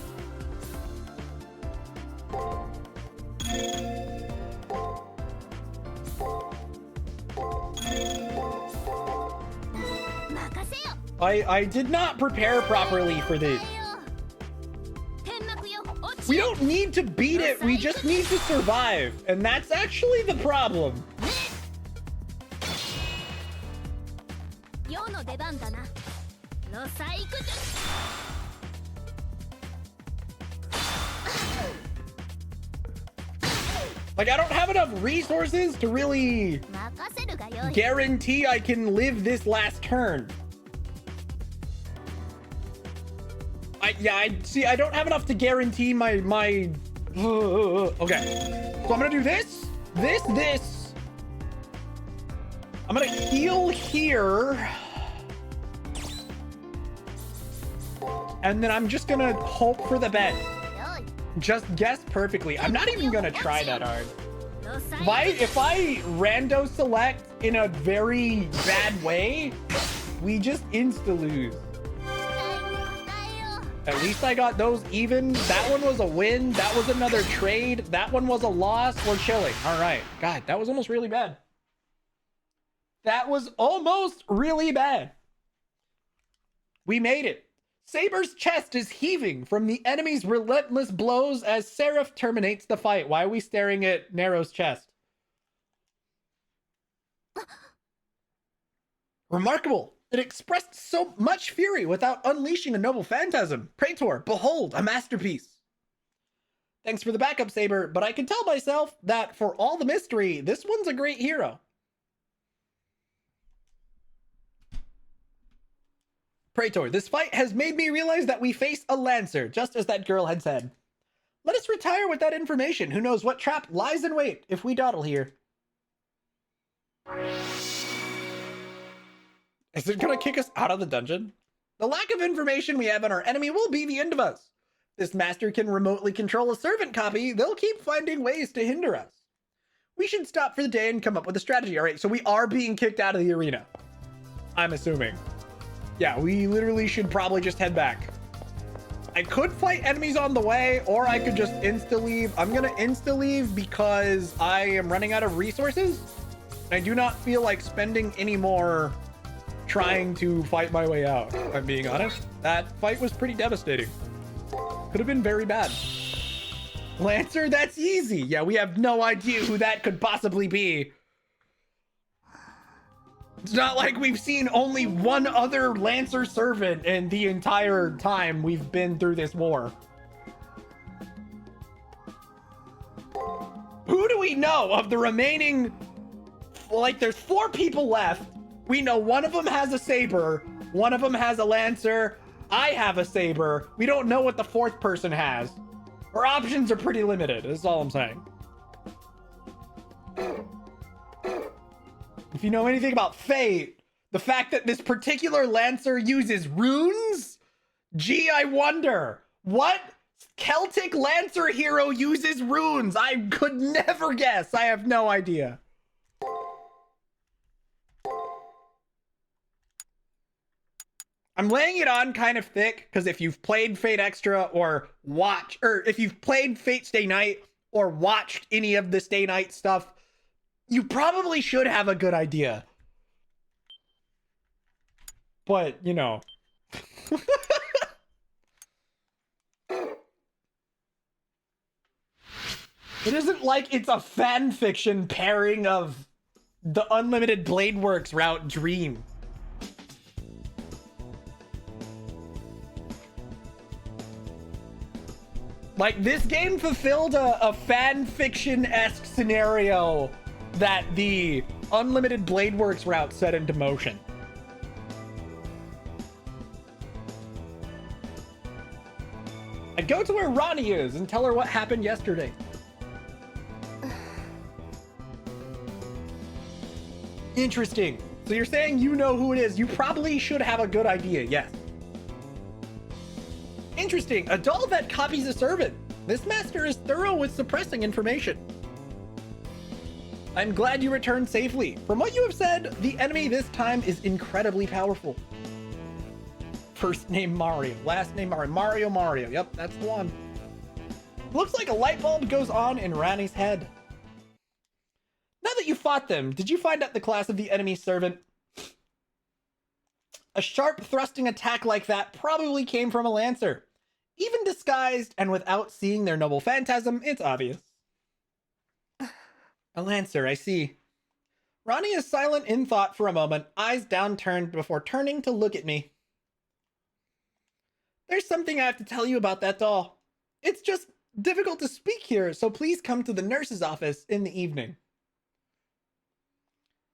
I did not prepare properly for this. We don't need to beat it, we just need to survive. And that's actually the problem. Like, I don't have enough resources to really guarantee I can live this last turn. I don't have enough to guarantee my okay. So I'm gonna do this. I'm gonna heal here. And then I'm just gonna hope for the best. Just guess perfectly. I'm not even gonna try that hard. If I rando select in a very bad way, we just insta-lose. At least I got those even. That one was a win. That was another trade. That one was a loss. We're chilling. All right. God, that was almost really bad. That was almost really bad. We made it. Saber's chest is heaving from the enemy's relentless blows as Seraph terminates the fight. Why are we staring at Nero's chest? Remarkable. It expressed so much fury without unleashing a noble phantasm. Praetor, behold, a masterpiece. Thanks for the backup, Saber, but I can tell myself that for all the mystery, this one's a great hero. Praetor, this fight has made me realize that we face a Lancer, just as that girl had said. Let us retire with that information. Who knows what trap lies in wait if we dawdle here. Is it gonna kick us out of the dungeon? The lack of information we have on our enemy will be the end of us. This master can remotely control a servant copy. They'll keep finding ways to hinder us. We should stop for the day and come up with a strategy. All right, so we are being kicked out of the arena, I'm assuming. Yeah, we literally should probably just head back. I could fight enemies on the way, or I could just insta-leave. I'm gonna insta-leave because I am running out of resources. I do not feel like spending any more trying to fight my way out, if I'm being honest. That fight was pretty devastating. Could have been very bad. Lancer, that's easy. Yeah, we have no idea who that could possibly be. It's not like we've seen only one other Lancer servant in the entire time we've been through this war. Who do we know of the remaining? Well, like, there's 4 people left. We know one of them has a Saber. One of them has a Lancer. I have a Saber. We don't know what the 4th person has. Our options are pretty limited. That's all I'm saying. If you know anything about Fate, the fact that this particular Lancer uses runes? Gee, I wonder. What Celtic Lancer hero uses runes? I could never guess. I have no idea. I'm laying it on kind of thick because if you've played Fate Extra or if you've played Fate Stay Night or watched any of the Stay Night stuff, you probably should have a good idea. But, you know. It isn't like it's a fan fiction pairing of the Unlimited Blade Works route Dream. Like, this game fulfilled a fan fiction-esque scenario that the Unlimited Blade Works route set into motion. I'd go to where Rani is and tell her what happened yesterday. Interesting. So you're saying you know who it is. You probably should have a good idea, yes. Interesting. A doll that copies a servant. This master is thorough with suppressing information. I'm glad you returned safely. From what you have said, the enemy this time is incredibly powerful. First name Mario, last name Mario. Yep, that's the one. Looks like a light bulb goes on in Rani's head. Now that you fought them, did you find out the class of the enemy servant? A sharp thrusting attack like that probably came from a Lancer. Even disguised and without seeing their noble phantasm, it's obvious. A Lancer, I see. Rani is silent in thought for a moment, eyes downturned before turning to look at me. There's something I have to tell you about that doll. It's just difficult to speak here, so please come to the nurse's office in the evening.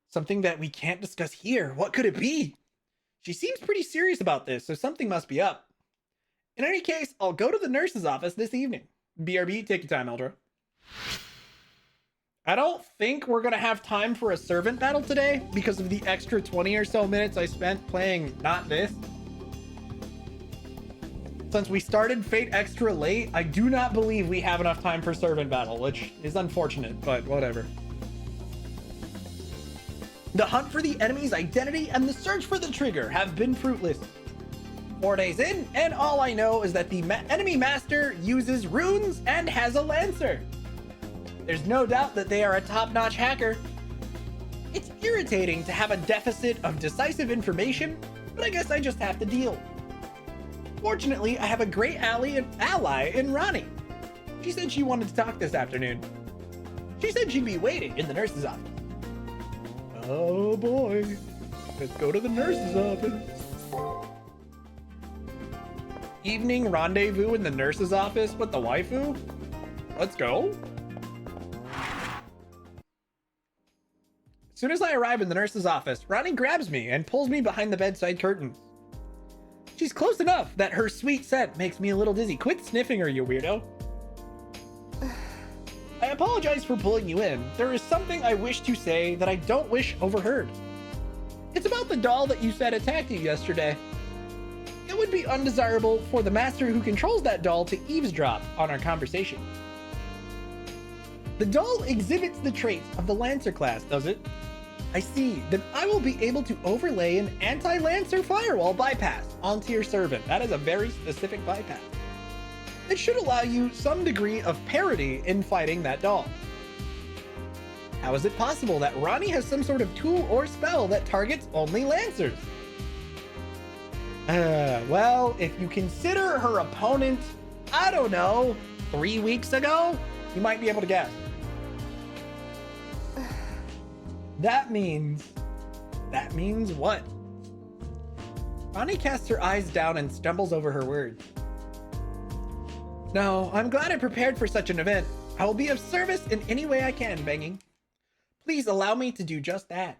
Something that we can't discuss here. What could it be? She seems pretty serious about this, so something must be up. In any case, I'll go to the nurse's office this evening. BRB, take your time, Eldra. I don't think we're going to have time for a servant battle today because of the extra 20 or so minutes I spent playing not this. Since we started Fate Extra late, I do not believe we have enough time for servant battle, which is unfortunate, but whatever. The hunt for the enemy's identity and the search for the trigger have been fruitless. 4 days in, and all I know is that the enemy master uses runes and has a Lancer. There's no doubt that they are a top-notch hacker. It's irritating to have a deficit of decisive information, but I guess I just have to deal. Fortunately, I have a great ally in Rani. She said she wanted to talk this afternoon. She said she'd be waiting in the nurse's office. Oh boy. Let's go to the nurse's office. Evening rendezvous in the nurse's office with the waifu? Let's go. As soon as I arrive in the nurse's office, Rani grabs me and pulls me behind the bedside curtains. She's close enough that her sweet scent makes me a little dizzy. Quit sniffing her, you weirdo. I apologize for pulling you in. There is something I wish to say that I don't wish overheard. It's about the doll that you said attacked you yesterday. It would be undesirable for the master who controls that doll to eavesdrop on our conversation. The doll exhibits the traits of the Lancer class, does it? I see. Then I will be able to overlay an anti-Lancer firewall bypass onto your servant. That is a very specific bypass. It should allow you some degree of parity in fighting that doll. How is it possible that Rani has some sort of tool or spell that targets only Lancers? Well, if you consider her opponent, I don't know, 3 weeks ago, you might be able to guess. That means what? Rani casts her eyes down and stumbles over her words. No, I'm glad I prepared for such an event. I will be of service in any way I can, Banging. Please allow me to do just that.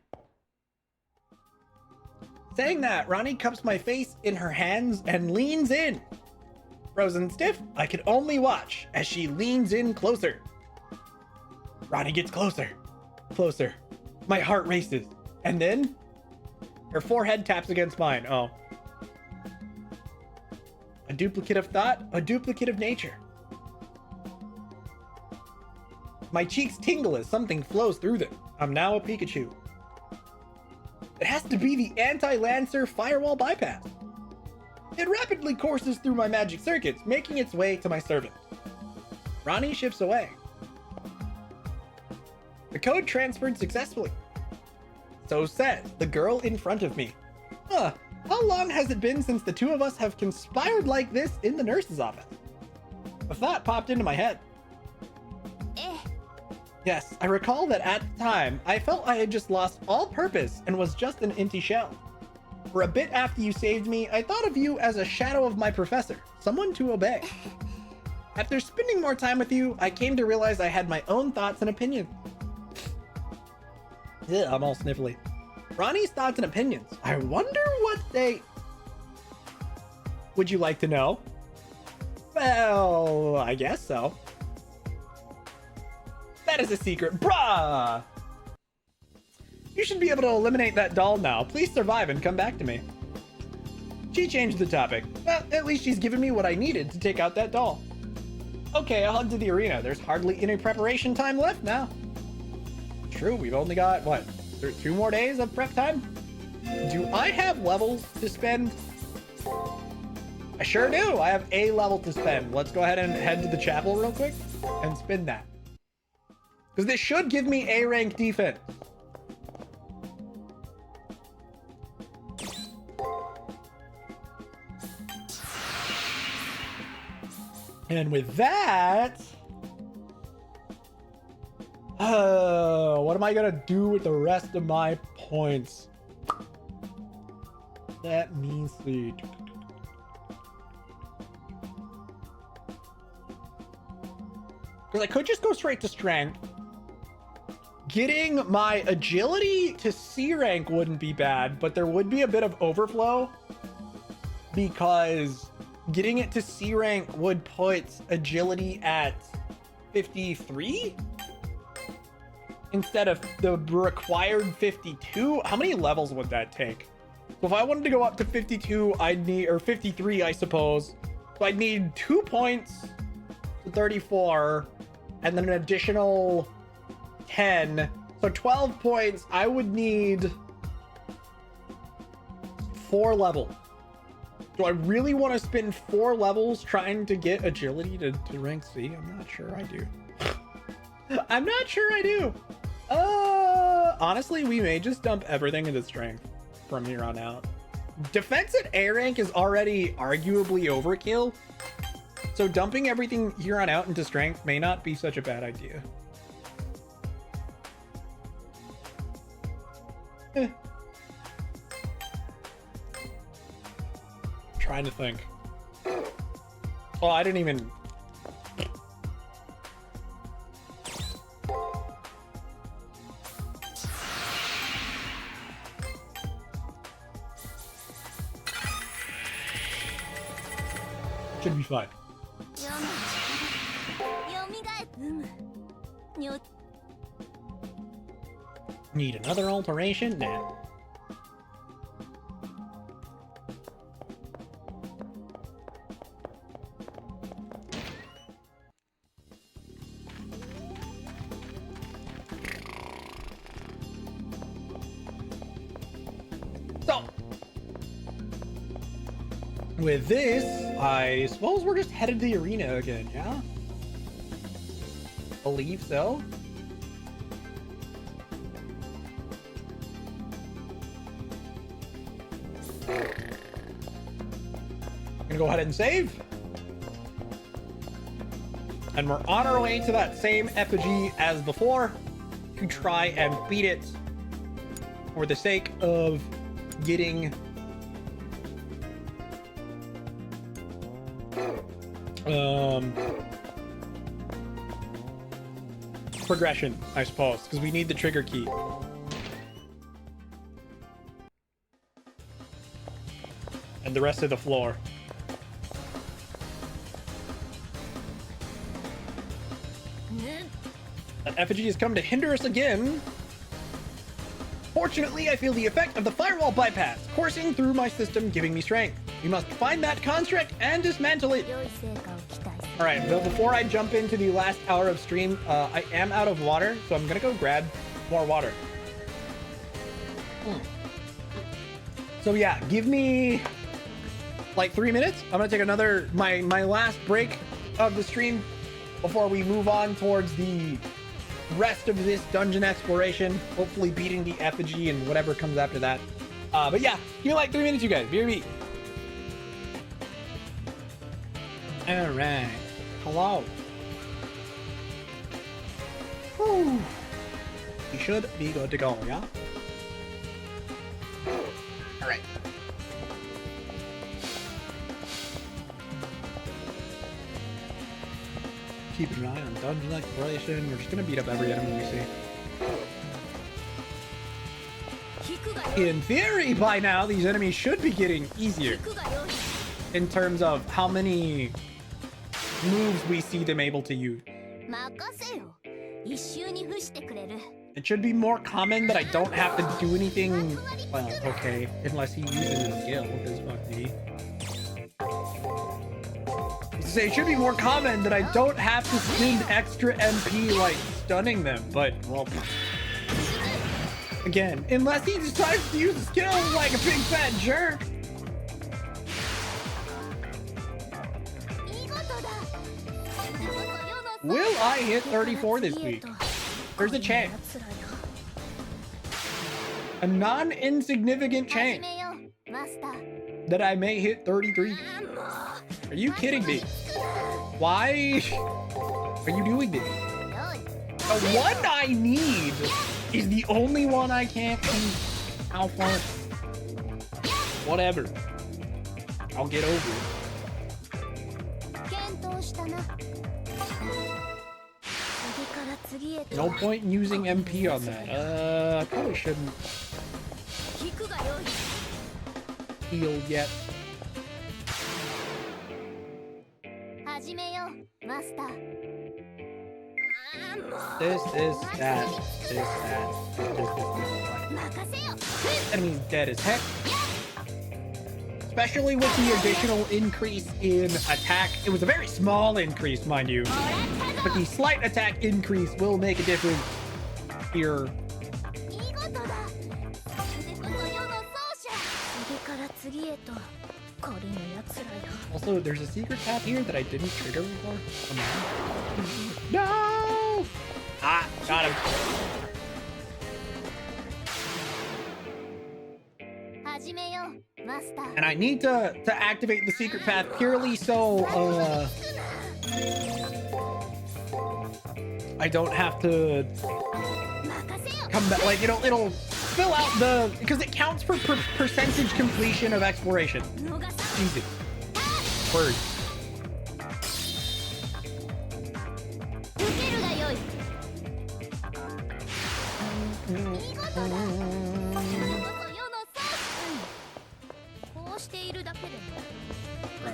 Saying that, Rani cups my face in her hands and leans in. Frozen stiff, I can only watch as she leans in closer. Rani gets closer. Closer. My heart races. And then her forehead taps against mine. Oh. A duplicate of thought, a duplicate of nature. My cheeks tingle as something flows through them. I'm now a Pikachu. It has to be the anti-Lancer firewall bypass. It rapidly courses through my magic circuits, making its way to my servant. Rani shifts away. The code transferred successfully. So says the girl in front of me. Huh, how long has it been since the two of us have conspired like this in the nurse's office? A thought popped into my head. Yes, I recall that at the time, I felt I had just lost all purpose and was just an empty shell. For a bit after you saved me, I thought of you as a shadow of my professor, someone to obey. After spending more time with you, I came to realize I had my own thoughts and opinions. Ugh, I'm all sniffly. Rani's thoughts and opinions. I wonder what they... Would you like to know? Well, I guess so. That is a secret, brah! You should be able to eliminate that doll now. Please survive and come back to me. She changed the topic. Well, at least she's given me what I needed to take out that doll. Okay, I'll head to the arena. There's hardly any preparation time left now. True, we've only got, what, 2 more days of prep time? Do I have levels to spend? I sure do. I have a level to spend. Let's go ahead and head to the chapel real quick and spend that. Because this should give me A rank defense. And with that, what am I gonna do with the rest of my points? Let me see. Because I could just go straight to strength. Getting my agility to C rank wouldn't be bad, but there would be a bit of overflow because getting it to C rank would put agility at 53 instead of the required 52. How many levels would that take? So if I wanted to go up to 52, I'd need, or 53, I suppose. So I'd need 2 points to 34 and then an additional 10. So 12 points. I would need 4 levels. Do I really want to spend 4 levels trying to get agility to rank C? I'm not sure I do. I'm not sure I do. Honestly, we may just dump everything into strength from here on out. Defense at A rank is already arguably overkill. So dumping everything here on out into strength may not be such a bad idea. Trying to think. Oh, I didn't even... Should be fine. Need another alteration? Nah. So, with this, I suppose we're just headed to the arena again, yeah? Believe so. Gonna go ahead and save. And we're on our way to that same effigy as before to try and beat it for the sake of getting progression, I suppose, because we need the trigger key. And the rest of the floor. That effigy has come to hinder us again. Fortunately, I feel the effect of the firewall bypass coursing through my system, giving me strength. We must find that construct and dismantle it. All right, but before I jump into the last hour of stream, I am out of water, so I'm gonna go grab more water. So yeah, give me like 3 minutes. I'm gonna take another my last break of the stream before we move on towards the rest of this dungeon exploration, hopefully beating the effigy and whatever comes after that. But yeah, give me like 3 minutes, you guys. BRB. All right. Hello. Whew. We should be good to go, yeah? All right. Keep an eye on dungeon exploration. We're just gonna beat up every enemy we see. In theory, by now, these enemies should be getting easier in terms of how many moves we see them able to use. It should be more common that I don't have to do anything. Well, okay, unless he uses his skill, because fuck me. Say it should be more common that I don't have to spend extra MP like stunning them, but well, again, unless he decides to use the skill like a big fat jerk. Will I hit 34 this week? There's a chance. A non-insignificant chance that I may hit 33. Are you kidding me? Why are you doing this? The one I need is the only one I can't see. How far? Whatever. I'll get over it. No point in using MP on that. I probably shouldn't heal yet. This, that. Enemy's dead as heck. Especially with the additional increase in attack. It was a very small increase, mind you. But the slight attack increase will make a difference here. Also, there's a secret path here that I didn't trigger before. No! Ah, got him. And I need to activate the secret path purely so I don't have to come back. Like it'll fill out the, because it counts for percentage completion of exploration. Easy. Word.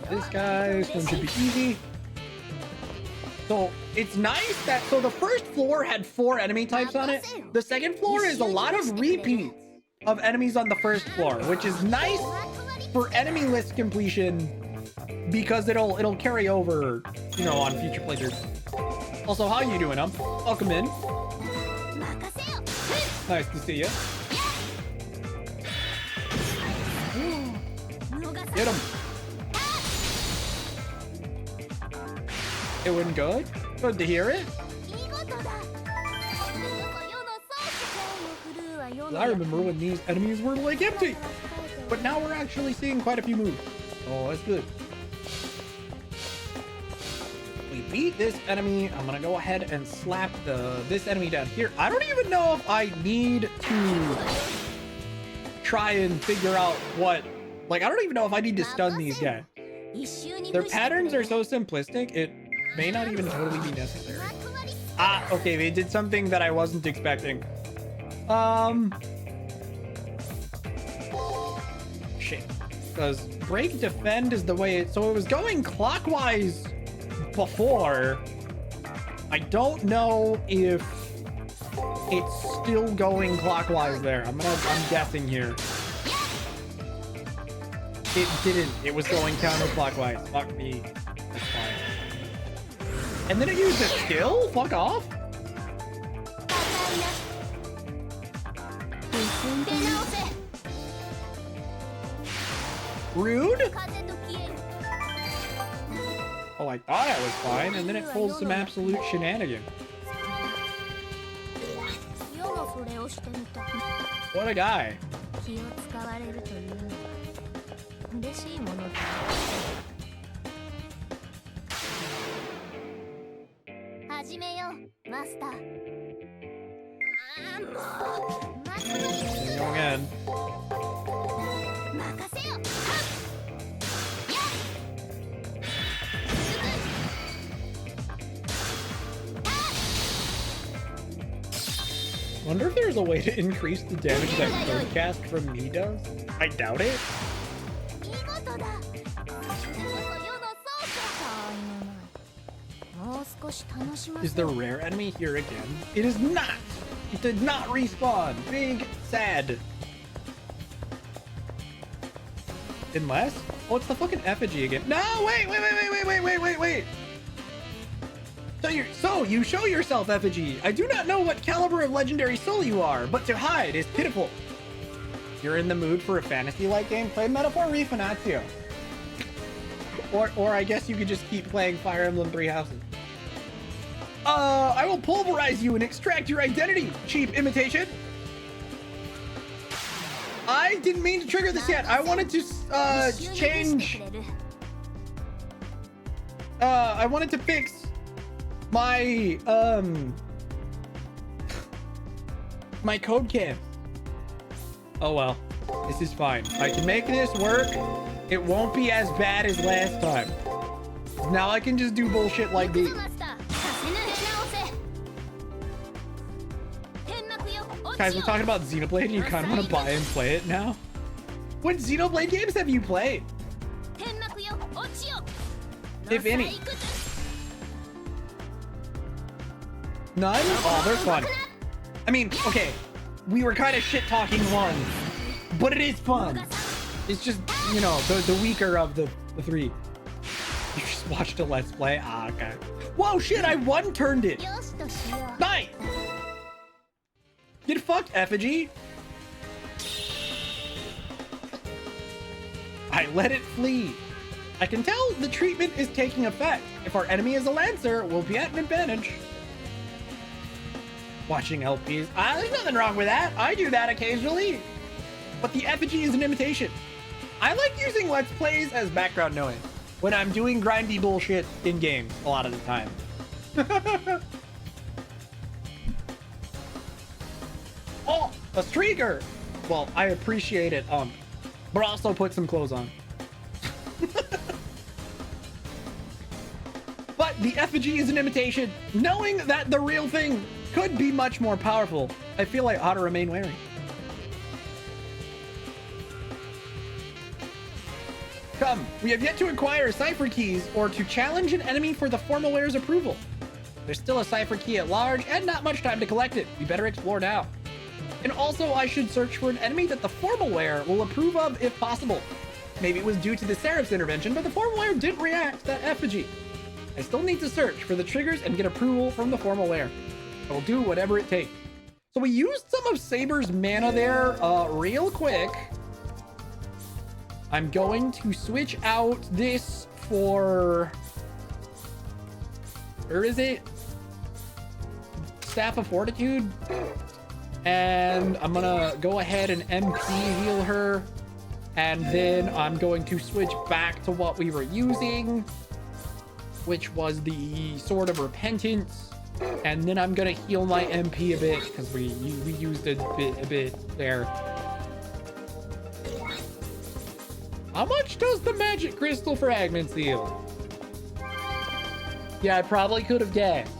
This guy's one should be easy. So it's nice that, so the first floor had 4 enemy types on it. The second floor is a lot of repeats of enemies on the first floor, which is nice for enemy list completion because it'll carry over, you know, on future playthroughs. Also, how you doing, welcome in. Nice to see you. Get him. It went good. Good to hear it. I remember when these enemies were like empty, but now we're actually seeing quite a few moves. Oh, that's good. We beat this enemy. I'm gonna go ahead and slap this enemy down here. I don't even know if I need to try and figure out what, like, I don't even know if I need to stun these guys. Their patterns are so simplistic, it may not even totally be necessary. Ah, okay, they did something that I wasn't expecting. Shit. Because break defend is the way it, so it was going clockwise before. I don't know if it's still going clockwise there. I'm guessing here. It didn't. It was going counterclockwise. Fuck me. That's fine. And then it used a skill? Fuck off. Rude? Oh, I thought I was fine, and then it pulls some absolute shenanigans. What a guy. Go again. Wonder if there's a way to increase the damage that third cast from me does? I doubt it. Is the rare enemy here again? It is not! It did not respawn! Big sad. Unless? Oh, it's the fucking effigy again. No, wait! So you show yourself, effigy. I do not know what caliber of legendary soul you are, but to hide is pitiful. You're in the mood for a fantasy-like game? Play Metaphor Refinatio. Or I guess you could just keep playing Fire Emblem Three Houses. I will pulverize you and extract your identity, cheap imitation. I didn't mean to trigger this yet. I wanted to change. I wanted to fix my my code cam. Oh well, this is fine. I can make this work. It won't be as bad as last time. Now I can just do bullshit like these. Guys, we're talking about Xenoblade and you kind of want to buy and play it now? What Xenoblade games have you played? If any. None? Oh, they're fun. I mean, okay, we were kind of shit-talking one, but it is fun. It's just, you know, the weaker of the three. You just watched a Let's Play? Ah, okay. Whoa, shit, I one-turned it. Nice. Get fucked, effigy. I let it flee. I can tell the treatment is taking effect. If our enemy is a Lancer, we'll be at an advantage. Watching LPs. There's nothing wrong with that. I do that occasionally. But the effigy is an imitation. I like using Let's Plays as background noise when I'm doing grindy bullshit in games a lot of the time. Oh, a streaker. Well, I appreciate it, but also put some clothes on. But the effigy is an imitation. Knowing that the real thing could be much more powerful, I feel I ought to remain wary. come. We have yet to acquire cipher keys or to challenge an enemy for the Formalware's approval. There's still a cipher key at large and not much time to collect it. We better explore now. And also, I should search for an enemy that the Formalware will approve of if possible. Maybe it was due to the Seraph's intervention, but the Formalware didn't react to that effigy. I still need to search for the triggers and get approval from the Formalware. I will do whatever it takes. So we used some of Saber's mana there real quick. I'm going to switch out this for... Where is it? Staff of Fortitude. And I'm gonna go ahead and MP heal her. And then I'm going to switch back to what we were using, which was the Sword of Repentance. And then I'm gonna heal my MP a bit because we used a bit there. How much does the magic crystal fragments heal? Yeah, I probably could have guessed.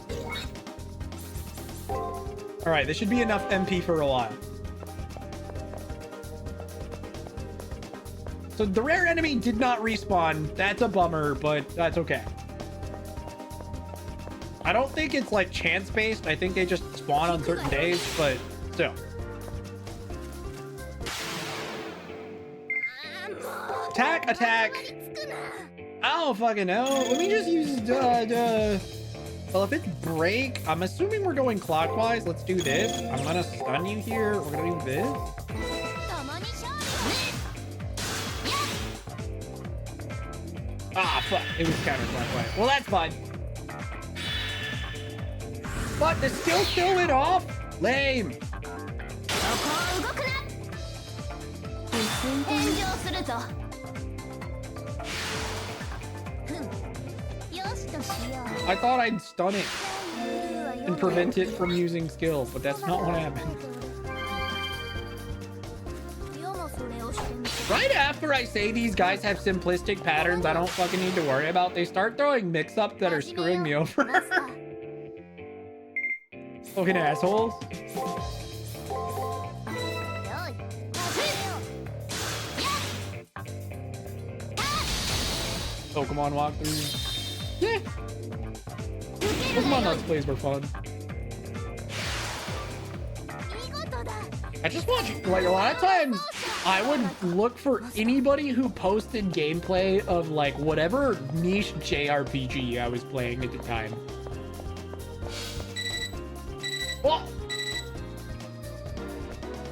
All right, this should be enough MP for a while. So the rare enemy did not respawn. That's a bummer, but that's okay. I don't think it's like chance based. I think they just spawn on certain days, but still. Attack, attack. I don't fucking know. Let me just use well, if it's break, I'm assuming we're going clockwise. Let's do this. I'm gonna stun you here. We're gonna do this. Ah, fuck. It was counterclockwise. Well, that's fine. But the skill still went off? Lame. I thought I'd stun it and prevent it from using skill, but that's not what happened. Right after I say these guys have simplistic patterns I don't fucking need to worry about, they start throwing mix-ups that are screwing me over. Fucking assholes. Pokemon walkthrough. Yeah. Pokemon Let's Plays were fun. I just watch, like, a lot of times I would look for anybody who posted gameplay of like whatever niche JRPG I was playing at the time. Oh!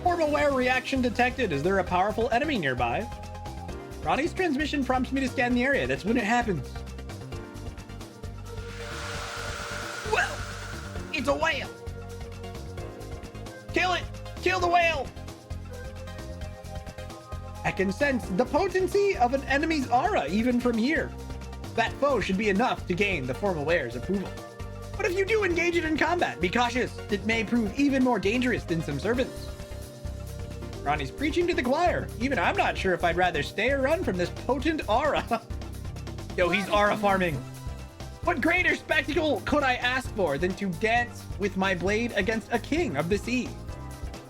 Formalware reaction detected. Is there a powerful enemy nearby? Rani's transmission prompts me to scan the area. That's when it happens. Well, it's a whale. Kill it. Kill the whale. I can sense the potency of an enemy's aura even from here. That foe should be enough to gain the Formalware's approval. But if you do engage it in combat, be cautious. It may prove even more dangerous than some servants. Rani's preaching to the choir. Even I'm not sure if I'd rather stay or run from this potent aura. Yo, he's aura farming. What greater spectacle could I ask for than to dance with my blade against a king of the sea?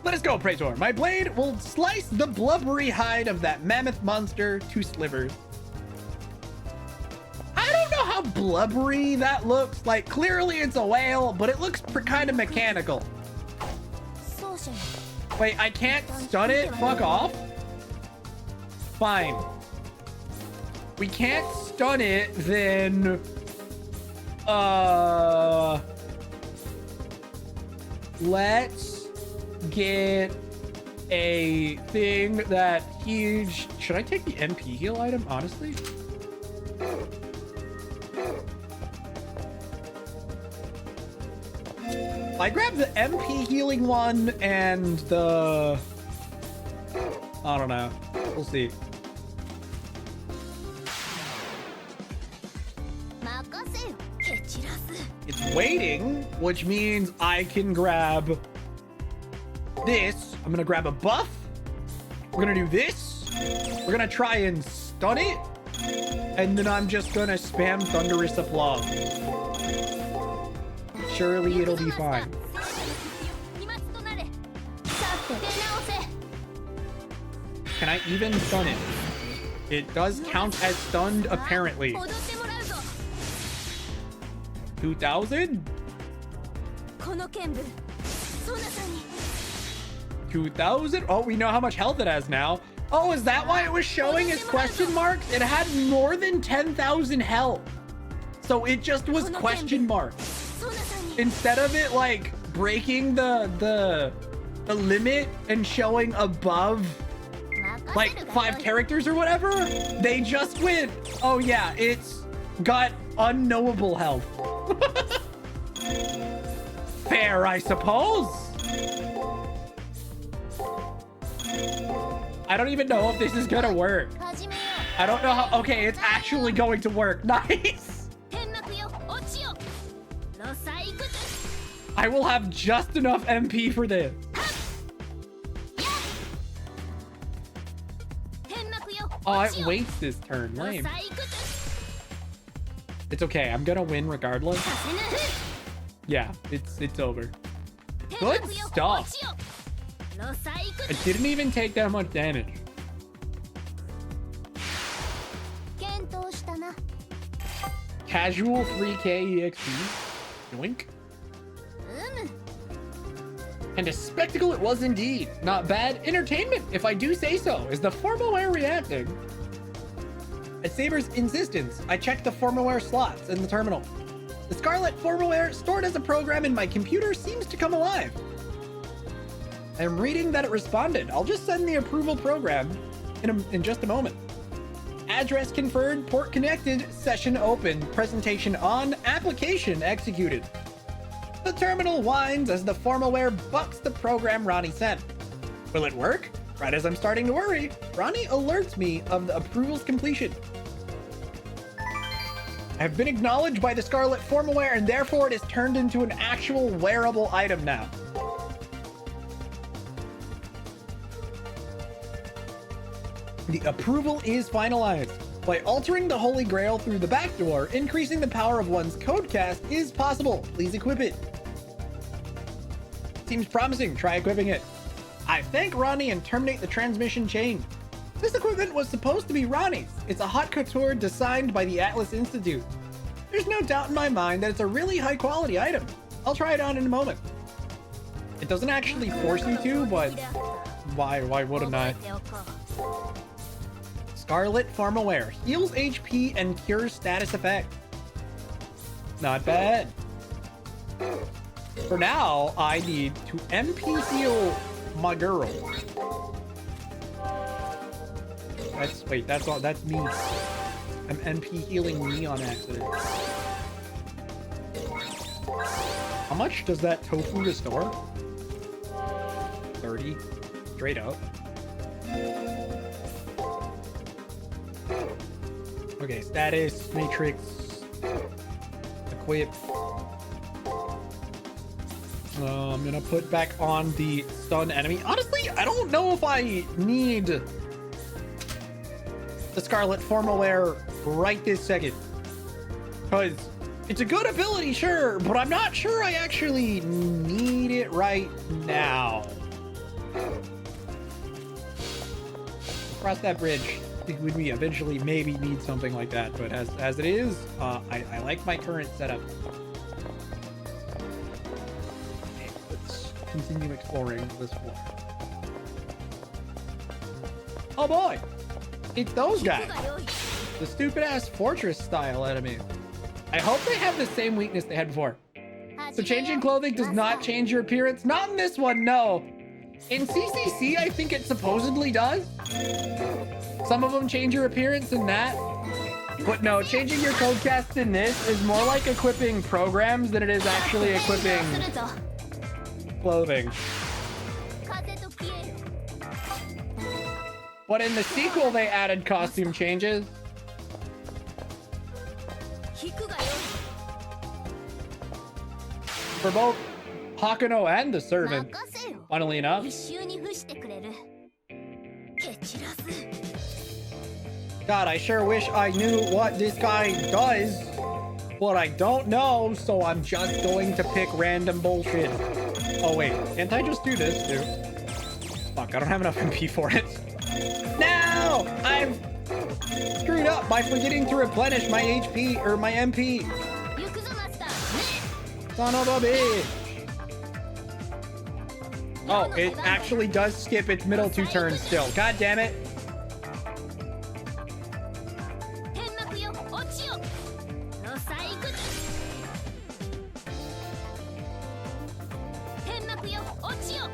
Let us go, Praetor. My blade will slice the blubbery hide of that mammoth monster to slivers. I don't know how blubbery that looks. Like, clearly it's a whale, but it looks kind of mechanical. Wait, I can't stun it? Fuck off. Fine. We can't stun it, then... Let's get a thing that huge... Should I take the MP heal item, honestly? I grabbed the MP healing one and the... I don't know. We'll see. It's waiting, which means I can grab this. I'm gonna grab a buff. We're gonna do this. We're gonna try and stun it. And then I'm just gonna spam Thunderous Applause. Surely it'll be fine. Can I even stun it? It does count as stunned, apparently. 2,000? この剣舞ソナさんに 2,000? Oh, we know how much health it has now. Oh, is that why it was showing as question marks? It had more than 10,000 health. So it just was question marks. Instead of it like breaking the limit and showing above like 5 characters or whatever, they just went, oh yeah, it's got unknowable health. Fair, I suppose. I don't even know if this is gonna work. I don't know how. Okay, it's actually going to work. Nice. I will have just enough MP for this. Oh, it waits this turn. Lame. It's okay. I'm gonna win regardless. Yeah, it's over. Good stuff. It didn't even take that much damage. Casual 3k EXP. Yoink. And a spectacle it was indeed. Not bad entertainment, if I do say so. Is the Formaware reacting? At Saber's insistence, I checked the Formaware slots in the terminal. The Scarlet Formaware stored as a program in my computer seems to come alive. I am reading that it responded. I'll just send the approval program in just a moment. Address confirmed, port connected, session open, presentation on, application executed. The terminal whines as the Formaware bucks the program Rani sent. Will it work? Right as I'm starting to worry, Rani alerts me of the approval's completion. I have been acknowledged by the Scarlet Formaware and therefore it is turned into an actual wearable item now. The approval is finalized. By altering the Holy Grail through the back door, increasing the power of one's codecast is possible. Please equip it. Seems promising. Try equipping it. I thank Rani and terminate the transmission chain. This equipment was supposed to be Rani's. It's a haute couture designed by the Atlas Institute. There's no doubt in my mind that it's a really high quality item. I'll try it on in a moment. It doesn't actually force you to, but why wouldn't I? Scarlet Formaware heals HP and cures status effect. Not bad. For now, I need to MP heal my girl. That's me. I'm NP healing me on accident. How much does that tofu restore? 30. Straight up. Okay, status, matrix, equip. I'm gonna put back on the stun enemy. Honestly, I don't know if I need the Scarlet Formaware right this second. Because it's a good ability, sure, but I'm not sure I actually need it right now. Cross that bridge. I think we eventually maybe need something like that, but as it is, I like my current setup. Okay, let's continue exploring this floor. Oh boy, it's those guys, the stupid ass fortress style enemy. I hope they have the same weakness they had before. So changing clothing does not change your appearance. Not in this one, no. In CCC, I think it supposedly does. Some of them change your appearance in that. But no, changing your codecast in this is more like equipping programs than it is actually equipping clothing. But in the sequel, they added costume changes. For both Hakuno and the servant, funnily enough. God, I sure wish I knew what this guy does, but I don't know, so I'm just going to pick random bullshit. Oh wait, can't I just do this too? Fuck, I don't have enough MP for it. No! screwed up by forgetting to replenish my HP or my MP. 行くぞマスター。 Son of a bitch. Oh, it actually does skip its middle 2 turns still. God damn it. 天幕よ落ちよ。のさ行くぞ。天幕よ落ちよ。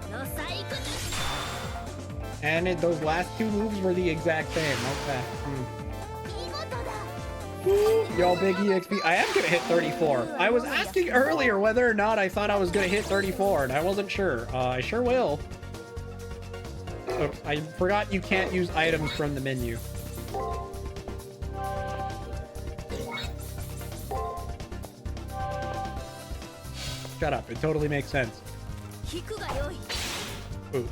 のさ行くぞ。 And those last 2 moves were the exact same. Okay. 見事だ。 Yo, big EXP. I am gonna hit 34. I was asking earlier whether or not I thought I was gonna hit 34, and I wasn't sure. I sure will. Oops, I forgot you can't use items from the menu. Shut up. It totally makes sense. 引くがよい。 Oops.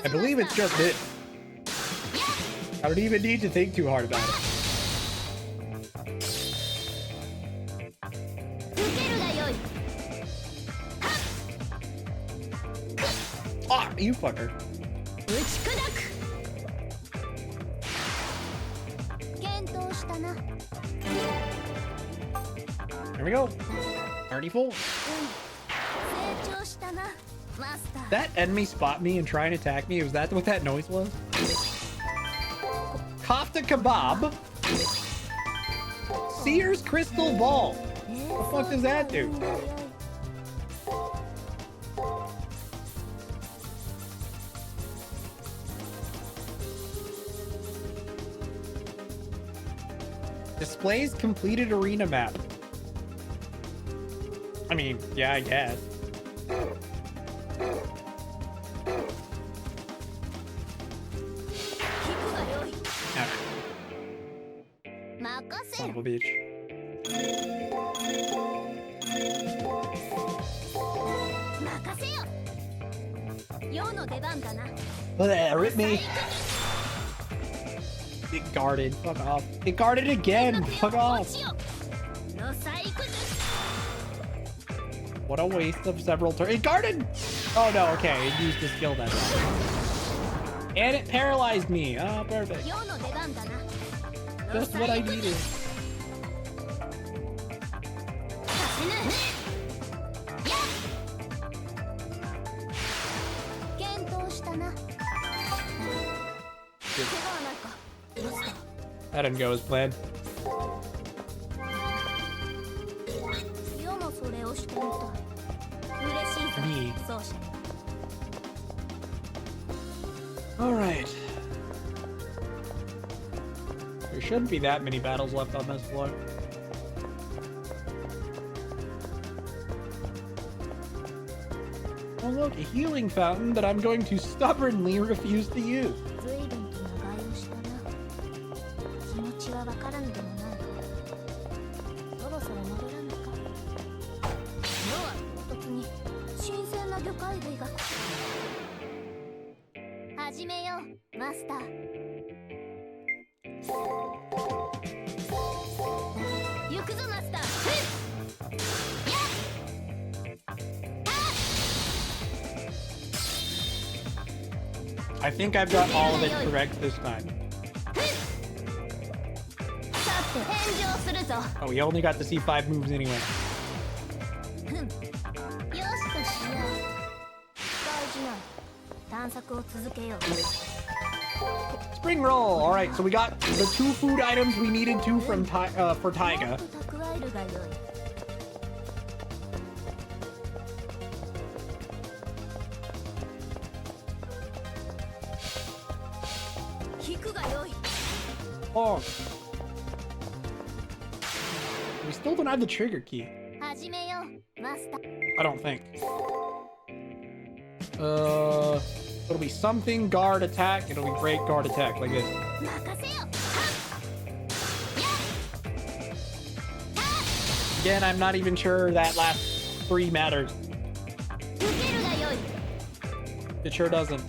I believe it's just it. I don't even need to think too hard about it. 受けるがよい。 Ah, you fucker. 打ち砕く。検討したな。 There we go. 34. 成長したな、マスター。 That enemy spot me and try and attack me? Was that what that noise was? Kofta kebab? Sears crystal ball. What the fuck does that do? Displays completed arena map. I mean, yeah, I guess. Son of a bitch. 任せよ。世の出番だな。 Rip me. It guarded. Fuck off. It guarded again. Fuck off. What a waste of several turns. It guarded. Oh no. Okay. It used the skill that time. And it paralyzed me. Oh, perfect. Just what I needed. That didn't go as planned. Me. All right. There shouldn't be that many battles left on this floor. Oh look, a healing fountain that I'm going to stubbornly refuse to use. I think I've got all of it correct this time. Oh, we only got to see 5 moves anyway. Spring roll. All right, so we got the 2 food items we needed to from for Taiga. Oh. We still don't have the trigger key. I don't think. It'll be something guard attack. It'll be break guard attack like this. Again, I'm not even sure that last 3 matters. It sure doesn't.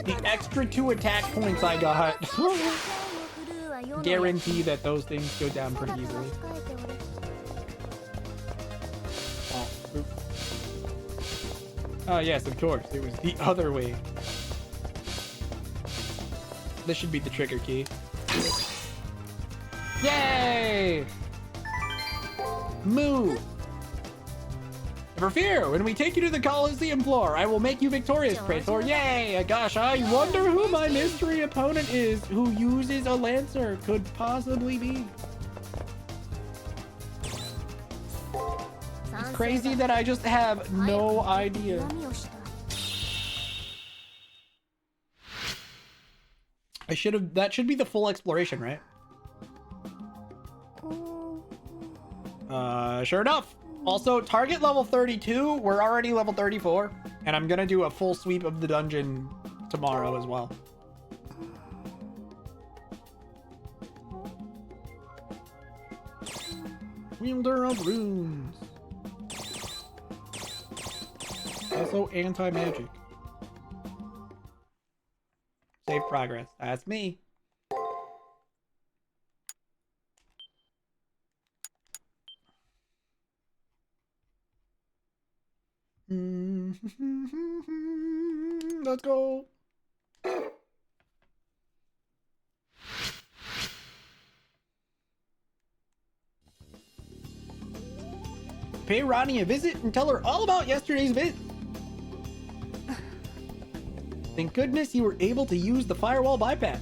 The extra 2 attack points I got guarantee that those things go down pretty easily. Oh, oops. Oh, yes, of course. It was the other way. This should be the trigger key. Yay! Move! Never fear, when we take you to the Coliseum floor, I will make you victorious, Praetor. Yay! Gosh, I wonder who my mystery opponent is who uses a Lancer. Could possibly be. It's crazy that I just have no idea. I should have, that should be the full exploration, right? Sure enough. Also, target level 32. We're already level 34. And I'm gonna do a full sweep of the dungeon tomorrow as well. Wielder of runes. Also anti-magic. Save progress. That's me. Let's go. Pay Rani a visit and tell her all about yesterday's visit. Thank goodness you were able to use the firewall bypass.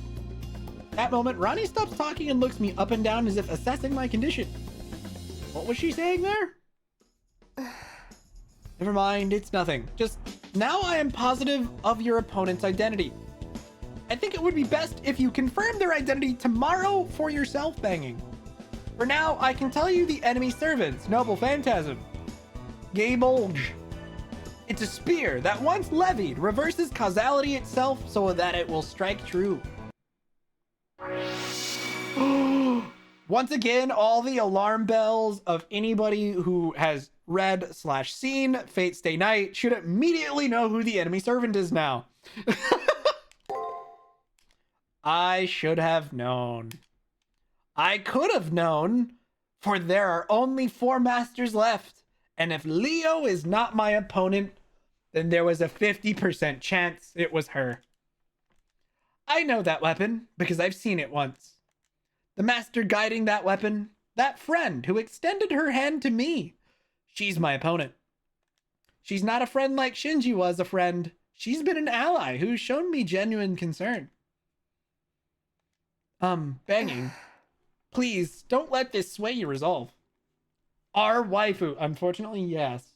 That moment, Rani stops talking and looks me up and down as if assessing my condition. What was she saying there? Never mind, it's nothing. Just, now I am positive of your opponent's identity. I think it would be best if you confirm their identity tomorrow for yourself banging. For now, I can tell you the enemy servants, Noble Phantasm. Gabolge. It's a spear that once levied reverses causality itself so that it will strike true. Once again, all the alarm bells of anybody who has read/seen Fate Stay Night should immediately know who the enemy servant is now. I should have known. I could have known, for there are only 4 masters left. And if Leo is not my opponent, then there was a 50% chance it was her. I know that weapon because I've seen it once. The master guiding that weapon, that friend who extended her hand to me. She's my opponent. She's not a friend like Shinji was a friend. She's been an ally who's shown me genuine concern. Banging. Please, don't let this sway your resolve. Our waifu, unfortunately, yes.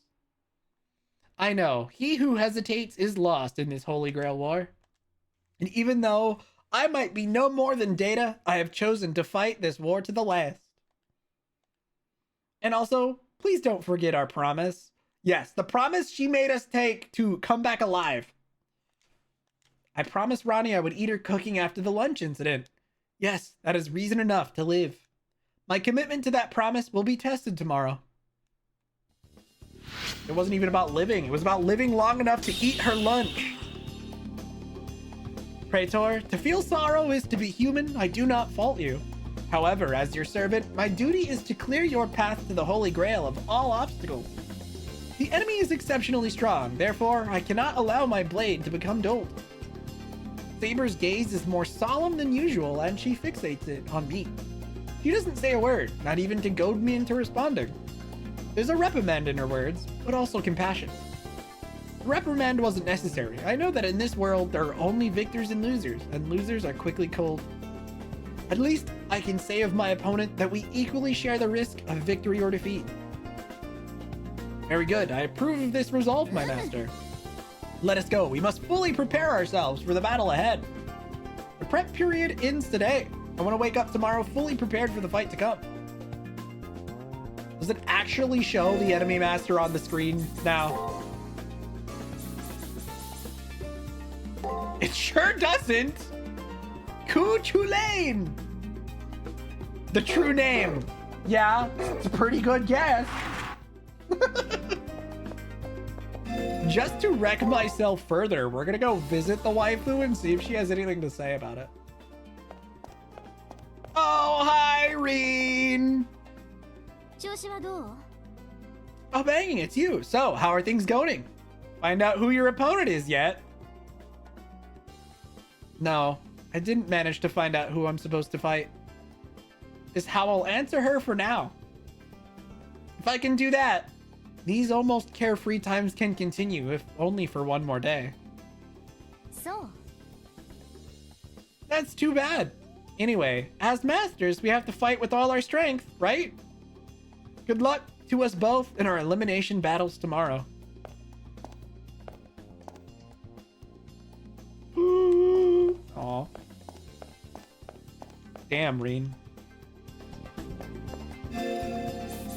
I know, he who hesitates is lost in this Holy Grail war. And even though I might be no more than Data, I have chosen to fight this war to the last. And also, please don't forget our promise. Yes, the promise she made us take to come back alive. I promised Rani I would eat her cooking after the lunch incident. Yes, that is reason enough to live. My commitment to that promise will be tested tomorrow. It wasn't even about living. It was about living long enough to eat her lunch. Praetor, to feel sorrow is to be human. I do not fault you. However, as your servant, my duty is to clear your path to the Holy Grail of all obstacles. The enemy is exceptionally strong. Therefore, I cannot allow my blade to become dulled. Saber's gaze is more solemn than usual, and she fixates it on me. She doesn't say a word, not even to goad me into responding. There's a reprimand in her words, but also compassion. The reprimand wasn't necessary. I know that in this world, there are only victors and losers are quickly cold. At least, I can say of my opponent that we equally share the risk of victory or defeat. Very good, I approve of this resolve, my master. Let us go. We must fully prepare ourselves for the battle ahead. The prep period ends today. I want to wake up tomorrow fully prepared for the fight to come. Does it actually show the enemy master on the screen now? It sure doesn't. Ku Chulain. The true name. Yeah, it's a pretty good guess. Just to wreck myself further, we're gonna go visit the waifu and see if she has anything to say about it. Oh, hi, Reen. Oh, banging, it's you. So, how are things going? Find out who your opponent is yet. No, I didn't manage to find out who I'm supposed to fight. Is how I'll answer her for now. If I can do that, these almost carefree times can continue, if only for one more day. So, That's too bad. Anyway, as masters, we have to fight with all our strength, right? Good luck to us both in our elimination battles tomorrow. Aw. Damn, Reen.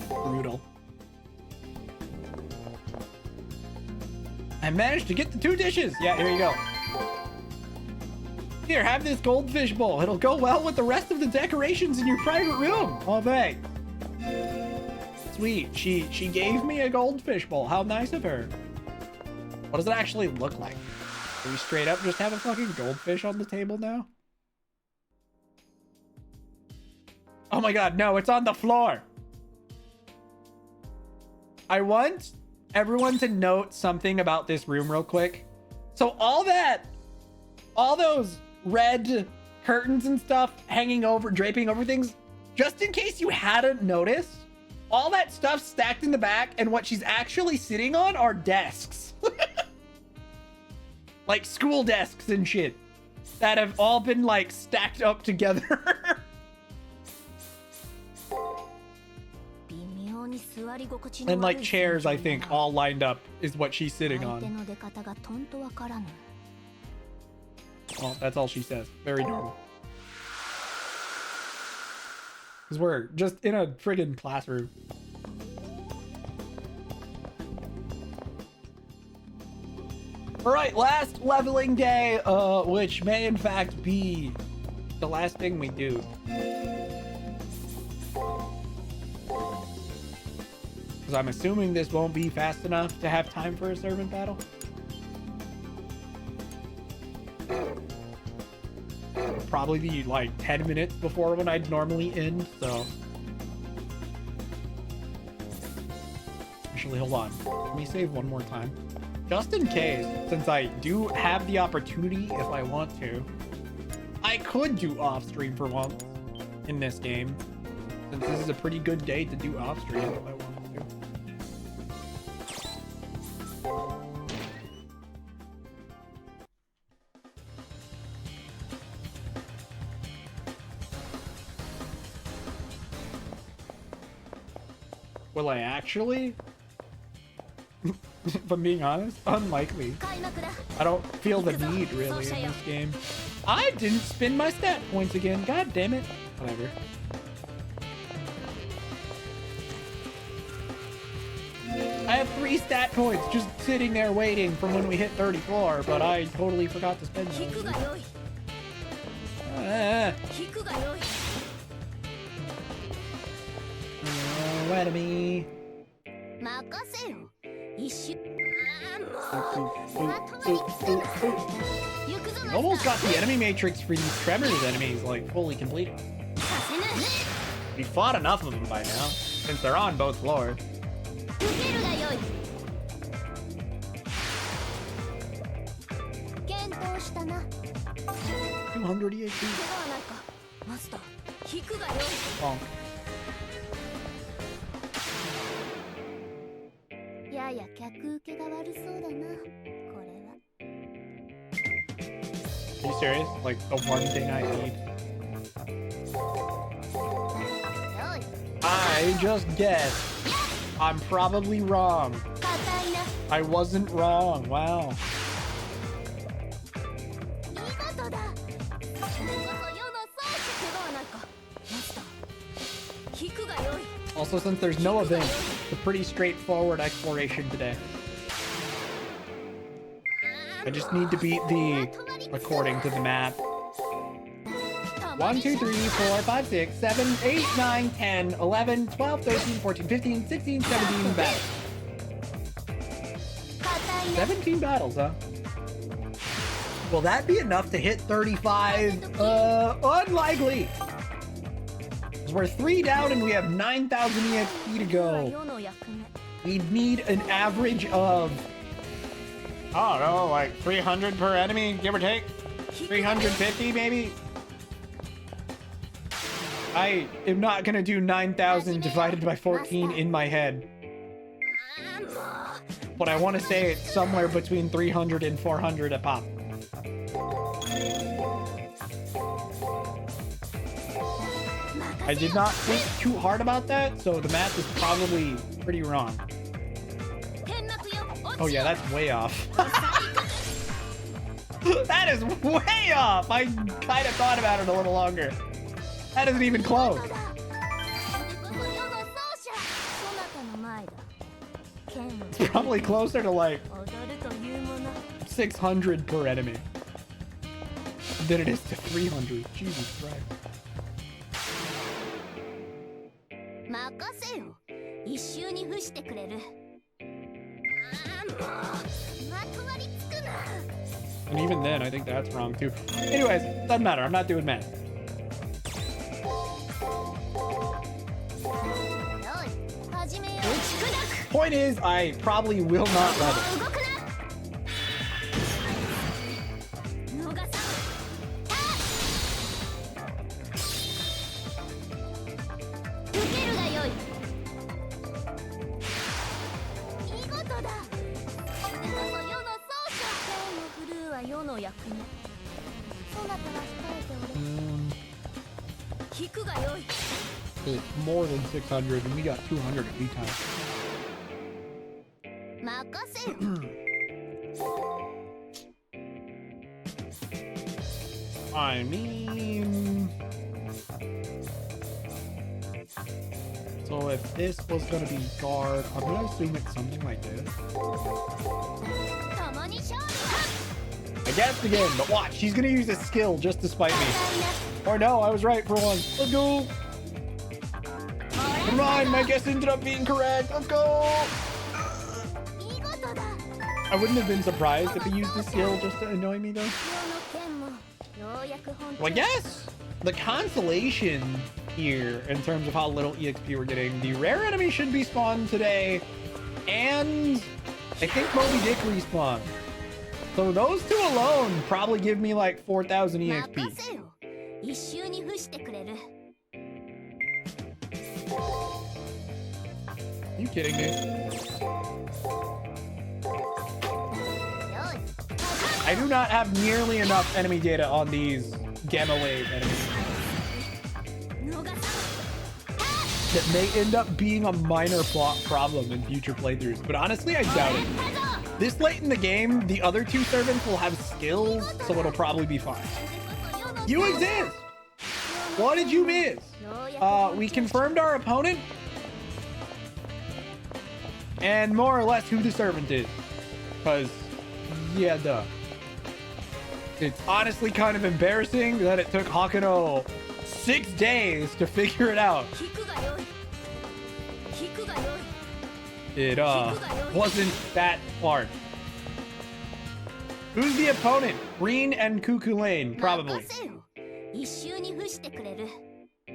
Brutal. I managed to get the 2 dishes. Yeah, here you go. Here, have this goldfish bowl. It'll go well with the rest of the decorations in your private room. Oh, thanks. Sweet. She gave me a goldfish bowl. How nice of her. What does it actually look like? Do we straight up just have a fucking goldfish on the table now? Oh my god, no, it's on the floor. I want everyone to note something about this room real quick. So all those red curtains and stuff hanging over, draping over things, just in case you hadn't noticed, all that stuff stacked in the back, and what she's actually sitting on are desks. Like school desks and shit that have all been like stacked up together. And like chairs, I think, all lined up is what she's sitting on. Well, that's all she says. Very normal. Because we're just in a friggin' classroom. Alright, last leveling day, which may in fact be the last thing we do. Because I'm assuming this won't be fast enough to have time for a servant battle. It'll probably be like 10 minutes before when I'd normally end, so. Actually, hold on. Let me save one more time. Just in case, since I do have the opportunity if I want to, I could do off-stream for once in this game. Since this is a pretty good day to do off-stream if I wanted to. Will I actually? If I'm being honest, unlikely. I don't feel the need really in this game. I didn't spend my stat points again. God damn it. Whatever. I have 3 stat points just sitting there waiting from when we hit 34, but I totally forgot to spend those. Oh, enemy. We almost got the enemy matrix for these Tremors enemies like fully completed. We fought enough of them by now, since they're on both floors. 200 EXP. Bonk. やや客受けが悪そうだな、これは。 Are you serious? Like the one thing I need? I just guessed. I'm probably wrong. I wasn't wrong. Wow. Also, since there's no event, it's a pretty straightforward exploration today. I just need to beat the according to the map. 1, 2, 3, 4, 5, 6, 7, 8, 9, 10, 11, 12, 13, 14, 15, 16, 17 battles. 17 battles, huh? Will that be enough to hit 35? Unlikely. We're 3 down and we have 9,000 EXP to go. We'd need an average of I don't know, like 300 per enemy, give or take. 350 maybe. I am not gonna do 9,000 divided by 14 in my head. But I want to say it's somewhere between 300 and 400 a pop. I did not think too hard about that, so the math is probably pretty wrong. Oh yeah, that's way off. That is way off! I kind of thought about it a little longer. That isn't even close. It's probably closer to like 600 per enemy than it is to 300. Jesus Christ. And even then, I think that's wrong too. Anyways, doesn't matter. I'm not doing math. Point is, I probably will not level. It's more than 600, and we got 200 at lead time. I mean, so if this was gonna be guard, I'm gonna assume it's something like this. I guessed again, but watch, she's gonna use a skill just to spite me. Or no, I was right for once. Let's go. Come on, my guess ended up being correct. Let's go. I wouldn't have been surprised if he used the skill just to annoy me though. Well, I guess the consolation here in terms of how little EXP we're getting, the rare enemy should be spawned today, and I think Moby Dick respawned. So those two alone probably give me like 4,000 EXP. Are you kidding me? I do not have nearly enough enemy data on these Gamma Wave enemies. That may end up being a minor plot problem in future playthroughs, but honestly, I doubt it. This late in the game, the other two servants will have skills, so it'll probably be fine. You exist! What did you miss? We confirmed our opponent and more or less who the servant is. Because, yeah, duh. It's honestly kind of embarrassing that it took Hakuno 6 days to figure it out. It wasn't that hard. Who's the opponent? Green and Cuckoo Lane, probably.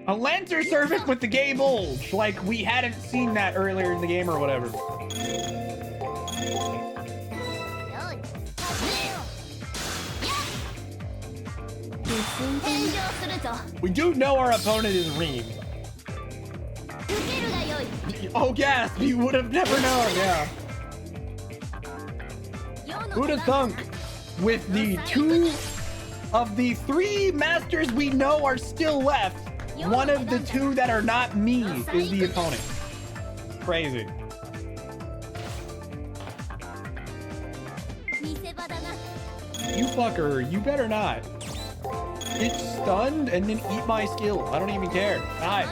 A Lancer servant with the gay bulge, like we hadn't seen that earlier in the game or whatever. We do know our opponent is Reem. Oh yes, you would have never known, yeah. Who'd have thunk? With the 2 of the 3 masters we know are still left, one of the 2 that are not me is the opponent. Crazy. You fucker, you better not. Get stunned and then eat my skill. I don't even care. Die.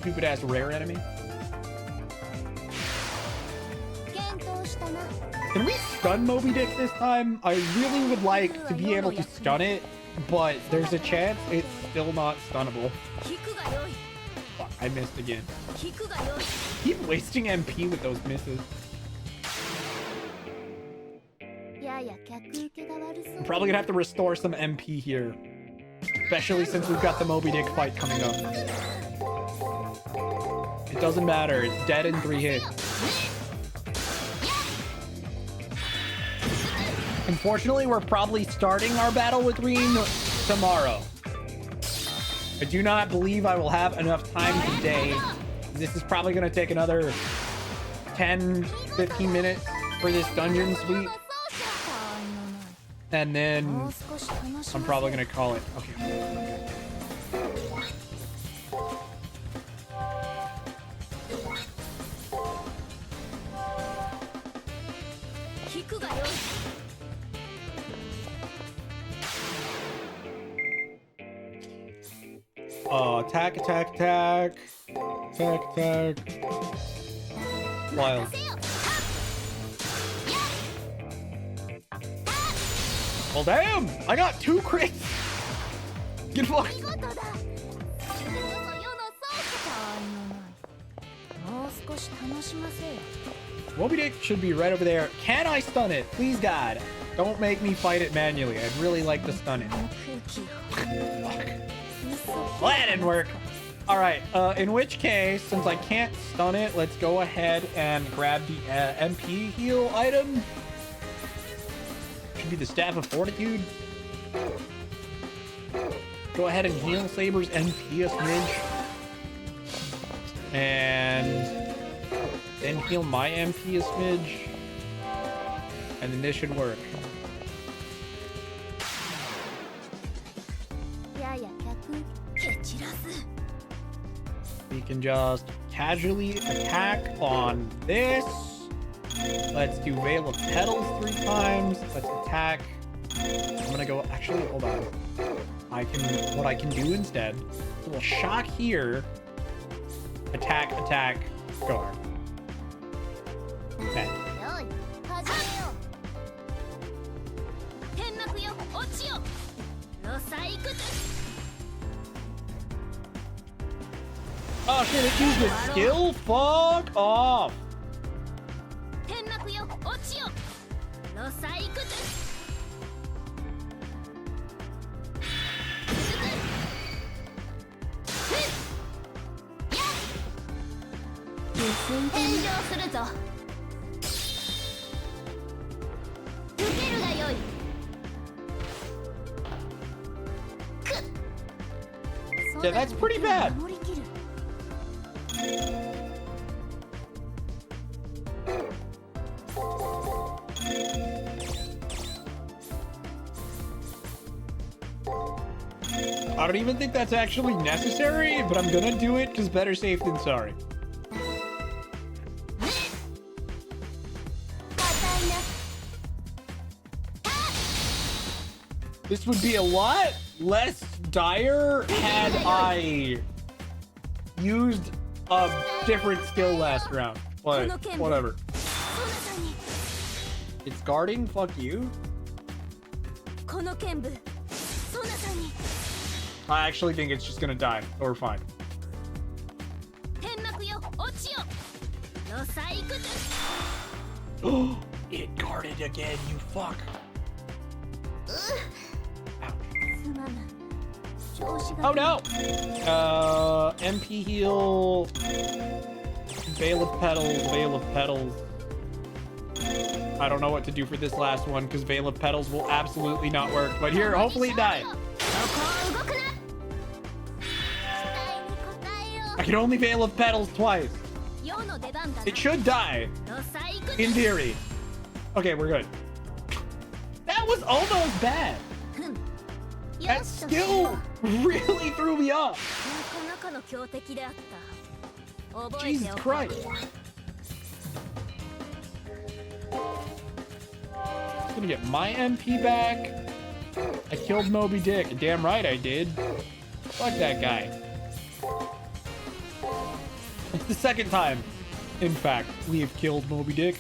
Stupid ass rare enemy. Can we stun Moby Dick this time? I really would like to be able to stun it, but there's a chance it's still not stunnable. Fuck, I missed again. Keep wasting MP with those misses. I'm probably gonna have to restore some MP here, especially since we've got the Moby Dick fight coming up. It doesn't matter. It's dead in 3 hits. Unfortunately, we're probably starting our battle with Reen tomorrow. I do not believe I will have enough time today. This is probably going to take another 10-15 minutes for this dungeon sweep. And then I'm probably going to call it. Okay. Attack, attack, attack. Attack, attack. Wild. Well, damn! I got 2 crits! Get fucked! Moby Dick should be right over there. Can I stun it? Please, God. Don't make me fight it manually. I'd really like to stun it. Fuck. Well, that didn't work. All right. In which case, since I can't stun it, let's go ahead and grab the MP heal item. Should be the Staff of Fortitude. Go ahead and heal Saber's MP a smidge. And then heal my MP a smidge. And then this should work. We can just casually attack on this. Let's do Veil of Petals 3 times. Let's attack. I'm gonna go, actually, hold on. What I can do instead, so we'll shock here. Attack, attack, guard. Okay. Oh shit, it used its skill? Fuck off! Yeah, that's pretty bad. I don't even think that's actually necessary, but I'm gonna do it because better safe than sorry. This would be a lot less dire had I used a different skill last round. But whatever. It's guarding? Fuck you. I actually think it's just gonna die. So we're fine. Oh, it guarded again, you fuck. Oh no! MP heal. Veil of Petals, Veil of Petals. I don't know what to do for this last one because Veil of Petals will absolutely not work. But here, hopefully it dies. I can only Veil of Petals twice. It should die. In theory. Okay, we're good. That was almost bad. That skill really threw me off. Jesus Christ. I'm gonna get my MP back. I killed Moby Dick. Damn right I did. Fuck that guy. It's the second time, in fact, we have killed Moby Dick.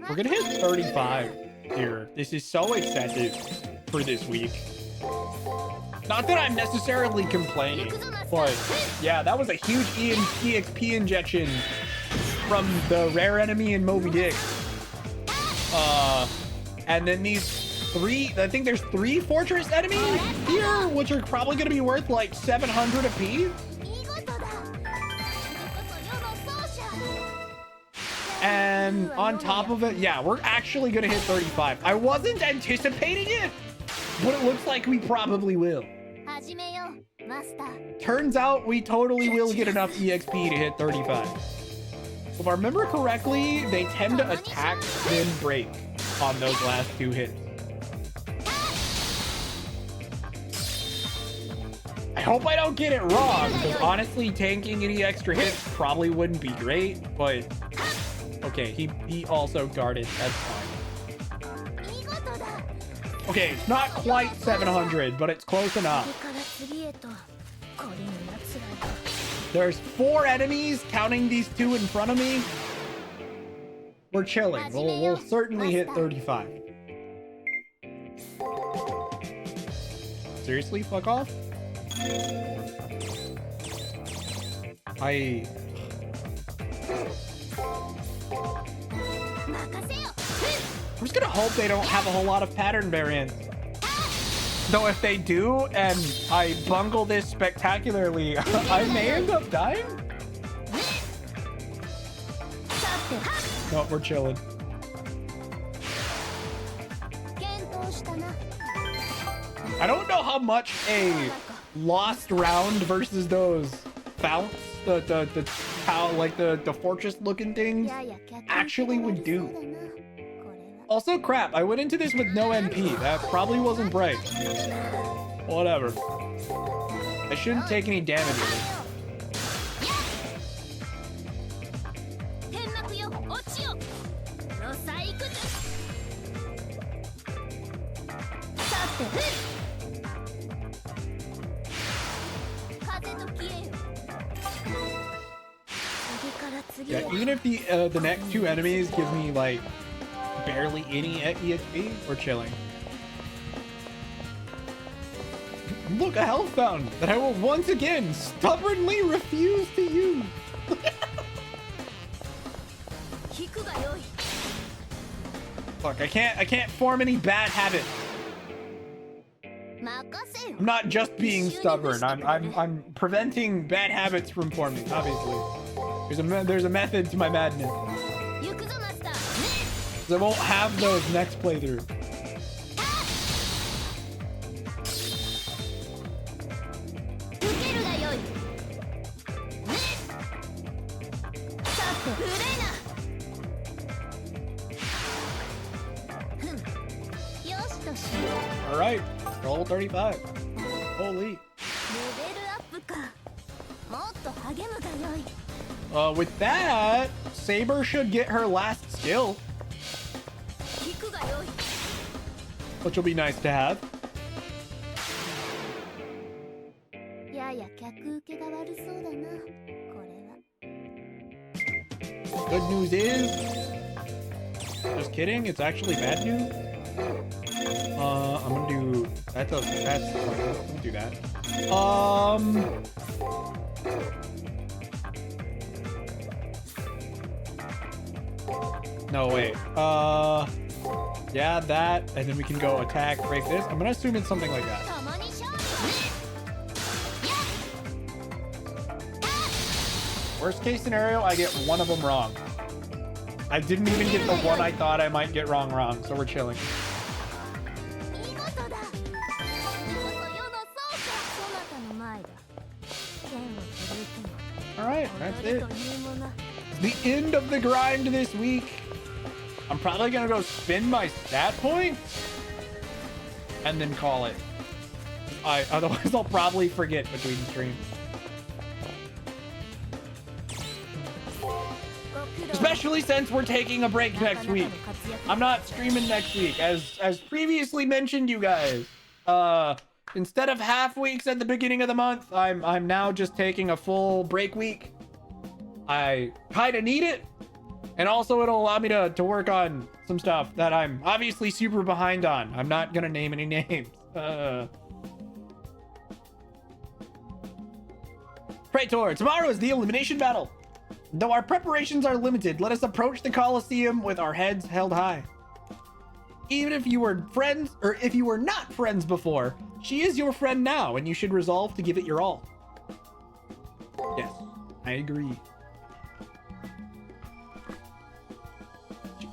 We're gonna hit 35 here. This is so excessive for this week. Not that I'm necessarily complaining, but yeah, that was a huge EXP injection from the rare enemy in Moby Dick. And then these three, I think there's 3 fortress enemies here, which are probably going to be worth like 700 apiece. And on top of it, yeah, we're actually going to hit 35. I wasn't anticipating it, but it looks like we probably will. Turns out we totally will get enough EXP to hit 35. If I remember correctly, they tend to attack then break on those last 2 hits. I hope I don't get it wrong, because honestly, tanking any extra hits probably wouldn't be great, but okay, he also guarded. That's fine. Okay, it's not quite 700, but it's close enough. There's 4 enemies, counting these 2 in front of me. We're chilling. We'll certainly hit 35. Seriously? Fuck off? I'm just gonna hope they don't have a whole lot of pattern variants. Though if they do, and I bungle this spectacularly, I may end up dying. No, we're chilling. I don't know how much a lost round versus those founts, the fortress looking things actually would do. Also, crap, I went into this with no MP. That probably wasn't bright. Whatever. I shouldn't take any damage. Yeah, even if the next 2 enemies give me like barely any at EXP, we're chilling. Look, a health fountain that I will once again stubbornly refuse to use. Fuck, I can't form any bad habits. I'm not just being stubborn. I'm preventing bad habits from forming, obviously. There's a method to my madness. I won't have those next playthrough. All right, roll 35. Holy. With that, Saber should get her last skill, which will be nice to have. Good news is, just kidding, it's actually bad news. I'm gonna do that's I'm gonna do that. No, wait. Yeah, that, and then we can go attack, break this. I'm gonna assume it's something like that. Worst case scenario, I get one of them wrong. I didn't even get the one I thought I might get wrong, so we're chilling. Alright, that's it. The end of the grind this week. I'm probably gonna go spin my stat points and then call it. Otherwise I'll probably forget between streams. Especially since we're taking a break next week. I'm not streaming next week, as previously mentioned, you guys. Instead of half weeks at the beginning of the month, I'm now just taking a full break week. I kind of need it, and also it'll allow me to work on some stuff that I'm obviously super behind on. I'm not gonna name any names. Praetor, tomorrow is the elimination battle. Though our preparations are limited, let us approach the Colosseum with our heads held high. Even if you were friends, or if you were not friends before, she is your friend now, and you should resolve to give it your all. Yes, I agree.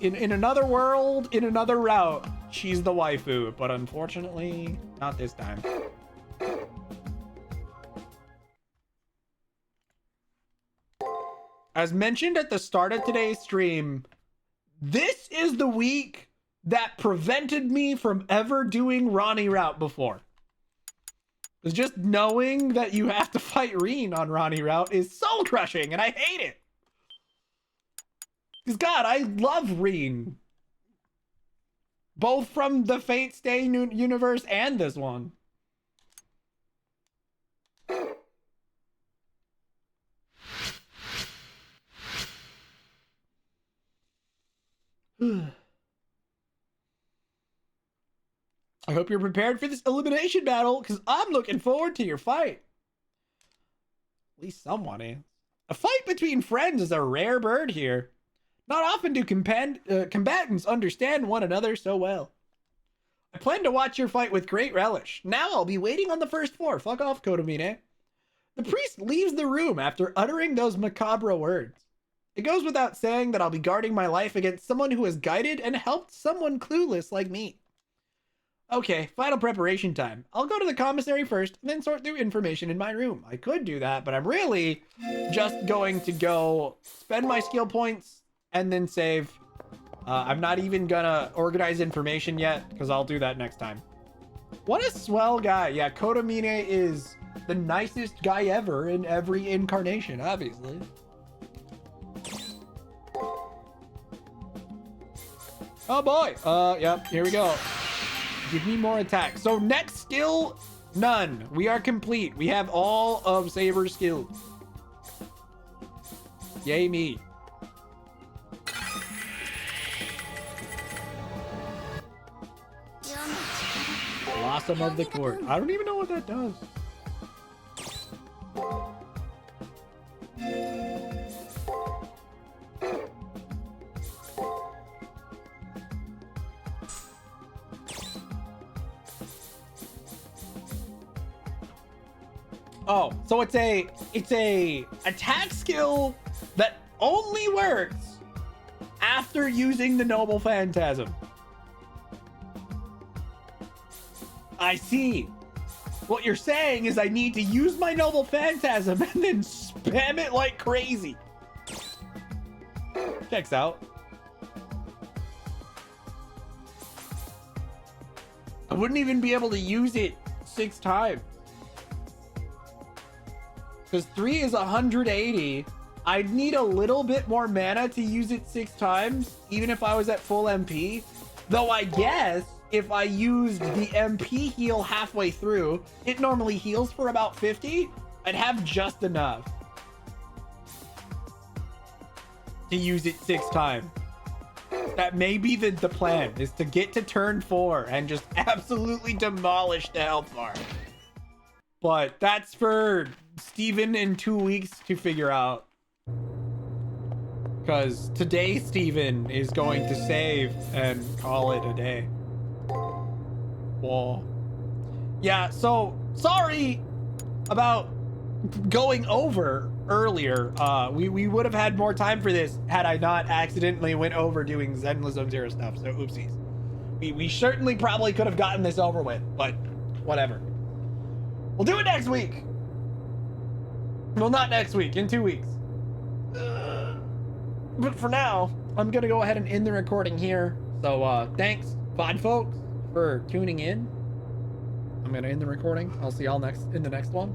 In another world, in another route, she's the waifu, but unfortunately, not this time. As mentioned at the start of today's stream, this is the week that prevented me from ever doing Rani route before. Because just knowing that you have to fight Reen on Rani route is soul crushing, and I hate it. Because God, I love Reen. Both from the Fate Stay universe and this one. I hope you're prepared for this elimination battle, because I'm looking forward to your fight. At least someone is. A fight between friends is a rare bird here. Not often do combatants understand one another so well. I plan to watch your fight with great relish. Now I'll be waiting on the first floor. Fuck off, Kodomine. The priest leaves the room after uttering those macabre words. It goes without saying that I'll be guarding my life against someone who has guided and helped someone clueless like me. Okay, final preparation time. I'll go to the commissary first, and then sort through information in my room. I could do that, but I'm really just going to go spend my skill points and then save. I'm not even gonna organize information yet, because I'll do that next time. What a swell guy. Yeah, Kodomine is the nicest guy ever in every incarnation, obviously. Oh boy. Yep, here we go. Give me more attack. So next skill, none. We are complete. We have all of Saber's skills. Yay me. Blossom of the Court. I don't even know what that does. Oh, so it's a attack skill that only works after using the Noble Phantasm. I see. What you're saying is I need to use my Noble Phantasm and then spam it like crazy. Checks out. I wouldn't even be able to use it 6 times. Because 3 is 180. I'd need a little bit more mana to use it 6 times, even if I was at full MP. Though I guess if I used the MP heal halfway through, it normally heals for about 50. I'd have just enough to use it 6 times. That may be the plan, is to get to turn 4 and just absolutely demolish the health bar. But that's for Steven in 2 weeks to figure out. Because today Steven is going to save and call it a day. Whoa. Yeah, so sorry about going over earlier. We would have had more time for this had I not accidentally went over doing Zenless Zone Zero stuff, so oopsies. We certainly probably could have gotten this over with, but whatever. We'll do it next week. Well, not next week, in 2 weeks. But for now, I'm gonna go ahead and end the recording here. So thanks, VOD folks, for tuning in. I'm gonna end the recording. I'll see y'all in the next one.